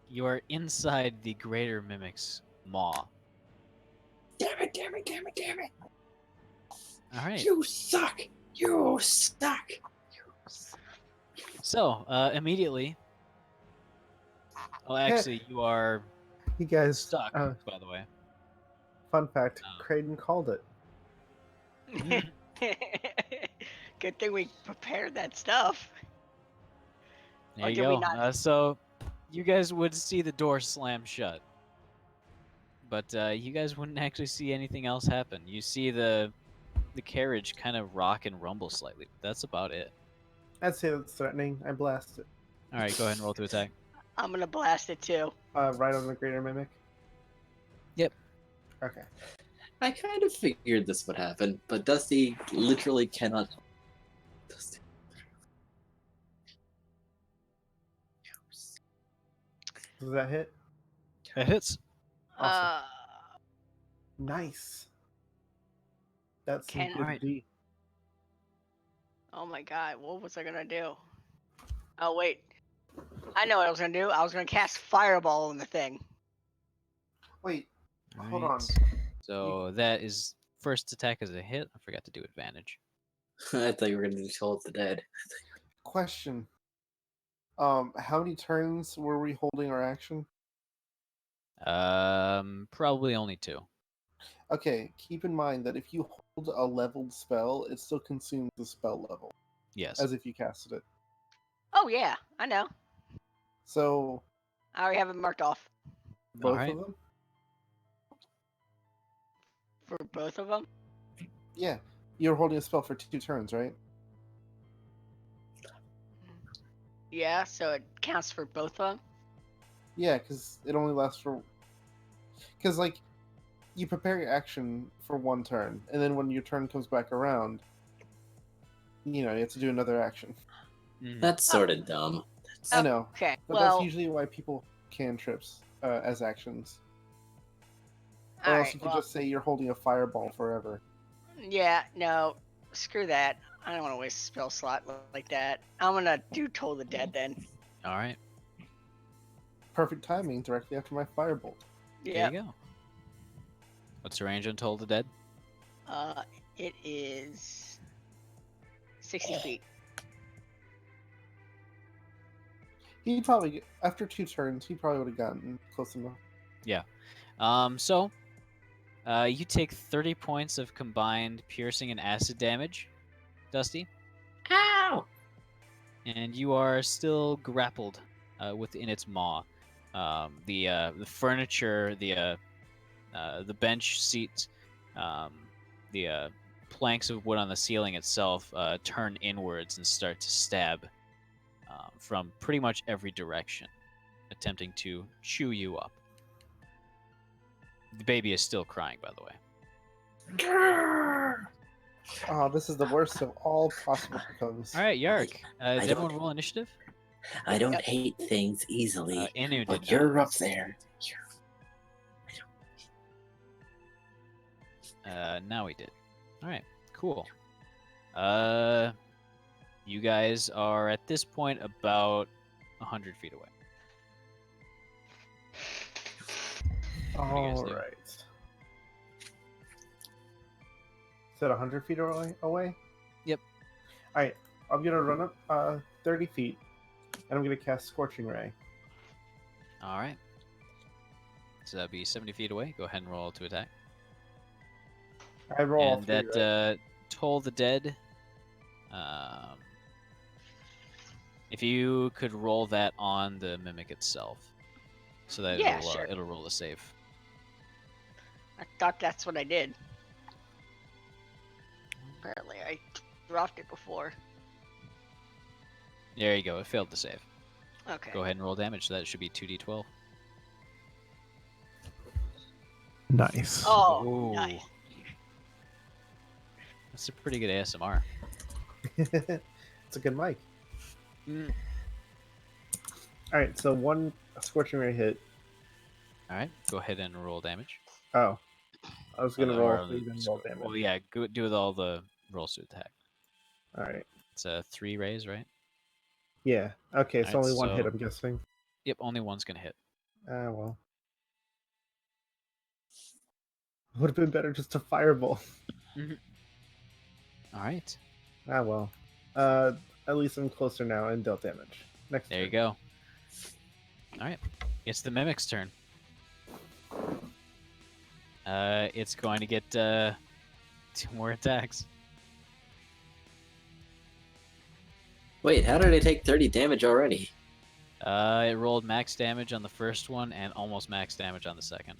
You are inside the greater mimic's maw. Damn it, damn it, damn it, damn it! All right. You suck! You suck! So, immediately. Oh, actually, you are You guys, stuck, by the way. fun fact, Oh. Creighton called it. Good thing we prepared that stuff. There Or you did we go. not? So, you guys would see the door slam shut. But you guys wouldn't actually see anything else happen. You see the carriage kind of rock and rumble slightly. That's about it. I'd say that's threatening. I blast it. All right, go ahead and roll to attack. I'm gonna blast it too. Right on the greater mimic? Yep. Okay. I kind of figured this would happen, but Dusty literally cannot. Dusty. Does that hit? That hits. Awesome. Nice. That's some Can- good Alright. D. Oh my god, what was I gonna do? Oh wait, I know what I was gonna do. I was gonna cast Fireball on the thing. Wait, hold Alright. on. So that is first attack as a hit. I forgot to do advantage. I thought you were going to do Toll of the Dead. Question. How many turns were we holding our action? Probably only 2. Okay, keep in mind that if you hold a leveled spell, it still consumes the spell level, Yes. as if you casted it. Oh yeah, I know. So, I already have it marked off both Alright. of them? for both of them. Yeah, you're holding a spell for 2 turns, right? Yeah, so it counts for both of them. Yeah, because it only lasts for... Because, like, you prepare your action for 1 turn, and then when your turn comes back around, you know, you have to do another action. Mhm. That's sort of dumb. I know, Okay, but well, that's usually why people cantrips as actions. Or all else right, you could well, just say you're holding a fireball forever. yeah, no, screw that. I don't want to waste a spell slot like that. I'm gonna do Toll the Dead then. All right. Perfect timing directly after my firebolt. Yeah. There you go. What's the range on Toll the Dead? It is 60 feet. He probably, after 2 turns, he probably would have gotten close enough. So, you take 30 points of combined piercing and acid damage, Dusty, Ow! and you are still grappled within its maw. The furniture, the bench seats, the planks of wood on the ceiling itself turn inwards and start to stab from pretty much every direction, attempting to chew you up. The baby is still crying, by the way. Oh, this is the worst of all possible outcomes. All right, Yark. Does don't- everyone roll initiative? I don't Yep. hate things easily, Inu but did you're not. up there. Now we did. All right, cool. You guys are at this point about 100 feet away. What do you guys All do? right. Is that 100 feet away? Yep. All right. I'm gonna run up 30 feet, and I'm gonna cast Scorching Ray. All right. So that'd be 70 feet away. Go ahead and roll to attack. I roll all And three, that right? Toll the Dead. If you could roll that on the mimic itself, so that Yeah, sure. it'll roll a save. I thought that's what I did. Apparently, I dropped it before. There you go. It failed to save. Okay. Go ahead and roll damage. So that should be 2d12. Nice. Oh, Ooh. nice. That's a pretty good ASMR. It's a good mic. Mm. All right. So one Scorching Ray hit. All right. Go ahead and roll damage. Oh, I was gonna Or roll the 3 then roll damage. Well, yeah. Go do with all the rolls to attack. All right. It's 3 rays, right? Yeah. Okay. So Alright, only one hit. so- I'm guessing. Yep. Only one's gonna hit. Ah, well. Would have been better just to fireball. All right. Ah, well. At least I'm closer now and dealt damage. Next. There you turn. go. All right. It's the mimic's turn. It's going to get 2 more attacks. Wait, how did I take 30 damage already? It rolled max damage on the first one and almost max damage on the second.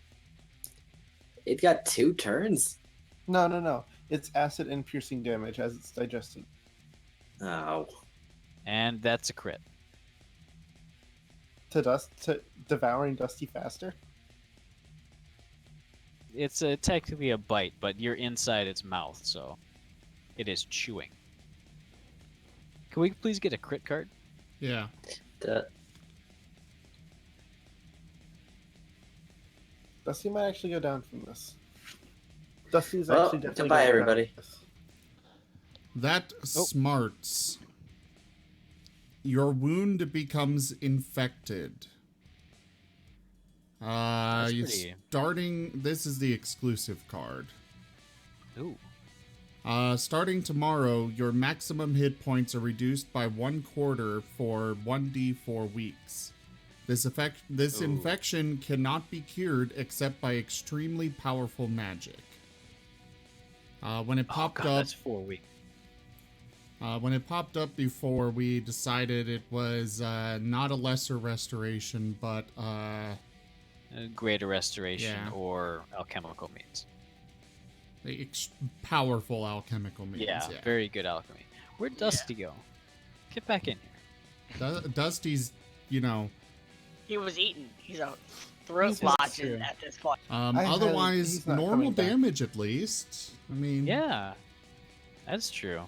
It got 2 turns? No. It's acid and piercing damage as it's digested. Oh. And that's a crit. To devouring Dusty faster. It's technically a bite, but you're inside its mouth, so it is chewing. Can we please get a crit card? Yeah. Dusty might actually go down from this. Dusty's Well, actually definitely goodbye, going down everybody. from this. That Oh. smarts. Your wound becomes infected. That's You pretty- starting. This is the exclusive card. Ooh. Starting tomorrow, your maximum hit points are reduced by 1/4 for 1d4 weeks. This Ooh. infection cannot be cured except by extremely powerful magic. When it popped Oh, God, up, that's 4 weeks. when it popped up before, we decided it was not a lesser restoration, but Greater restoration Yeah. or alchemical means. the powerful alchemical means. Yeah, very good alchemy. Where'd Dusty go? Get back in here. Dusty's, you know. He was eaten. He's a throat He's lodging true. at this point. Otherwise, he's not normal coming back. damage at least. I mean, Yeah, that's true.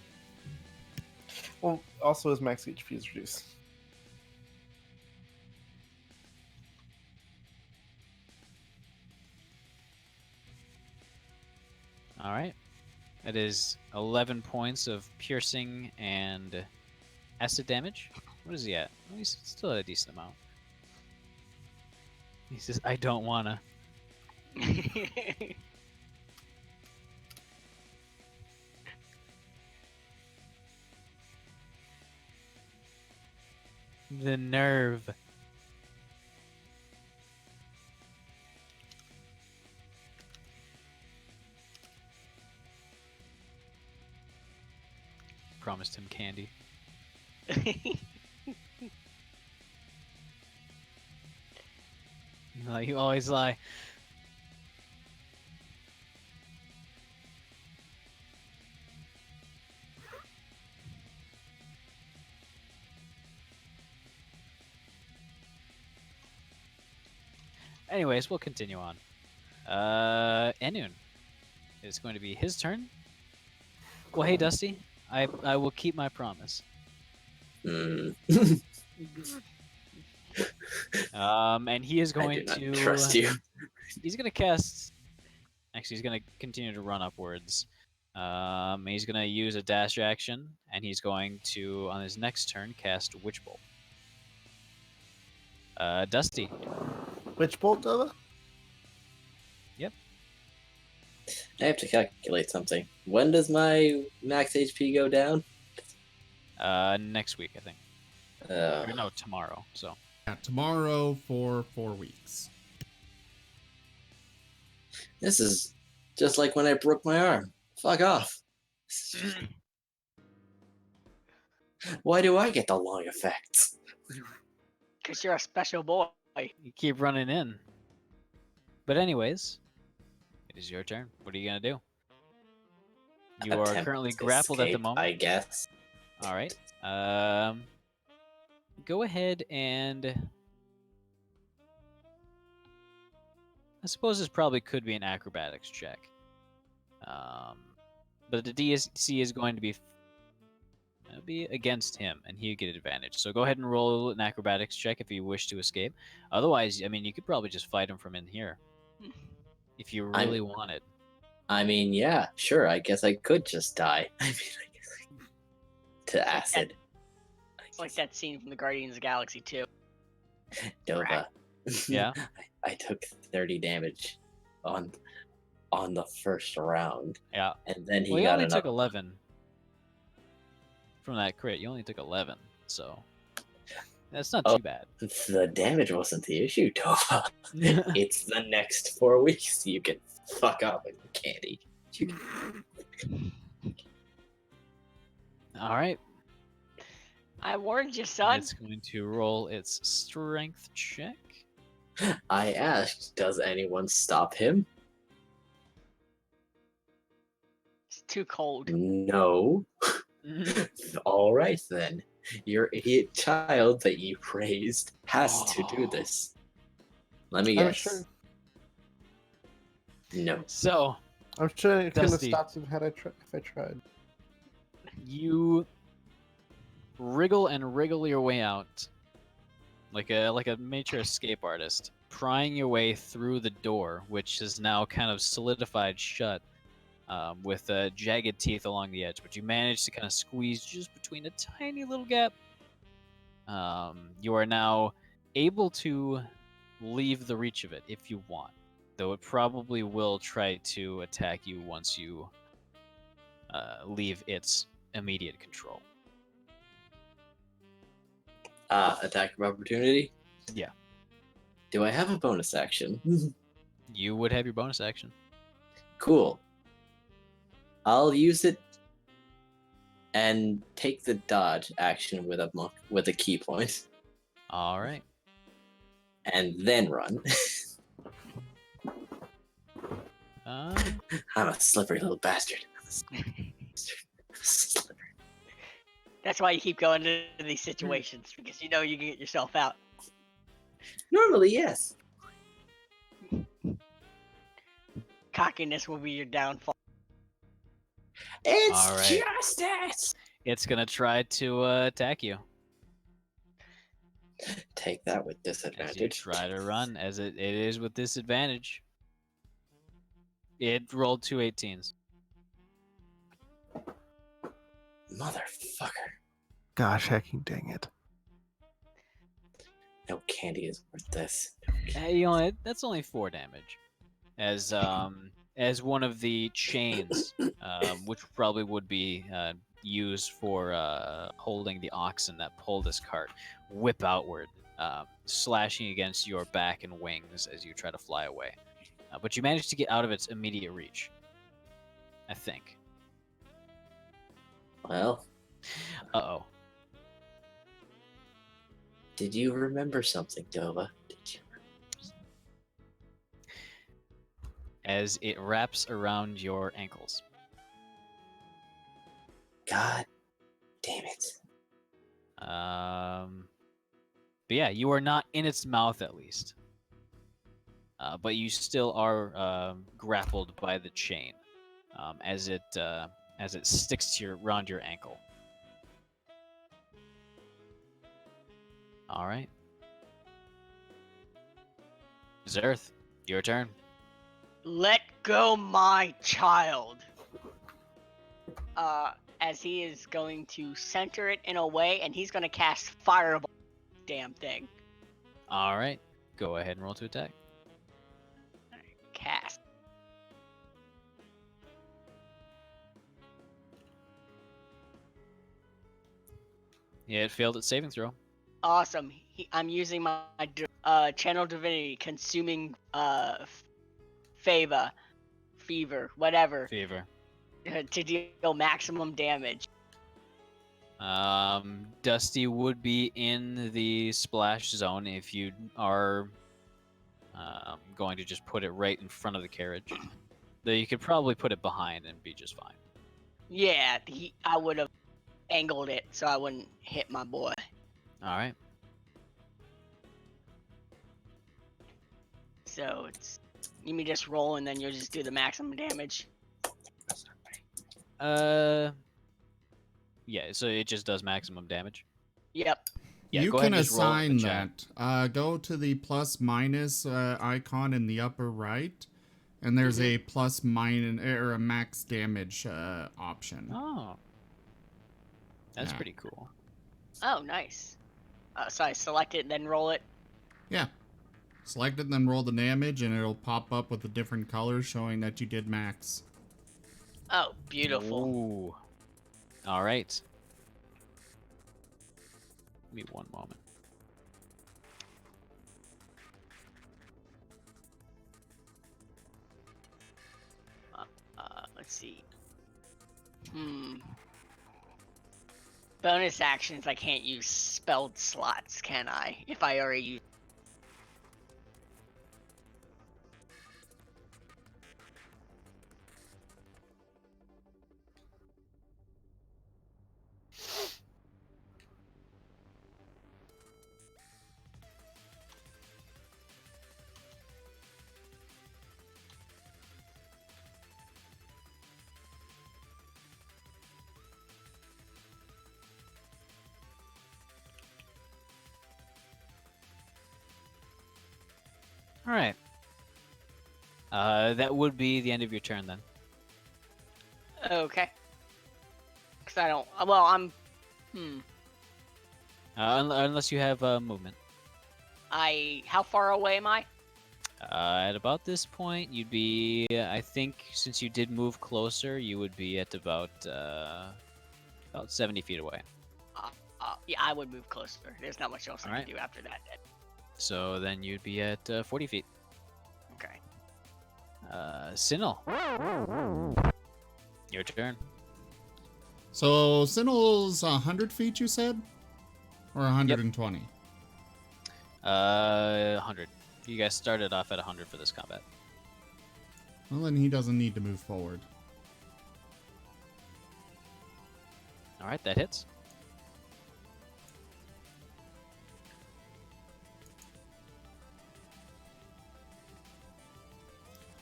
Well, also his max HP is reduced. All right. That is 11 points of piercing and acid damage. What is he at? Oh, he's still at a decent amount. He says, I don't wanna. The nerve. Promised him candy. No, you always lie. Anyways, we'll continue on. Enun. It's going to be his turn. Well, hey, Dusty. I will keep my promise. Hmm. And he is I going do not to trust you. he's gonna cast. Actually, he's gonna continue to run upwards. He's gonna use a dash action, and he's going to on his next turn cast Witch Bolt. Dusty. Which bolt, Dova? Yep. I have to calculate something. When does my max HP go down? Next week, I think. Uh, Or no, tomorrow. So. Yeah, tomorrow for 4 weeks. this is just like when I broke my arm. Fuck off. Why do I get the long effects? Because you're a special boy. You keep running in. But anyways, it is your turn. What are you gonna do? You are Attempt currently to grappled at the escape, moment. I guess. All right. Go ahead and I suppose this probably could be an acrobatics check. But the DC is going to be it'll be against him, and he'll get advantage. So go ahead and roll an acrobatics check if you wish to escape. Otherwise, I mean, you could probably just fight him from in here if you really wanted. I mean, yeah, sure. I guess I could just die. I mean, I guess to acid. It's like that scene from the Guardians of the Galaxy 2. Dova. Yeah. I took 30 damage on the first round, Yeah. and then he Well, you got only another took 11 from that crit. You only took 11, so that's not Oh. too bad. The damage wasn't the issue, Tova. It's the next 4 weeks. You can fuck off with candy. All right. I warned you, son. It's going to roll its strength check. I asked, does anyone stop him? It's too cold. No. All right then. Your idiot child that you raised has to do this. Let me I'm guess. sure. No. I'm So sure it couldn't have Dusty. stopped him had if I tried. you wriggle and wriggle your way out, like a miniature escape artist, prying your way through the door, which is now kind of solidified shut, with jagged teeth along the edge. But you manage to kind of squeeze just between a tiny little gap. You are now able to leave the reach of it if you want, though it probably will try to attack you once you leave its immediate control. Attack of opportunity? Yeah. Do I have a bonus action? You would have your bonus action. Cool. I'll use it and take the dodge action with a key point, All right. and then run. I'm a slippery little bastard. Slippery. That's why you keep going into these situations, because you know you can get yourself out. Normally, yes. Cockiness will be your downfall. It's All right. justice. It's gonna try to attack you Take that with as you disadvantage. try to run. As it is with disadvantage. It rolled 2 18s. Motherfucker. Gosh, hecking dang it. No candy is worth this. That's only 4 damage. As one of the chains, which probably would be used for holding the oxen that pull this cart, whip outward, slashing against your back and wings as you try to fly away. But you manage to get out of its immediate reach, I think. Well, Uh-oh. did you remember something, Dova? Did you? As it wraps around your ankles. God damn it. But yeah, you are not in its mouth at least. But you still are grappled by the chain as it sticks to around your ankle. All right. Zerth, your turn. Let go my child. As he is going to center it in a way, and he's going to cast Fireball. Damn thing. All right. Go ahead and roll to attack. Cast. Yeah, it failed its saving throw. Awesome. I'm using my channel divinity, consuming fever, whatever, Fever. to deal maximum damage. Dusty would be in the splash zone if you are going to just put it right in front of the carriage. Though you could probably put it behind and be just fine. Yeah, I would have angled it so I wouldn't hit my boy. All right. So it's you may just roll and then you'll just do the maximum damage. Yeah, so it just does maximum damage. Yep. Yeah, you go can ahead and just roll it in assign the chat. that. Go to the plus minus icon in the upper right, and there's a plus minus or a max damage option. Oh. That's Yeah. pretty cool. Oh, nice. So I select it and then roll it. Yeah. Select it, then roll the damage, and it'll pop up with a different color showing that you did max. Oh, beautiful. Ooh. All right. Give me one moment. Let's see. Bonus actions, I can't use spelled slots, can I? If I already use. All right. That would be the end of your turn then. Okay. Because I don't. Well, I'm. Unless you have movement. How far away am I? At about this point, you'd be. I think since you did move closer, you would be at about 70 feet away. Yeah, I would move closer. There's not much else I Alright. can do after that. So then you'd be at 40 feet. Okay. Sinel. Your turn. So Sinel's 100 feet, you said? Or 120? 100. You guys started off at 100 for this combat. Well, then he doesn't need to move forward. All right, that hits.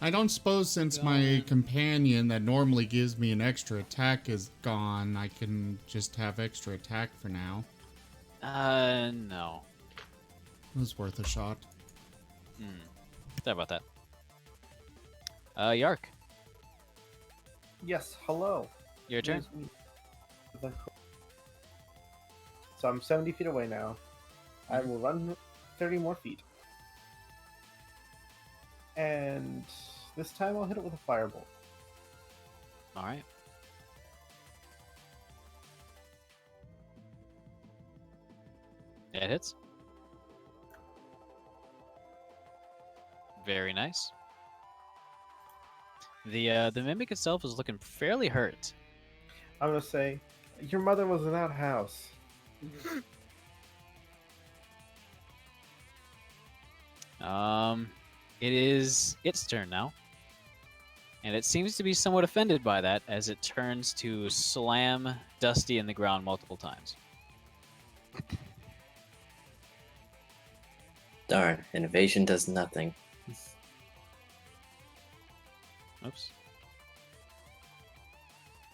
I don't suppose since my companion that normally gives me an extra attack is gone, I can just have extra attack for now. No. It was worth a shot. Sorry about that. Yark, Yes, hello. your turn. Here's me. So I'm 70 feet away now. I will run 30 more feet. And this time I'll hit it with a firebolt. All right. That hits. Very nice. The mimic itself is looking fairly hurt. I'm gonna say, your mother was in that house. It is its turn now. And it seems to be somewhat offended by that as it turns to slam Dusty in the ground multiple times. Darn, innovation does nothing. Oops.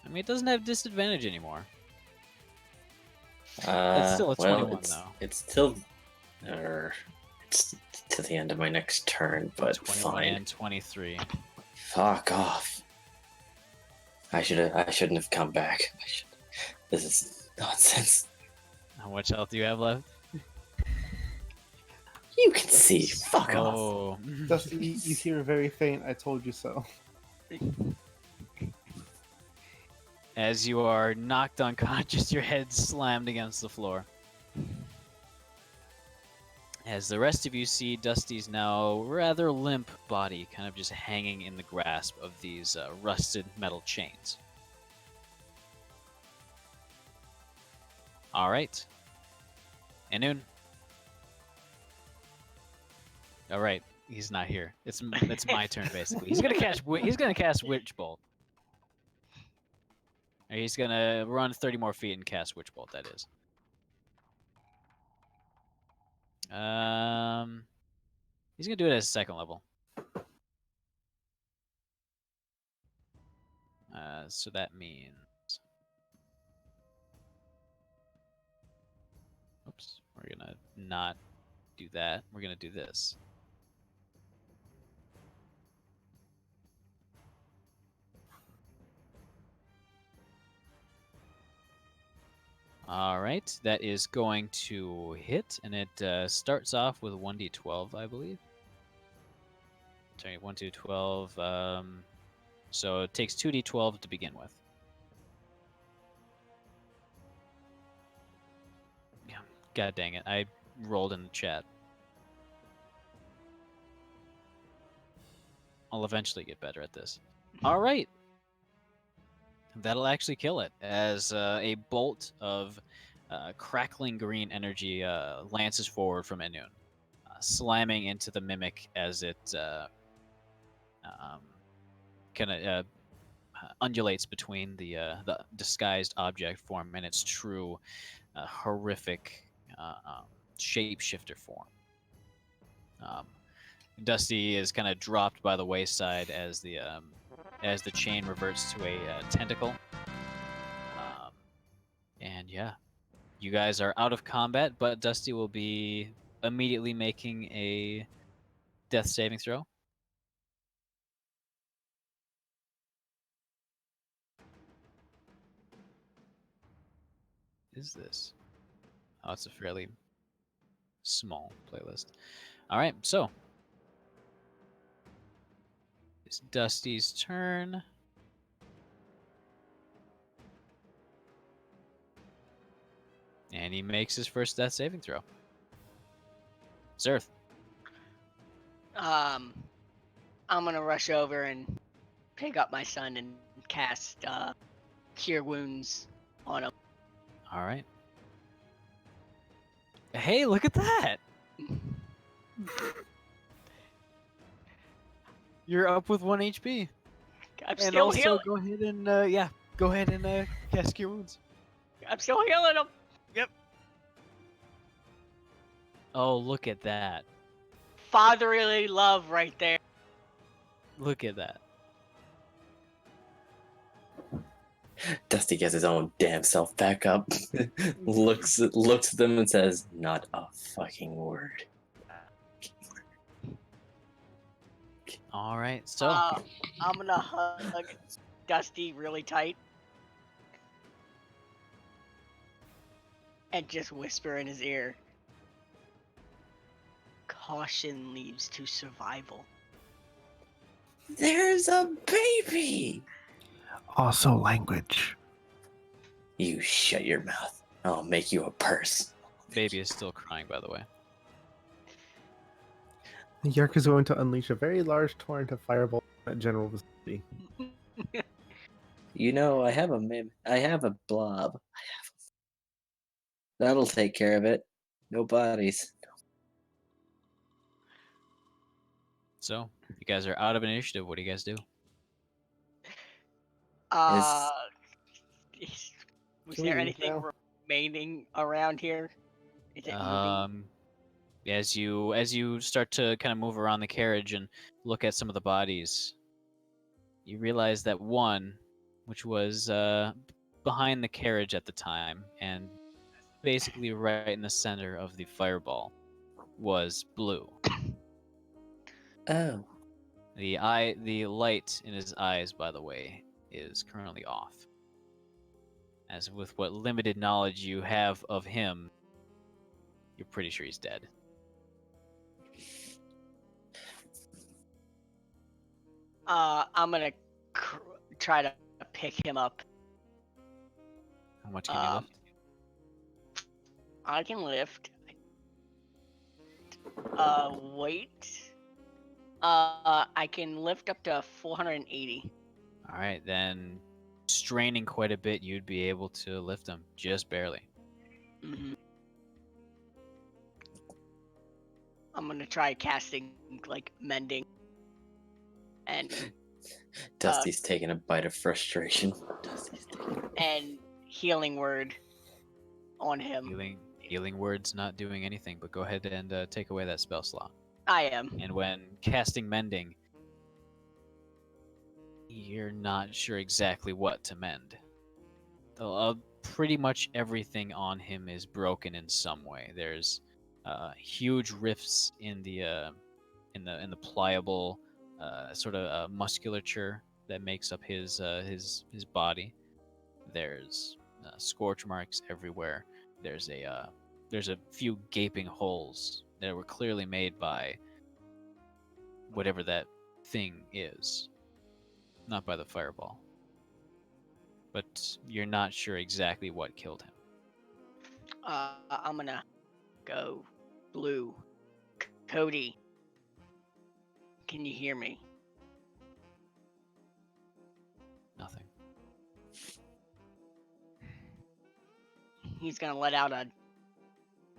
I mean, it doesn't have disadvantage anymore. It's still a 21 though. It's still It's to the end of my next turn, but 21 fine. and 23. Fuck off. I shouldn't have come back. This is nonsense. How much health do you have left? You can see. Fuck off. Oh. Dusty, you hear very faint. I told you so. As you are knocked unconscious, your head slammed against the floor. As the rest of you see Dusty's now rather limp body kind of just hanging in the grasp of these rusted metal chains. All right. Inun. All right, he's not here. It's my turn basically. He's gonna cast Witch Bolt. Or he's gonna run 30 more feet and cast Witch Bolt. That is. He's gonna do it as second level. So that means. Oops, we're gonna not do that. We're gonna do this. All right, that is going to hit, and it starts off with 1d12, I believe. Sorry, 1, 2, 12. So it takes 2d12 to begin with. Yeah, God dang it, I rolled in the chat. I'll eventually get better at this. All right. That'll actually kill it as a bolt of crackling green energy lances forward from Inun, slamming into the mimic as it kind of undulates between the disguised object form and its true horrific shapeshifter form. Dusty is kind of dropped by the wayside as the chain reverts to a tentacle. And yeah, you guys are out of combat, but Dusty will be immediately making a death saving throw. Is this? Oh, it's a fairly small playlist. All right, so it's Dusty's turn. And he makes his first death saving throw. Zerth. I'm gonna rush over and pick up my son and cast Cure Wounds on him. All right. Hey, look at that! You're up with 1 HP. I'm And still also healing. go ahead and go ahead and cast Cure Wounds. I'm still healing him. Yep. Oh, look at that! Fatherly love right there. Look at that! Dusty gets his own damn self back up, looks at them and says, "Not a fucking word." All right, so I'm gonna hug Dusty really tight and just whisper in his ear, "Caution leads to survival." There's a baby. Also language. You shut your mouth. I'll make you a purse. baby is still crying, by the way. Yerk is going to unleash a very large torrent of fireball at General Vicinity. You know, I have a blob. That'll take care of it. No bodies. So you guys are out of initiative. What do you guys do? Was Can we there leave anything now? remaining around here? Is it moving? As you start to kind of move around the carriage and look at some of the bodies, you realize that one, which was behind the carriage at the time and basically right in the center of the fireball, was blue. Oh. The light in his eyes, by the way, is currently off. As with what limited knowledge you have of him, you're pretty sure he's dead. I'm gonna try to pick him up. How much can you lift? I can lift. Wait. I can lift up to 480. All right, then, straining quite a bit, you'd be able to lift him just barely. Mm-hmm. I'm gonna try casting like mending. And Dusty's taking a bite of frustration. and healing word on him. Healing word's not doing anything, but go ahead and take away that spell slot. I am. And when casting mending, you're not sure exactly what to mend. Pretty much everything on him is broken in some way. There's huge rifts in the pliable sort of musculature that makes up his body. There's scorch marks everywhere. There's a few gaping holes that were clearly made by whatever that thing is, not by the fireball. But you're not sure exactly what killed him. I'm gonna go blue. Cody, can you hear me? Nothing. He's gonna let out a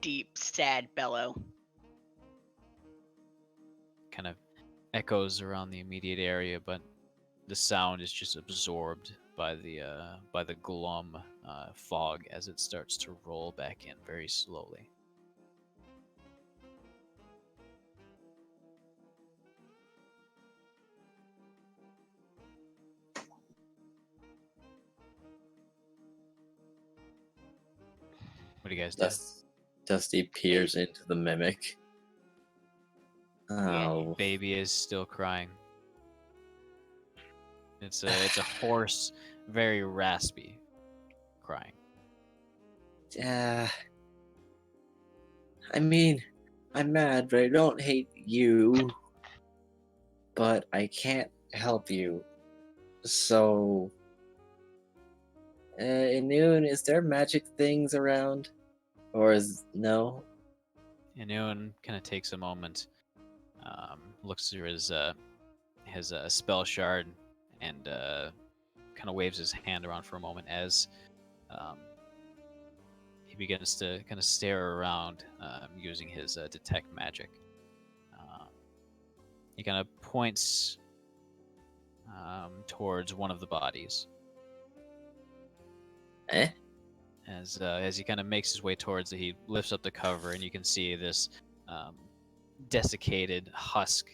deep, sad bellow. Kind of echoes around the immediate area, but the sound is just absorbed by the glum fog as it starts to roll back in very slowly. What do you guys do? Dusty peers into the mimic. Oh. Baby is still crying. It's a hoarse, very raspy crying. I mean, I'm mad, but I don't hate you. But I can't help you. So, Noon, is there magic things around? Or is no? Inun kind of takes a moment, looks through his spell shard, and kind of waves his hand around for a moment as he begins to kind of stare around using his detect magic. He kind of points towards one of the bodies. As he kind of makes his way towards it, he lifts up the cover, and you can see this desiccated husk,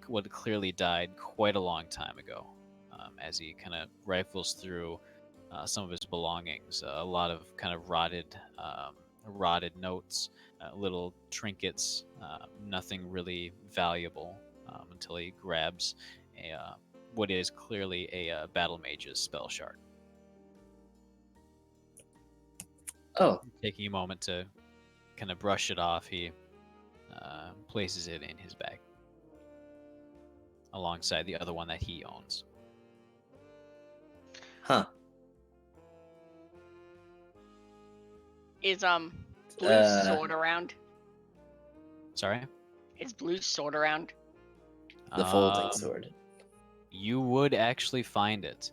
what clearly died quite a long time ago. As he kind of rifles through some of his belongings, a lot of kind of rotted notes, little trinkets, nothing really valuable, until he grabs what is clearly a battle mage's spell shard. Oh. Taking a moment to kind of brush it off, he places it in his bag alongside the other one that he owns. Huh. Is Blue's sword around? Sorry? Is Blue's sword around? The folding sword. You would actually find it.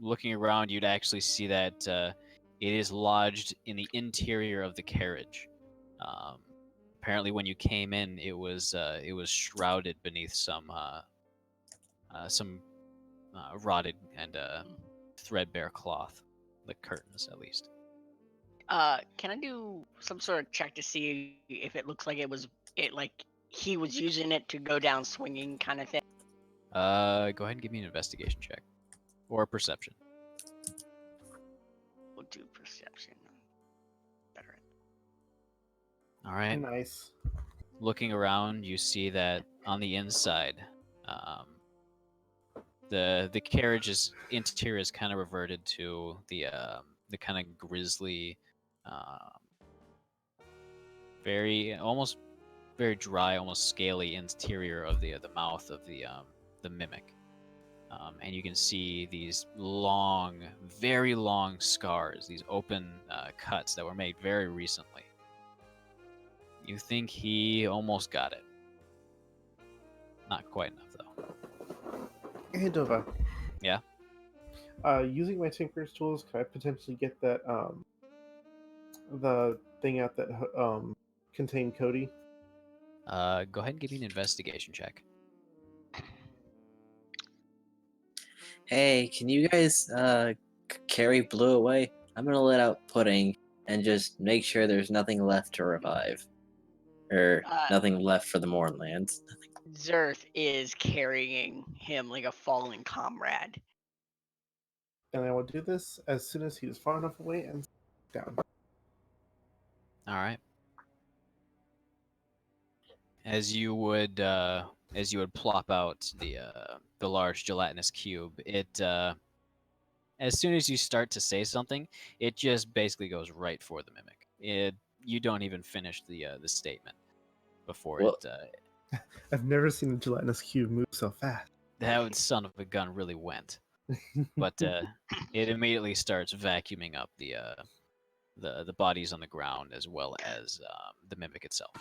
Looking around, you'd actually see that it is lodged in the interior of the carriage. Apparently, when you came in, it was shrouded beneath some rotted and threadbare cloth, like curtains, at least. Can I do some sort of check to see if it looks like he was using it to go down swinging kind of thing? Go ahead and give me an investigation check or a perception. We'll do perception. Better. All right. Nice. Looking around, you see that on the inside, um, the carriage's interior is kind of reverted to the kind of grisly, um, almost very dry, almost scaly interior of the mouth of the mimic. And you can see these long, very long scars, these open cuts that were made very recently. You think he almost got it. Not quite enough, though. Hey, Dova. Yeah? Using my Tinker's tools, can I potentially get that the thing out that contained Cody? Go ahead and give me an investigation check. Hey, can you guys carry Blue away? I'm gonna let out Pudding and just make sure there's nothing left to revive. Or nothing left for the Mournlands. Zerth is carrying him like a fallen comrade. And I will do this as soon as he is far enough away and down. All right. As you would plop out the large gelatinous cube, it as soon as you start to say something, it just basically goes right for the mimic. You don't even finish the statement before Well- I've never seen a gelatinous cube move so fast. that son of a gun really went. But it immediately starts vacuuming up the bodies on the ground as well as the mimic itself.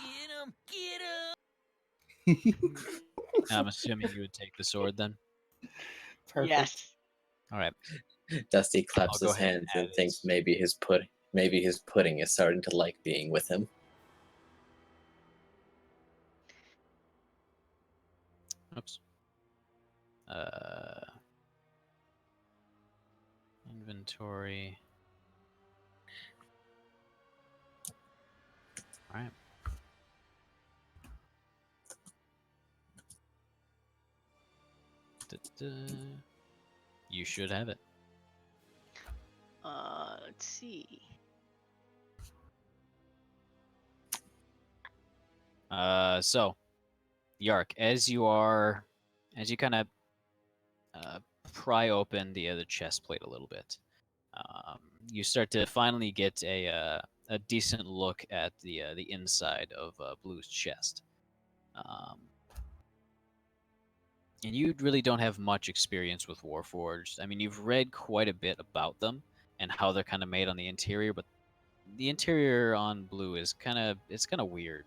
I'm assuming you would take the sword then. Perfect. Yes. All right. Dusty claps I'll go his ahead and hands and add thinks it. maybe his pudding is starting to like being with him. Oops. Inventory. All right. You should have it. Let's see. So, Yark, as you kind of pry open the chest plate a little bit, you start to finally get a decent look at the inside of Blue's chest. And you really don't have much experience with Warforged. I mean, you've read quite a bit about them and how they're kind of made on the interior, but the interior on Blue is kind of weird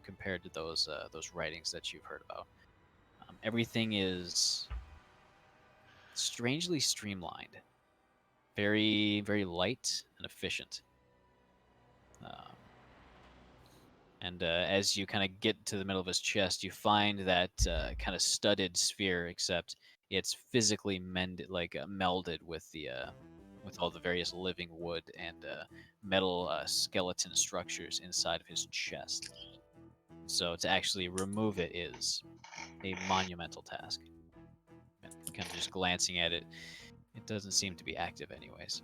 compared to those writings that you've heard about. Everything is strangely streamlined, very very light and efficient. And as you kind of get to the middle of his chest, you find that kind of studded sphere, except it's physically melded with with all the various living wood and metal skeleton structures inside of his chest. So to actually remove it is a monumental task. And kind of just glancing at it, it doesn't seem to be active anyways.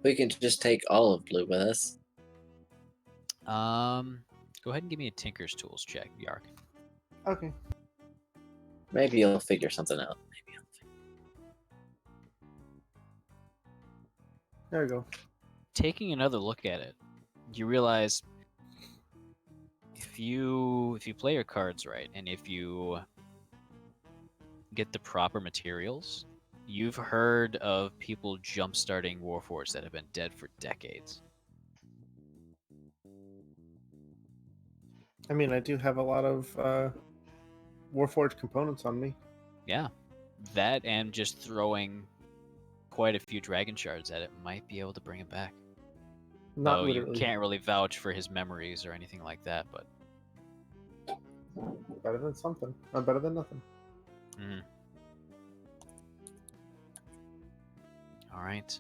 We can just take all of Blue with us. Go ahead and give me a Tinker's Tools check, Yark. Okay. Maybe you'll figure something out. There we go. Taking another look at it, you realize if you play your cards right and if you get the proper materials, you've heard of people jump-starting Warforged that have been dead for decades. I mean, I do have a lot of Warforged components on me. Yeah, that and just throwing quite a few dragon shards at it might be able to bring it back. Not Though literally. you can't really vouch for his memories or anything like that, but Better than something. Better than nothing. All right.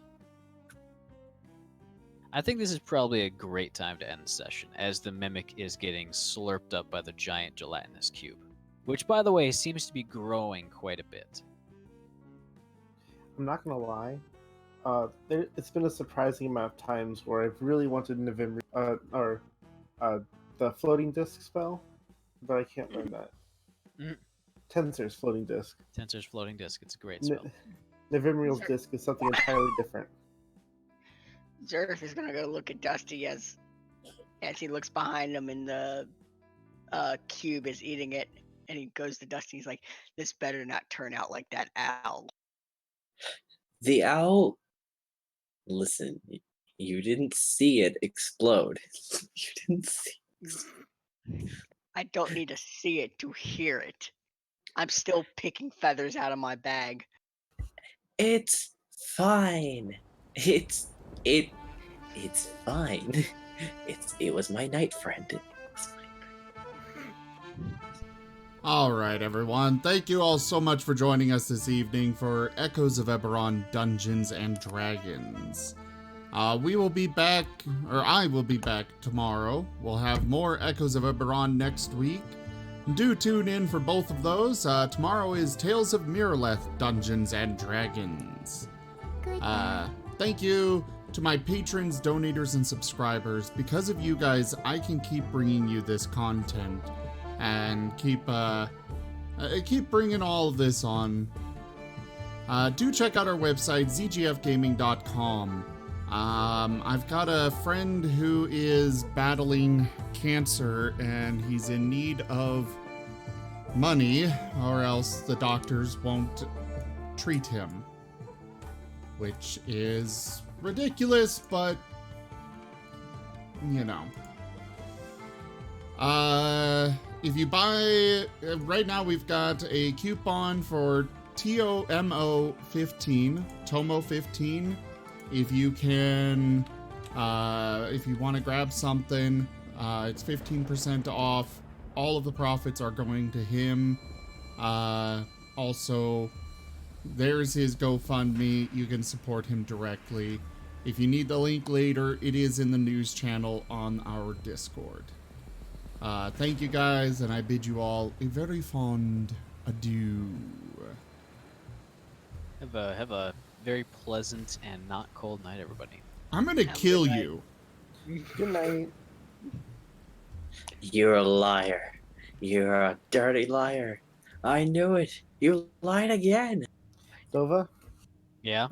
I think this is probably a great time to end the session, as the mimic is getting slurped up by the giant gelatinous cube, which, by the way, seems to be growing quite a bit. I'm not gonna lie. It's been a surprising amount of times where I've really wanted November, the floating disc spell, but I can't learn that. Mhm. Tensor's floating disc. Tensor's floating disc. It's a great spell. Novembriel's disc is something entirely different. Zerf is gonna go look at Dusty as he looks behind him and the cube is eating it, and he goes to Dusty. He's like, "This better not turn out like that owl." The owl. Listen, you didn't see it explode. You didn't see. I don't need to see it to hear it. I'm still picking feathers out of my bag. It's fine. It's fine. It was my night friend. It's fine. All right, everyone. Thank you all so much for joining us this evening for Echoes of Eberron Dungeons and Dragons. We will be back, or I will be back tomorrow. We'll have more Echoes of Eberron next week. Do tune in for both of those. Tomorrow is Tales of Mirrorleth Dungeons and Dragons. Thank you to my patrons, donators, and subscribers. Because of you guys, I can keep bringing you this content and keep bringing all of this on. Do check out our website, zgfgaming.com. I've got a friend who is battling cancer and he's in need of money or else the doctors won't treat him, which is ridiculous, but you know. If you buy right now, we've got a coupon for TOMO15, Tomo15. If you can, if you want to grab something, it's 15% off. All of the profits are going to him. Also, there's his GoFundMe. You can support him directly. If you need the link later, it is in the news channel on our Discord. Thank you guys, and I bid you all a very fond adieu. Have a very pleasant and not cold night, everybody. I'm gonna kill you. Good night. You're a liar. You're a dirty liar. I knew it. You lied again. Dova, Yeah.